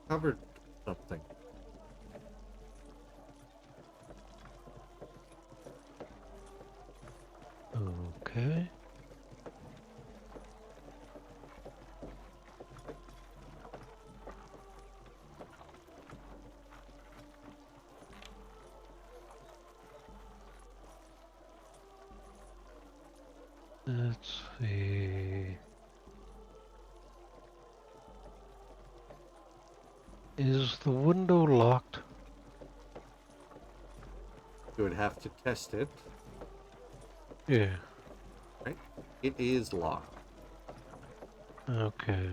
covered with something.
Okay. Let's see. Is the window locked?
You would have to test it.
Yeah.
Right? It is locked.
Okay.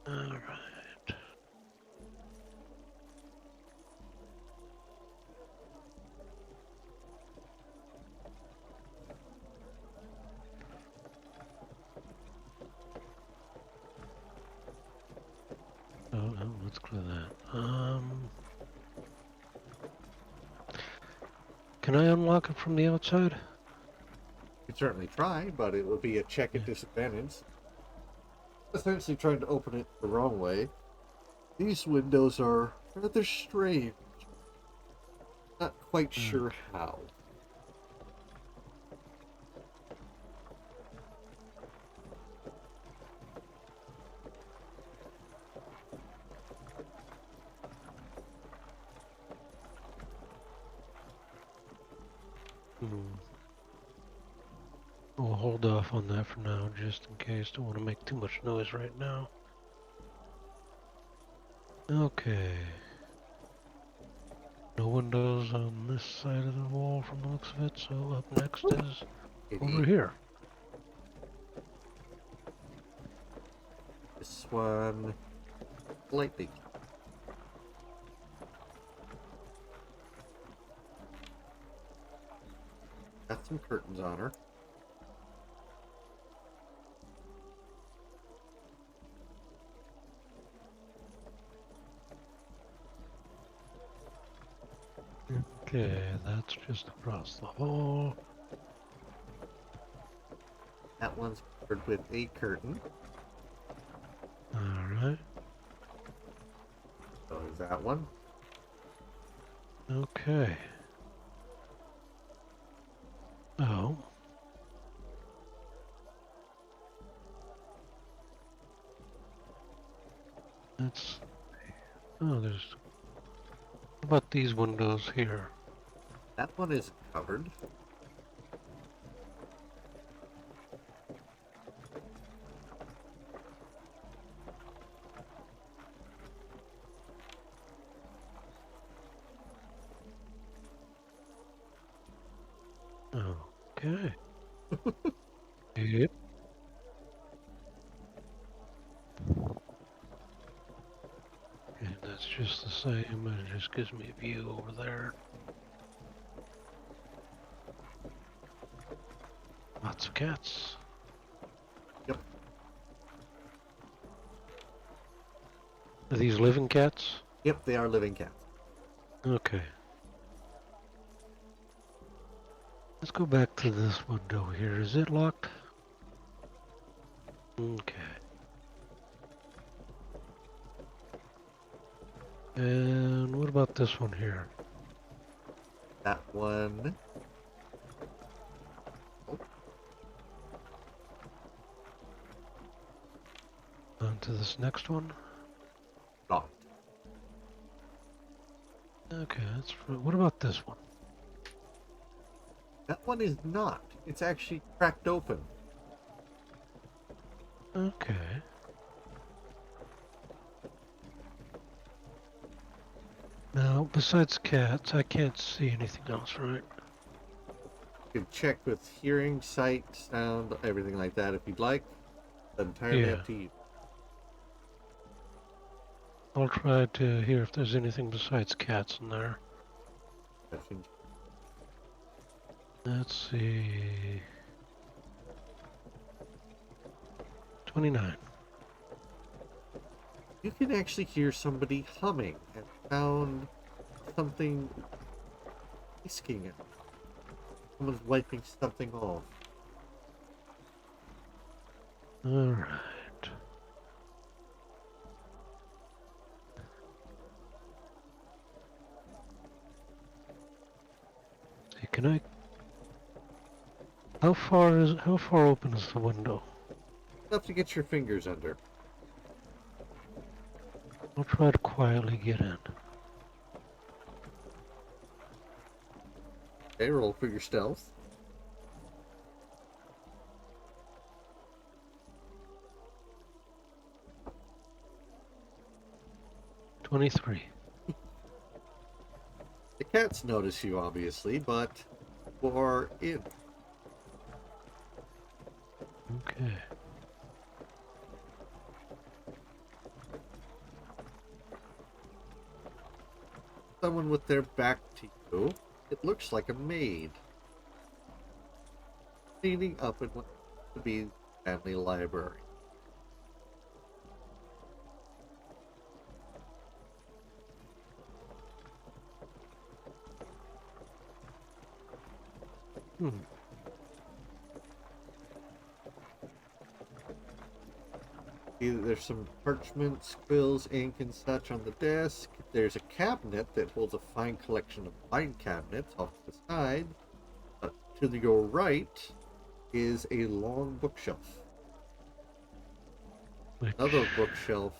Alright. Oh, let's clear that. Can I unlock it from the outside?
You could certainly try, but it will be a check at disadvantage. Essentially trying to open it the wrong way. These windows are rather strange. Not quite sure how.
We'll hold off on that for now, just in case. Don't want to make too much noise right now. Okay. No windows on this side of the wall from the looks of it, so up next is over here.
This one, slightly. Got some curtains on her.
Okay, that's just across the hall.
That one's covered with a curtain.
Alright.
So is that one.
Okay. Oh. That's... Oh, there's... What about these windows here?
That one is covered.
Okay. Yep. And that's just the same, it just gives me a view over there. Lots of cats.
Yep.
Are these living cats?
Yep, they are living cats.
Okay. Let's go back to this window here. Is it locked? Okay. And what about this one here?
That one.
On to this next one.
Locked.
Okay, what about this one?
That one is not. It's actually cracked open.
Okay. Now, besides cats, I can't see anything else, right?
You can check with hearing, sight, sound, everything like that if you'd like. Entirely
Yeah.
up to you.
I'll try to hear if there's anything besides cats in there. Let's see. 29.
You can actually hear somebody humming and sound something whisking. Someone's wiping something off.
Alright. See, can I... How far open is the window?
Enough to get your fingers under.
I'll try to quietly get in.
Okay, roll for your stealth.
$23.
The cats notice you, obviously, but you are in.
Okay.
Someone with their back to you. It looks like a maid. Cleaning up in what would be the family library.
Hmm.
There's some parchments, quills, ink, and such on the desk. There's a cabinet that holds a fine collection of wine cabinets off to the side. To your right is a long bookshelf.
Which...
Another bookshelf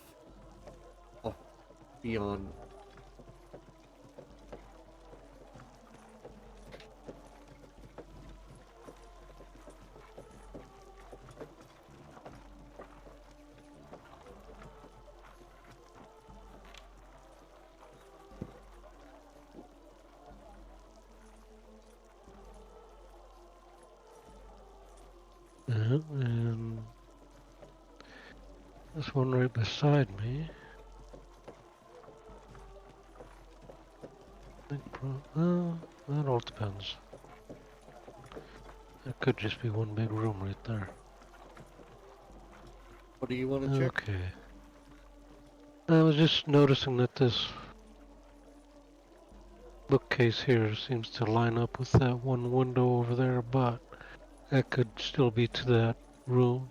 off beyond.
and this one right beside me. That all depends. It could just be one big room right there.
What do you want to check?
Okay. I was just noticing that this bookcase here seems to line up with that one window over there, but that could still be to that room.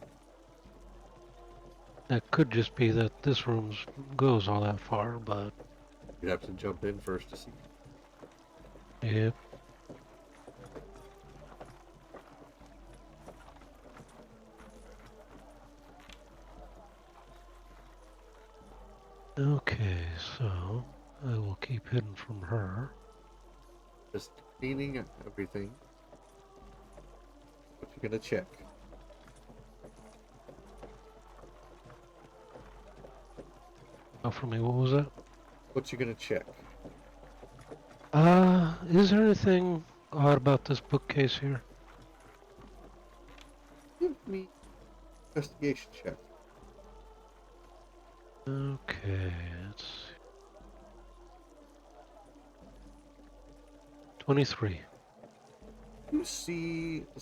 That could just be that this room goes all that far, but...
You'd have to jump in first to see.
Yep. Okay, so I will keep hidden from her.
Just cleaning everything. What you gonna check?
Oh, for me, what was that?
What you gonna check?
Is there anything odd about this bookcase here?
Give me investigation check.
Okay, let's see. 23.
You see a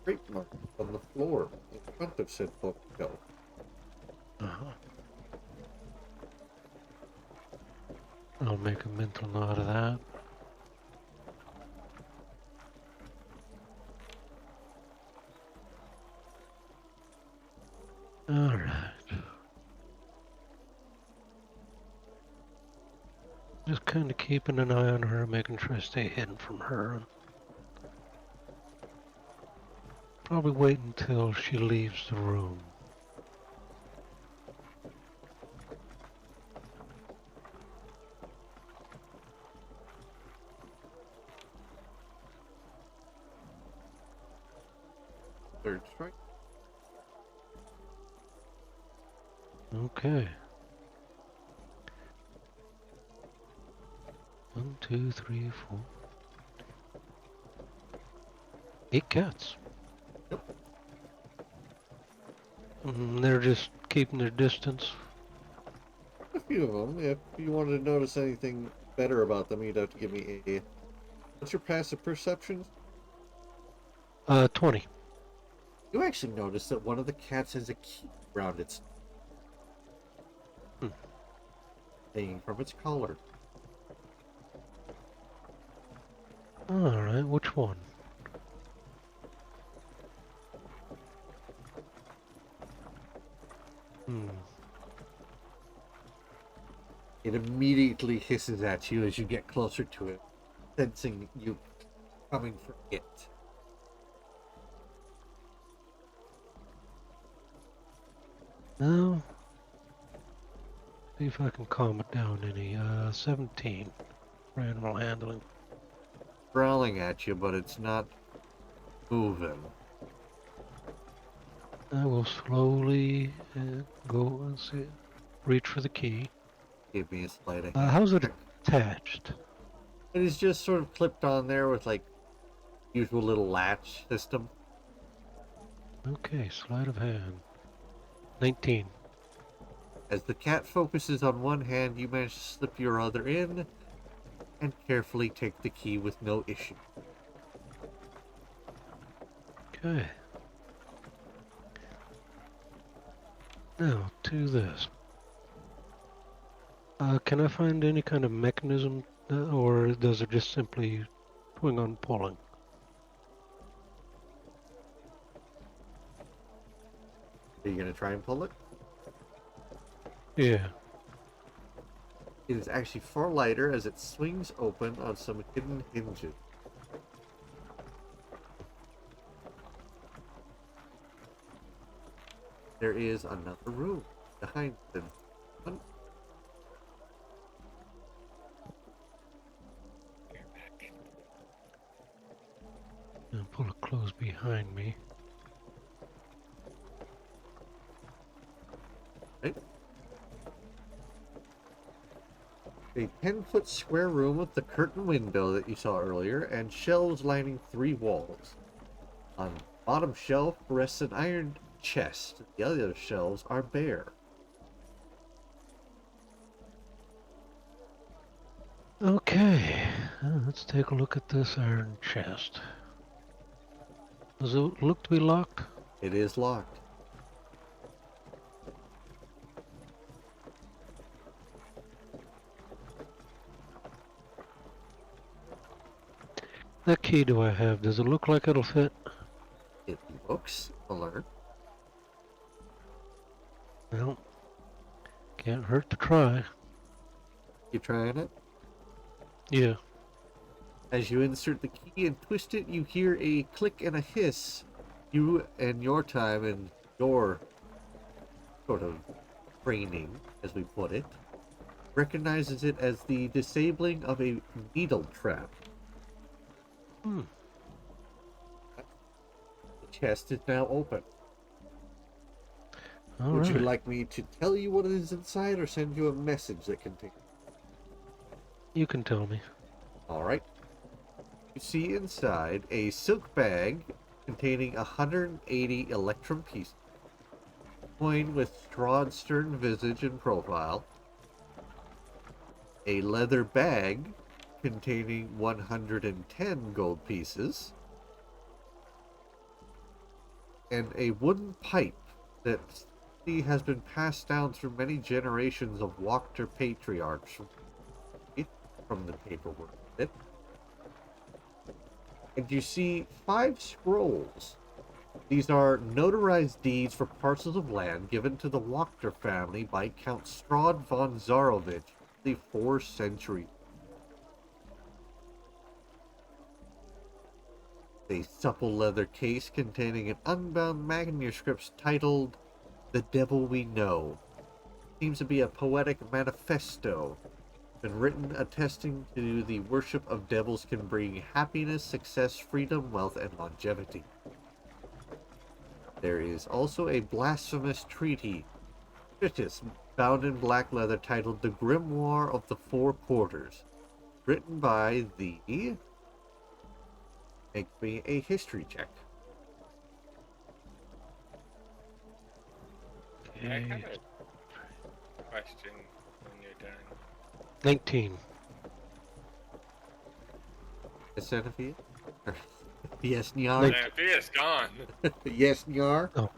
scrape mark on the floor in front of said bookshelf.
Uh-huh. I'll make a mental note of that. Alright. Just kind of keeping an eye on her, making sure I stay hidden from her. And probably wait until she leaves the room.
Third strike.
Okay. 1, 2, 3, 4. 8 cats.
Yep.
They're just keeping their distance.
A few of them. If you wanted to notice anything better about them, you'd have to give me a. What's your passive perception?
20.
You actually notice that one of the cats has a key around its hanging from its collar.
Alright, which one?
It immediately hisses at you as you get closer to it, sensing you coming for it.
Now, see if I can calm it down any. 17 for animal handling.
Growling at you, but it's not moving.
I will slowly go and see, reach for the key.
Give me a sliding.
How's it attached?
It is just sort of clipped on there with like usual little latch system.
Okay, sleight of hand. 19.
As the cat focuses on one hand, you manage to slip your other in and carefully take the key with no issue.
Okay. Now, to this. Can I find any kind of mechanism, or does it just simply swing on pulling?
Are you going to try and pull it?
Yeah.
It is actually far lighter as it swings open on some hidden hinges. There is another room behind them.
And pull it close behind me.
Right. A 10-foot square room with the curtain window that you saw earlier and shelves lining 3 walls. On the bottom shelf rests an iron chest. The other shelves are bare.
Okay, let's take a look at this iron chest. Does it look to be locked?
It is locked.
That key do I have? Does it look like it'll fit?
It looks alert.
Well, can't hurt to try.
You trying it?
Yeah.
As you insert the key and twist it, you hear a click and a hiss. You and your time and your sort of training, as we put it, recognizes it as the disabling of a needle trap.
Hmm.
The chest is now open.
All
Would
right.
you like me to tell you what is inside or send you a message that contains it?
You can tell me.
Alright. You see inside a silk bag containing 180 electrum pieces, coin with Strahd's stern visage and profile, a leather bag containing 110 gold pieces, and a wooden pipe that has been passed down through many generations of Wachter patriarchs from the paperwork. And you see 5 scrolls. These are notarized deeds for parcels of land given to the Wachter family by Count Strahd von Zarovich the 4 centuries A supple leather case containing an unbound manuscript titled The Devil We Know. Seems to be a poetic manifesto. Been written attesting to the worship of devils can bring happiness, success, freedom, wealth, and longevity. There is also a blasphemous treatise bound in black leather titled The Grimoire of the Four Quarters, written by the... Make me a history check.
I
Okay.
have a question when you're done.
19.
Yes, Xenophia? Yes, Nyar?
Like-
Xanophia's gone.
Yes, Nyar?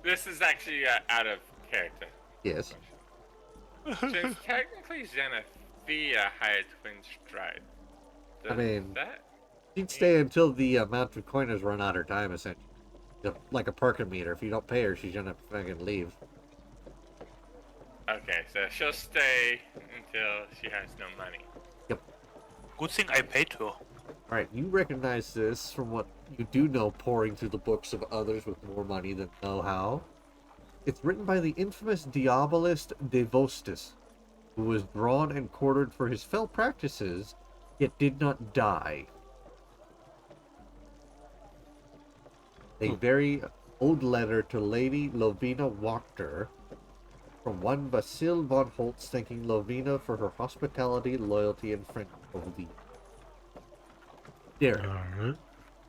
This is actually out of character.
Yes.
Since technically Xenophia hired Twin Stride, does
mean-
that
She'd stay until the amount of coiners run out her time, essentially. Like a parking meter. If you don't pay her, she's gonna fucking leave.
okay? So she'll stay until she has no money.
Good thing I paid her.
Alright, you recognize this from what you do know, pouring through the books of others with more money than know-how. It's written by the infamous Diabolist Devostis, who was drawn and quartered for his fell practices, yet did not die. A very old letter to Lady Lovina Wachter from one Vasil von Holtz thanking Lovina for her hospitality, loyalty, and friendship over the years. Derek,
Alright.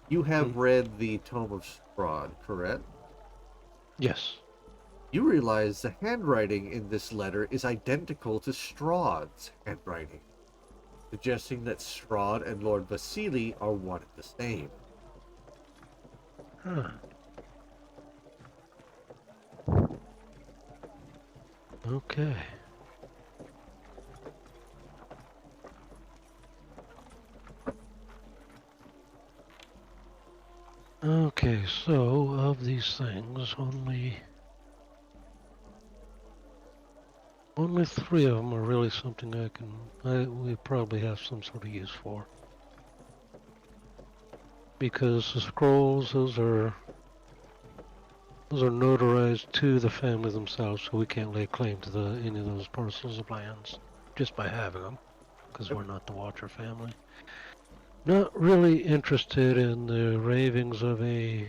you have read the Tome of Strahd, correct?
Yes.
You realize the handwriting in this letter is identical to Strahd's handwriting, suggesting that Strahd and Lord Vasily are one and the same.
Huh. Okay. Okay, so of these things, only 3 of them are really something we probably have some sort of use for. Because the scrolls, those are notarized to the family themselves, so we can't lay claim to any of those parcels of lands just by having them, because we're not the Watcher family. Not really interested in the ravings of a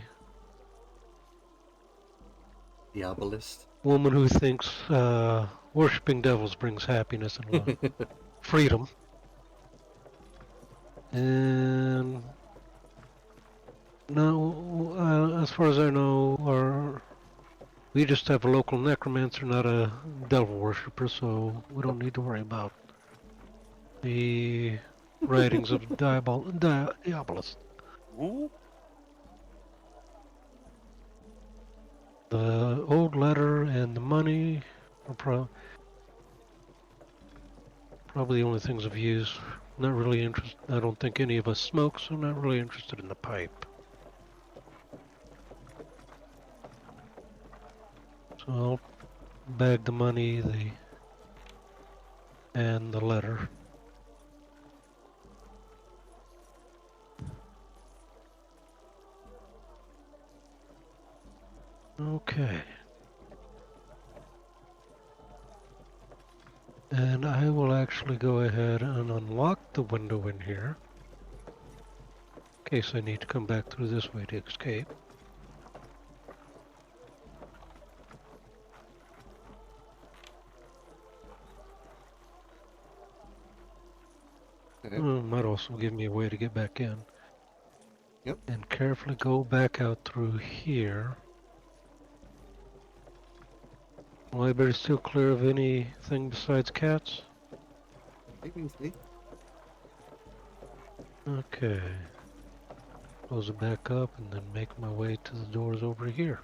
Diabolist.
woman who thinks worshipping devils brings happiness and love, freedom. And no, as far as I know, we just have a local necromancer, not a devil worshipper, so we don't need to worry about the writings of Diabolist.
Ooh.
The old letter and the money are probably the only things of use. Not really interested. I don't think any of us smoke, so I'm not really interested in the pipe. So I'll bag the money, and the letter. Okay. And I will actually go ahead and unlock the window in here, in case I need to come back through this way to escape. Might also give me a way to get back in.
Yep.
And carefully go back out through here. Library still clear of anything besides cats?
Technically.
Okay. Close it back up and then make my way to the doors over here.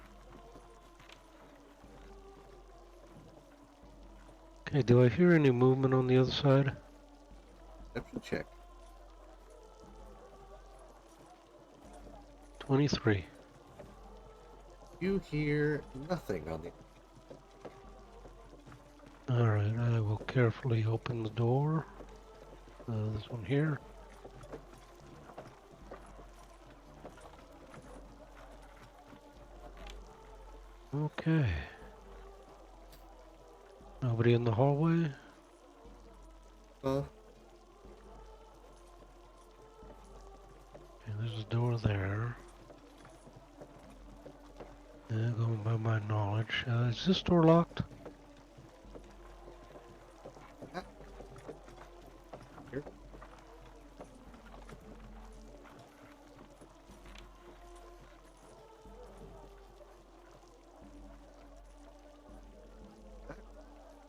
Okay, do I hear any movement on the other side?
Perception check.
23.
You hear nothing on the...
Alright, I will carefully open the door. This one here. Okay. Nobody in the hallway?
Uh,
Okay, there's a door there. Going by my knowledge. Is this door locked?
here.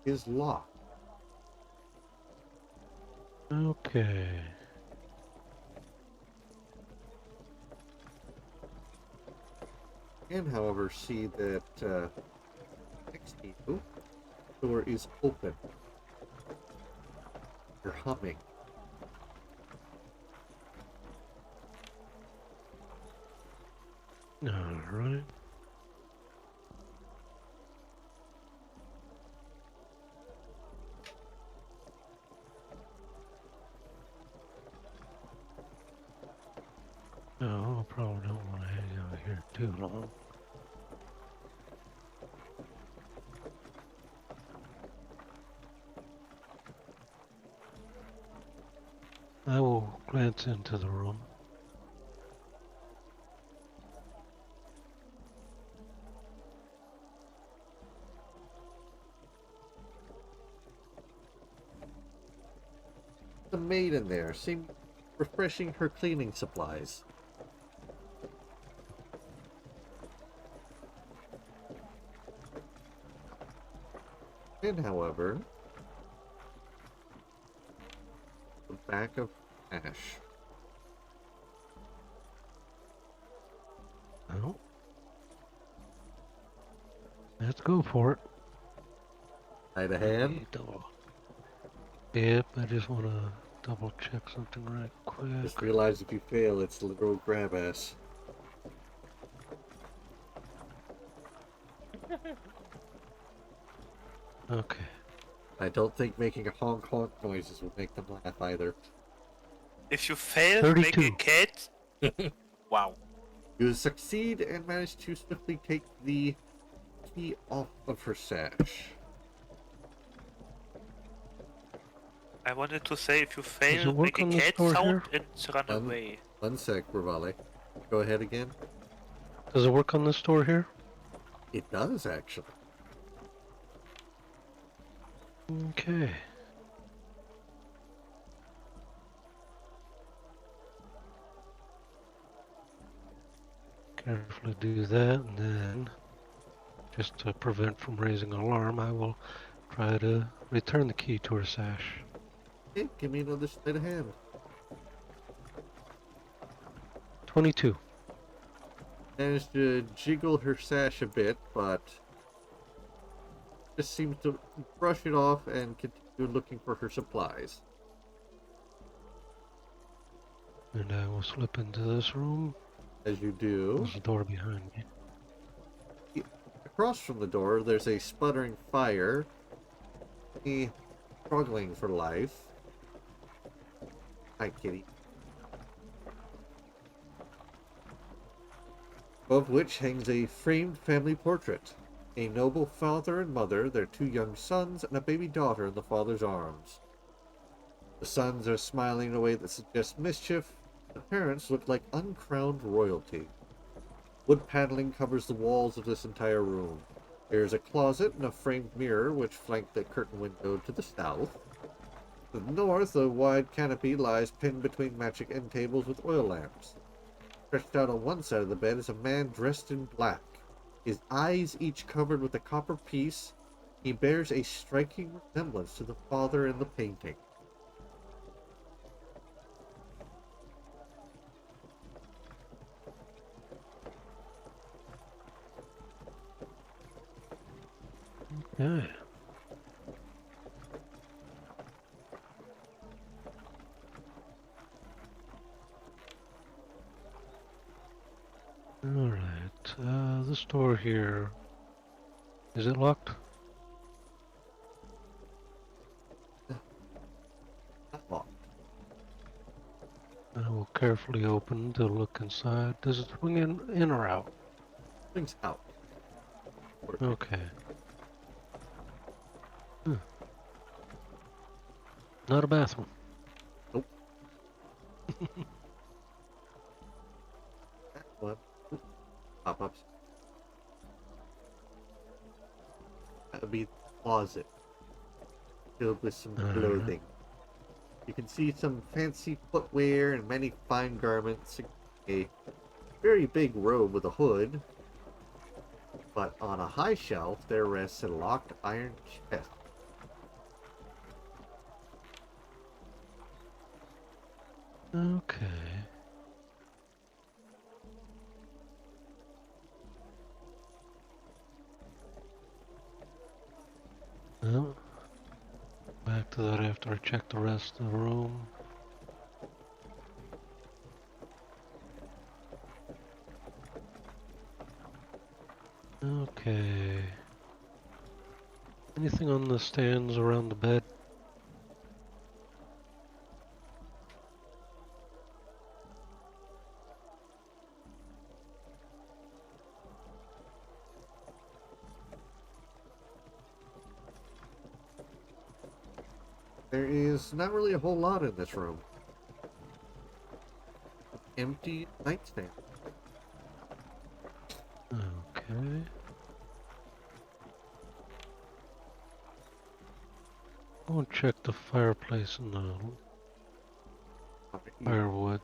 Is locked.
Okay.
Can, however, see that next to you, the door is open. You're humming.
Alright. No, I probably don't want to hang out here too long. I will glance into the room.
The maid in there seemed refreshing her cleaning supplies. And, however, the back of Ash.
Oh. Let's go for it.
Sleight of hand.
Okay, double. Yep, I just want to double check something right quick.
Just realize if you fail, it's literal grab ass.
Okay.
I don't think making a honk honk noises will make them laugh either.
If you fail,
32.
make a cat. Wow.
You succeed and manage to swiftly take the key off of her sash.
I wanted to say if you
Does
fail,
it work
make a
on this
cat
door
sound
here?
and run away.
1 sec, Rivale. Go ahead again.
Does it work on this door here?
It does, actually.
Okay. Carefully do that, and then, just to prevent from raising an alarm, I will try to return the key to her sash.
Okay, give me another sleight of hand.
22.
Managed to jiggle her sash a bit, but just seems to brush it off and continue looking for her supplies.
And I will slip into this room.
As you do,
There's a door behind me.
across from the door, there's a sputtering fire. He struggling for life. Hi, kitty. Above which hangs a framed family portrait. A noble father and mother, their 2 young sons, and a baby daughter in the father's arms. The sons are smiling in a way that suggests mischief. The parents look like uncrowned royalty. Wood paneling covers the walls of this entire room. There is a closet and a framed mirror which flank the curtain window to the south. To the north, a wide canopy lies pinned between matching end tables with oil lamps. Stretched out on one side of the bed is a man dressed in black. His eyes each covered with a copper piece. He bears a striking resemblance to the father in the painting.
Yeah. Alright, this door here, is it locked?
Not locked.
I will carefully open to look inside. Does it swing in or out?
Things out.
Okay. Hmm. Not a bathroom.
Nope. That one. Pop-ups. That would be the closet filled with some clothing. You can see some fancy footwear and many fine garments. A very big robe with a hood. But on a high shelf, there rests a locked iron chest.
Okay. Well, back to that after I check the rest of the room. Okay. Anything on the stands around the bed?
There is not really a whole lot in this room. Empty nightstand.
Okay. I'll check the fireplace and the firewood.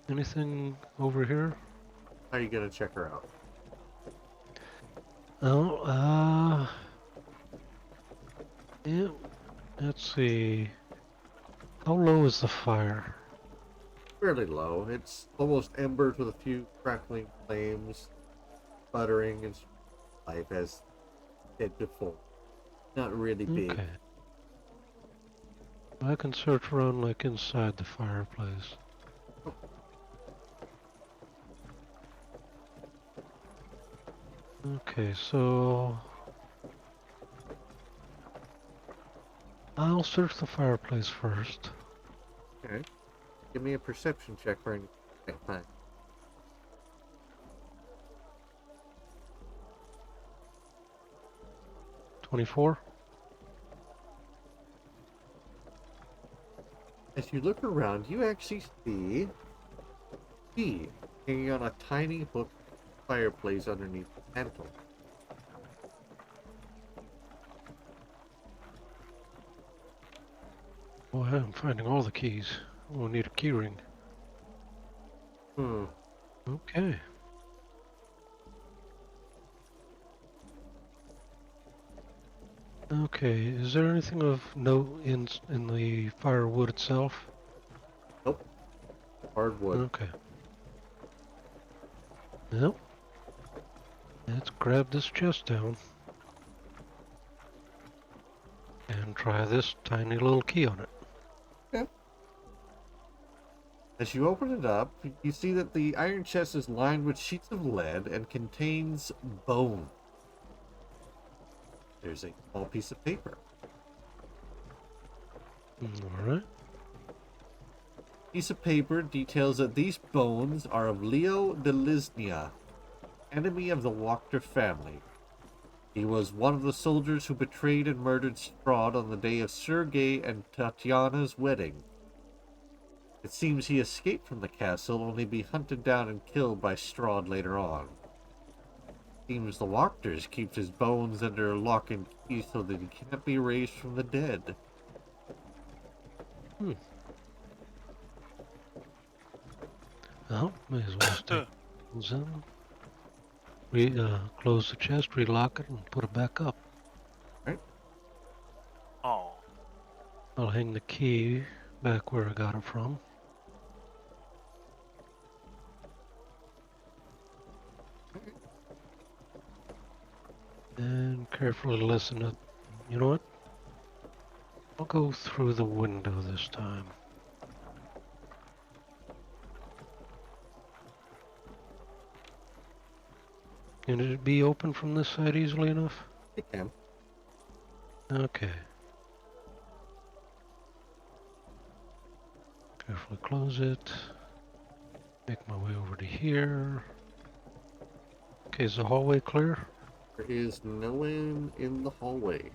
Anything over here?
How are you gonna check her out?
Oh, yeah. Let's see. How low is the fire?
Fairly low. It's almost embers with a few crackling flames, sputtering, and life as said before. Not really big.
Okay. I can search around like inside the fireplace. Okay, so I'll search the fireplace first.
Okay. Give me a perception check for any time.
24.
As you look around, you actually see key hanging on a tiny hook fireplace underneath the mantle.
Boy, I'm finding all the keys. We'll need a key ring.
Hmm.
Okay. Okay, is there anything of note in the firewood itself?
Nope. Hardwood.
Okay. Well, let's grab this chest down and try this tiny little key on it.
Okay. As you open it up, you see that the iron chest is lined with sheets of lead and contains bone. There's a small piece of paper.
Alright.
Piece of paper details that these bones are of Leo de Lisnia, enemy of the Wachter family. He was one of the soldiers who betrayed and murdered Strahd on the day of Sergei and Tatiana's wedding. It seems he escaped from the castle only to be hunted down and killed by Strahd later on. Seems the Wachters keep his bones under lock and key so that he can't be raised from the dead.
Well, may as well stick those in. Close the chest, relock it, and put it back up.
Oh.
I'll hang the key back where I got it from. And carefully listen up. You know what? I'll go through the window this time. Can it be open from this side easily enough?
It can.
Okay. Carefully close it. Make my way over to here. Okay, is the hallway clear?
There is no one in the hallway.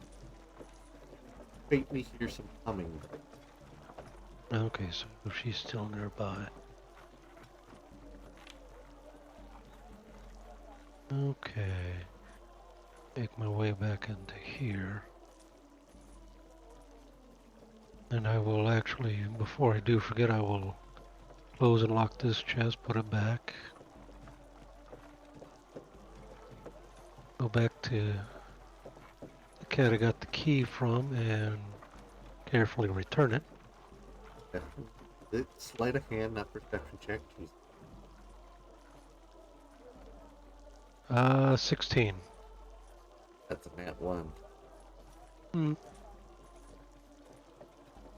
Faintly hear some humming.
Okay, so she's still nearby. Okay. Make my way back into here. And I will actually, before I do forget, I will close and lock this chest, put it back. Go back to the cat I got the key from and carefully return it.
Sleight of hand, not perception check. Jeez.
16.
That's a nat 1.
Mm,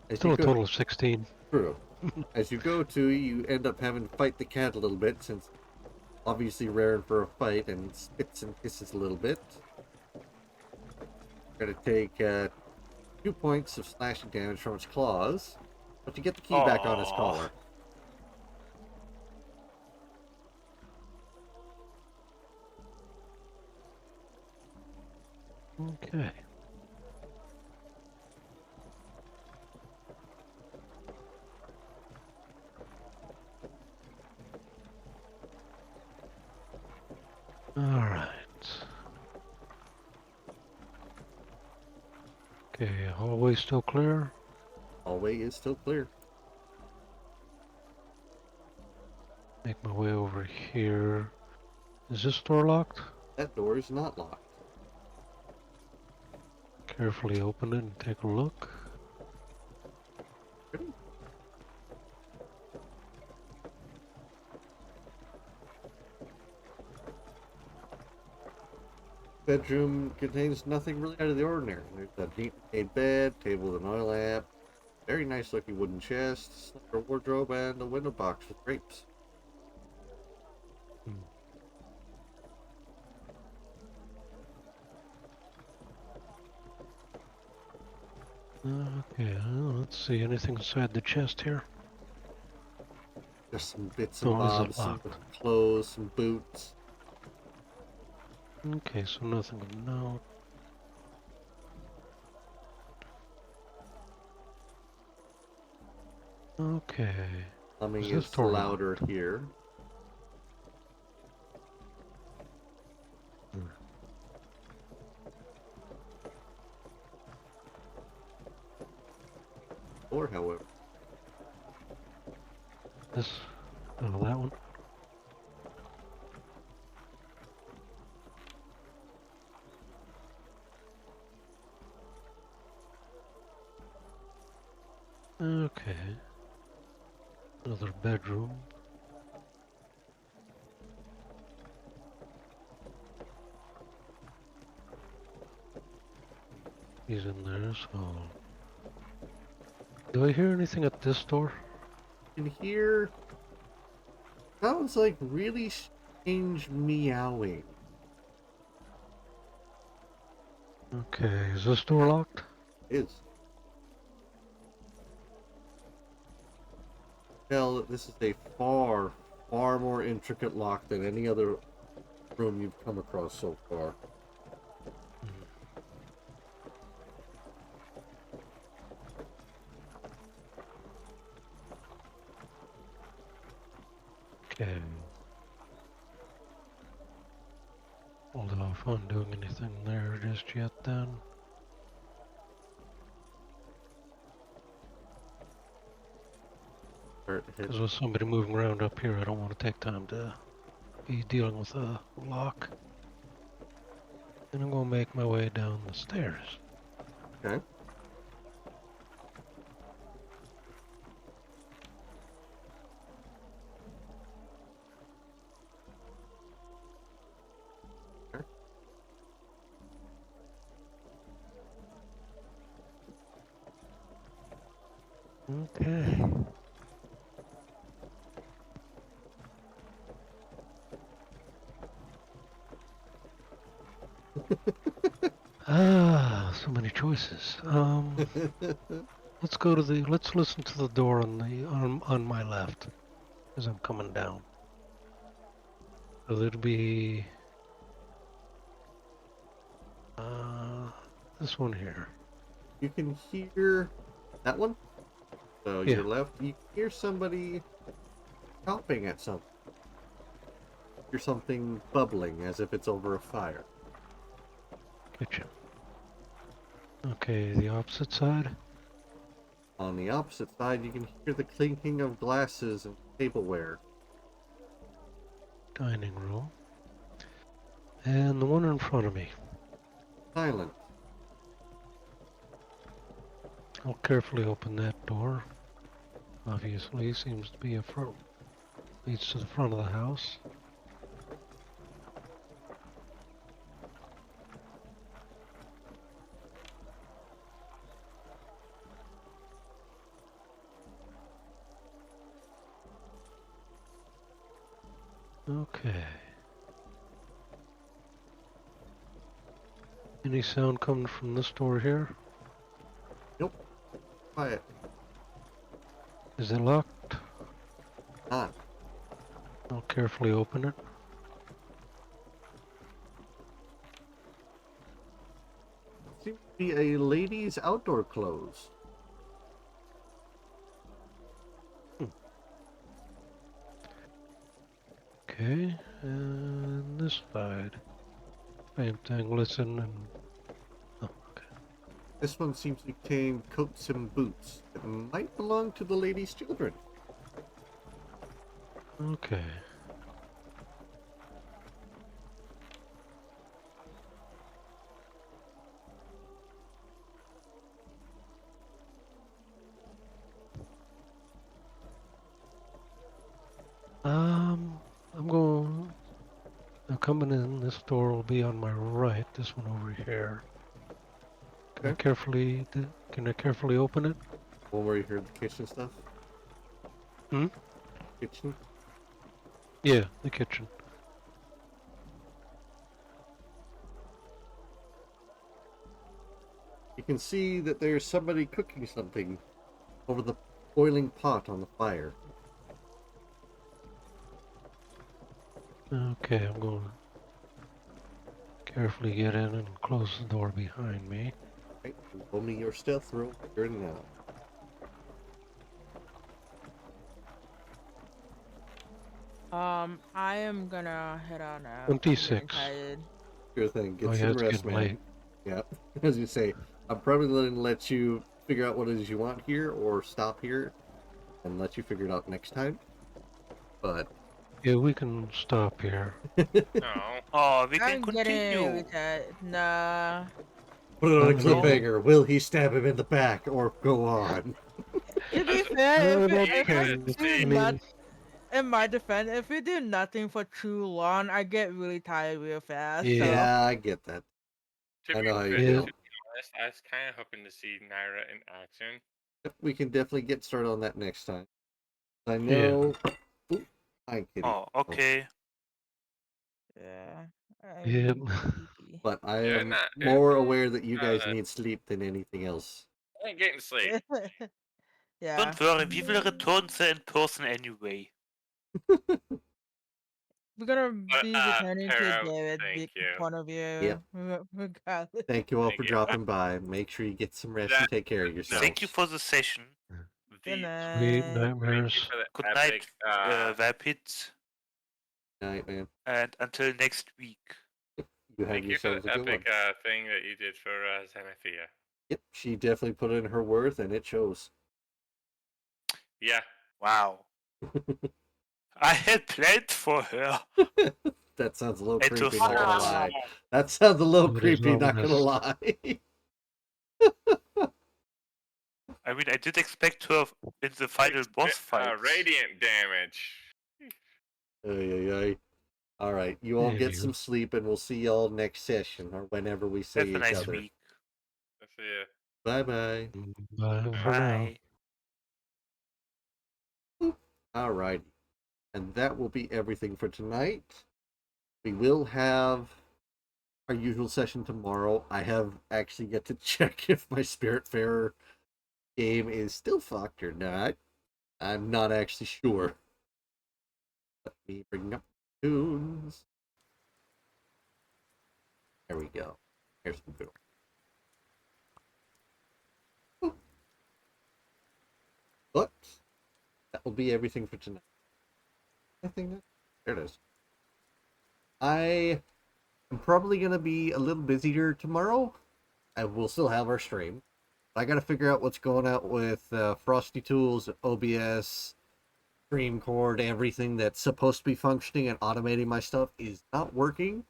As
still
you
a
go
total of 16.
through, as you go to, you end up having to fight the cat a little bit, since obviously raring for a fight, and spits and hisses a little bit. You're gonna take 2 points of slashing damage from its claws, but you get the key back on its
Aw.
collar.
Okay. Alright. Okay, hallway still clear?
Hallway is still clear.
Make my way over here. Is this door locked?
That door is not locked.
Carefully open it and take a look.
Bedroom contains nothing really out of the ordinary. There's a neat made bed, table with an oil lamp, very nice looking wooden chest, slipper wardrobe, and a window box with drapes.
Okay, let's see. Anything inside the chest here?
Just some bits and
Oh, is it
bobs, some
locked?
clothes, some boots.
Okay, so nothing of note. Okay.
Plumbing
Is this
is
door
louder
locked?
here. Or, however,
This, oh, that one. Okay. Another bedroom. He's in there, so... Do I hear anything at this door?
you can hear sounds like really strange meowing.
Okay, is this door locked?
It is. Tell that this is a far, far more intricate lock than any other room you've come across so far.
Okay. Hold off on doing anything there just yet then. Because with somebody moving around up here, I don't want to take time to be dealing with a lock. And I'm going to make my way down the stairs.
Okay.
Okay. So many choices. Let's go to the. Let's listen to the door on the on my left. as I'm coming down. So it'll be this one here.
You can hear that one. So
Yeah.
your left, you hear somebody chopping at something. Hear something bubbling as if it's over a fire.
Kitchen. Okay, the opposite side.
On the opposite side, you can hear the clinking of glasses and tableware.
Dining room. And the one in front of me.
Silent.
I'll carefully open that door. Obviously, seems to be a front. Leads to the front of the house. Okay. Any sound coming from this door here?
Nope. Quiet.
Is it locked?
Not.
I'll carefully open it.
Seems to be a lady's outdoor clothes.
Okay, and this side. Same thing, listen and... Oh, okay.
This one seems to contain coats and boots that might belong to the lady's children.
Okay. I'm going... Now coming in, this door will be on my right, this one over here. Can I
Okay.
carefully open it?
One where you heard the kitchen stuff?
Hmm?
Kitchen?
Yeah, the kitchen.
You can see that there's somebody cooking something over the boiling pot on the fire.
Okay, I'm going to carefully get in and close the door behind me.
Right, roll me your stealth roll here and now.
I am gonna head on out.
26.
I'm getting tired.
Sure thing. Get
Oh yeah,
some
it's
rest,
getting
man.
late.
Yeah. As you say, I'm probably going to let you figure out what it is you want here, or stop here and let you figure it out next time. But
Yeah, we can stop here.
No.
Oh, we can
I'm getting
continue.
really tired. Nah.
put it on a
No.
cliffhanger. Will he stab him in the back or go on?
To be
That's-
fair,
It
if I
depends.
do
I
not,
mean,
in my defense, if we do nothing for too long, I get really tired real fast.
Yeah.
So.
Yeah, I get that.
To
I
be
know how you
fair,
Yeah.
to be honest, I was kind of hoping to see Naira in action.
We can definitely get started on that next time. I know. Ooh, hi, kitty.
Oh, okay.
Yeah.
Yep.
sleepy.
But I
You're
am
not-
more aware that you guys
uh,
need sleep than anything else.
I ain't getting sleep.
Yeah.
Don't worry, we will return there in person anyway.
We're gonna
But,
be returning to
Taro,
David
thank you.
point of view.
Yep.
Regardless.
Thank you all
Thank
for
you.
dropping by. Make sure you get some rest and
That-
take care of yourselves.
Thank you for the session.
Good
The,
Sweet
night.
thank you
nightmares.
for the
Good
epic,
night, Vapid,
Night, man.
and until next week.
You have
thank you for
yourselves
the
a good one.
epic thing that you did for Xanathia.
Yep, she definitely put in her worth, and it shows.
Yeah.
Wow. I had planned for her.
That sounds a little
It
creepy,
was
not gonna
awesome.
lie. That sounds a little
It is
creepy, not gonna
ominous.
lie.
I mean, I did expect her in the final boss fight.
Radiant damage.
Ay, ay, ay. All right, you all get
Anywho.
some sleep, and we'll see y'all next session or whenever we see
Have a
each
nice
other.
week.
See ya.
Bye bye.
Bye for now.
Bye.
All right, and that will be everything for tonight. We will have our usual session tomorrow. I have actually yet to check if my Spiritfarer game is still fucked or not. I'm not actually sure. Let me bring up tunes. There we go. Here's some good. But that will be everything for tonight. I think that there it is. I am probably gonna be a little busier tomorrow. I will still have our stream. I gotta figure out what's going out with Frosty Tools, OBS, Dreamcord, everything that's supposed to be functioning and automating my stuff is not working.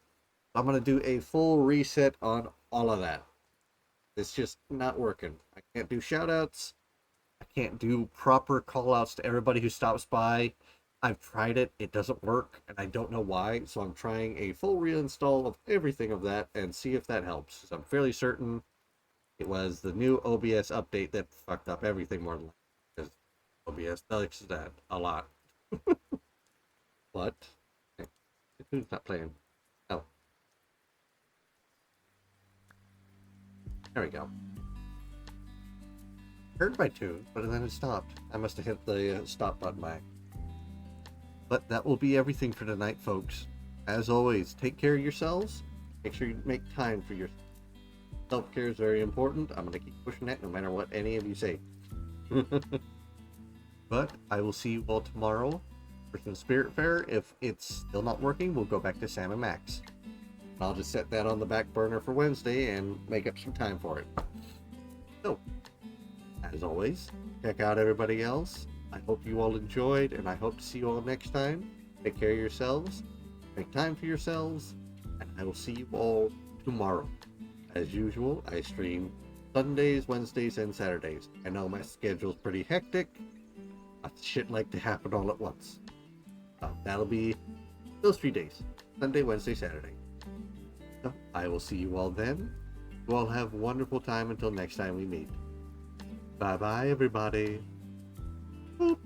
I'm gonna do a full reset on all of that. It's just not working. I can't do shoutouts. I can't do proper callouts to everybody who stops by. I've tried it, it doesn't work, and I don't know why, so I'm trying a full reinstall of everything of that and see if that helps. So I'm fairly certain it was the new OBS update that fucked up everything more than because OBS does that a lot. But who's not playing? Oh. There we go. Heard my tune, but then it stopped. I must have hit the stop button by. But that will be everything for tonight, folks. As always, take care of yourselves. Make sure you make time for your self-care is very important. I'm going to keep pushing that no matter what any of you say. But I will see you all tomorrow for some Spirit Fair. If it's still not working, we'll go back to Sam and Max. I'll just set that on the back burner for Wednesday and make up some time for it. So, as always, check out everybody else. I hope you all enjoyed, and I hope to see you all next time. Take care of yourselves, make time for yourselves, and I will see you all tomorrow. As usual, I stream Sundays, Wednesdays, and Saturdays. I know my schedule's pretty hectic. Shit like to happen all at once. That'll be those 3 days. Sunday, Wednesday, Saturday. So, I will see you all then. You all have a wonderful time until next time we meet. Bye-bye, everybody. Boop.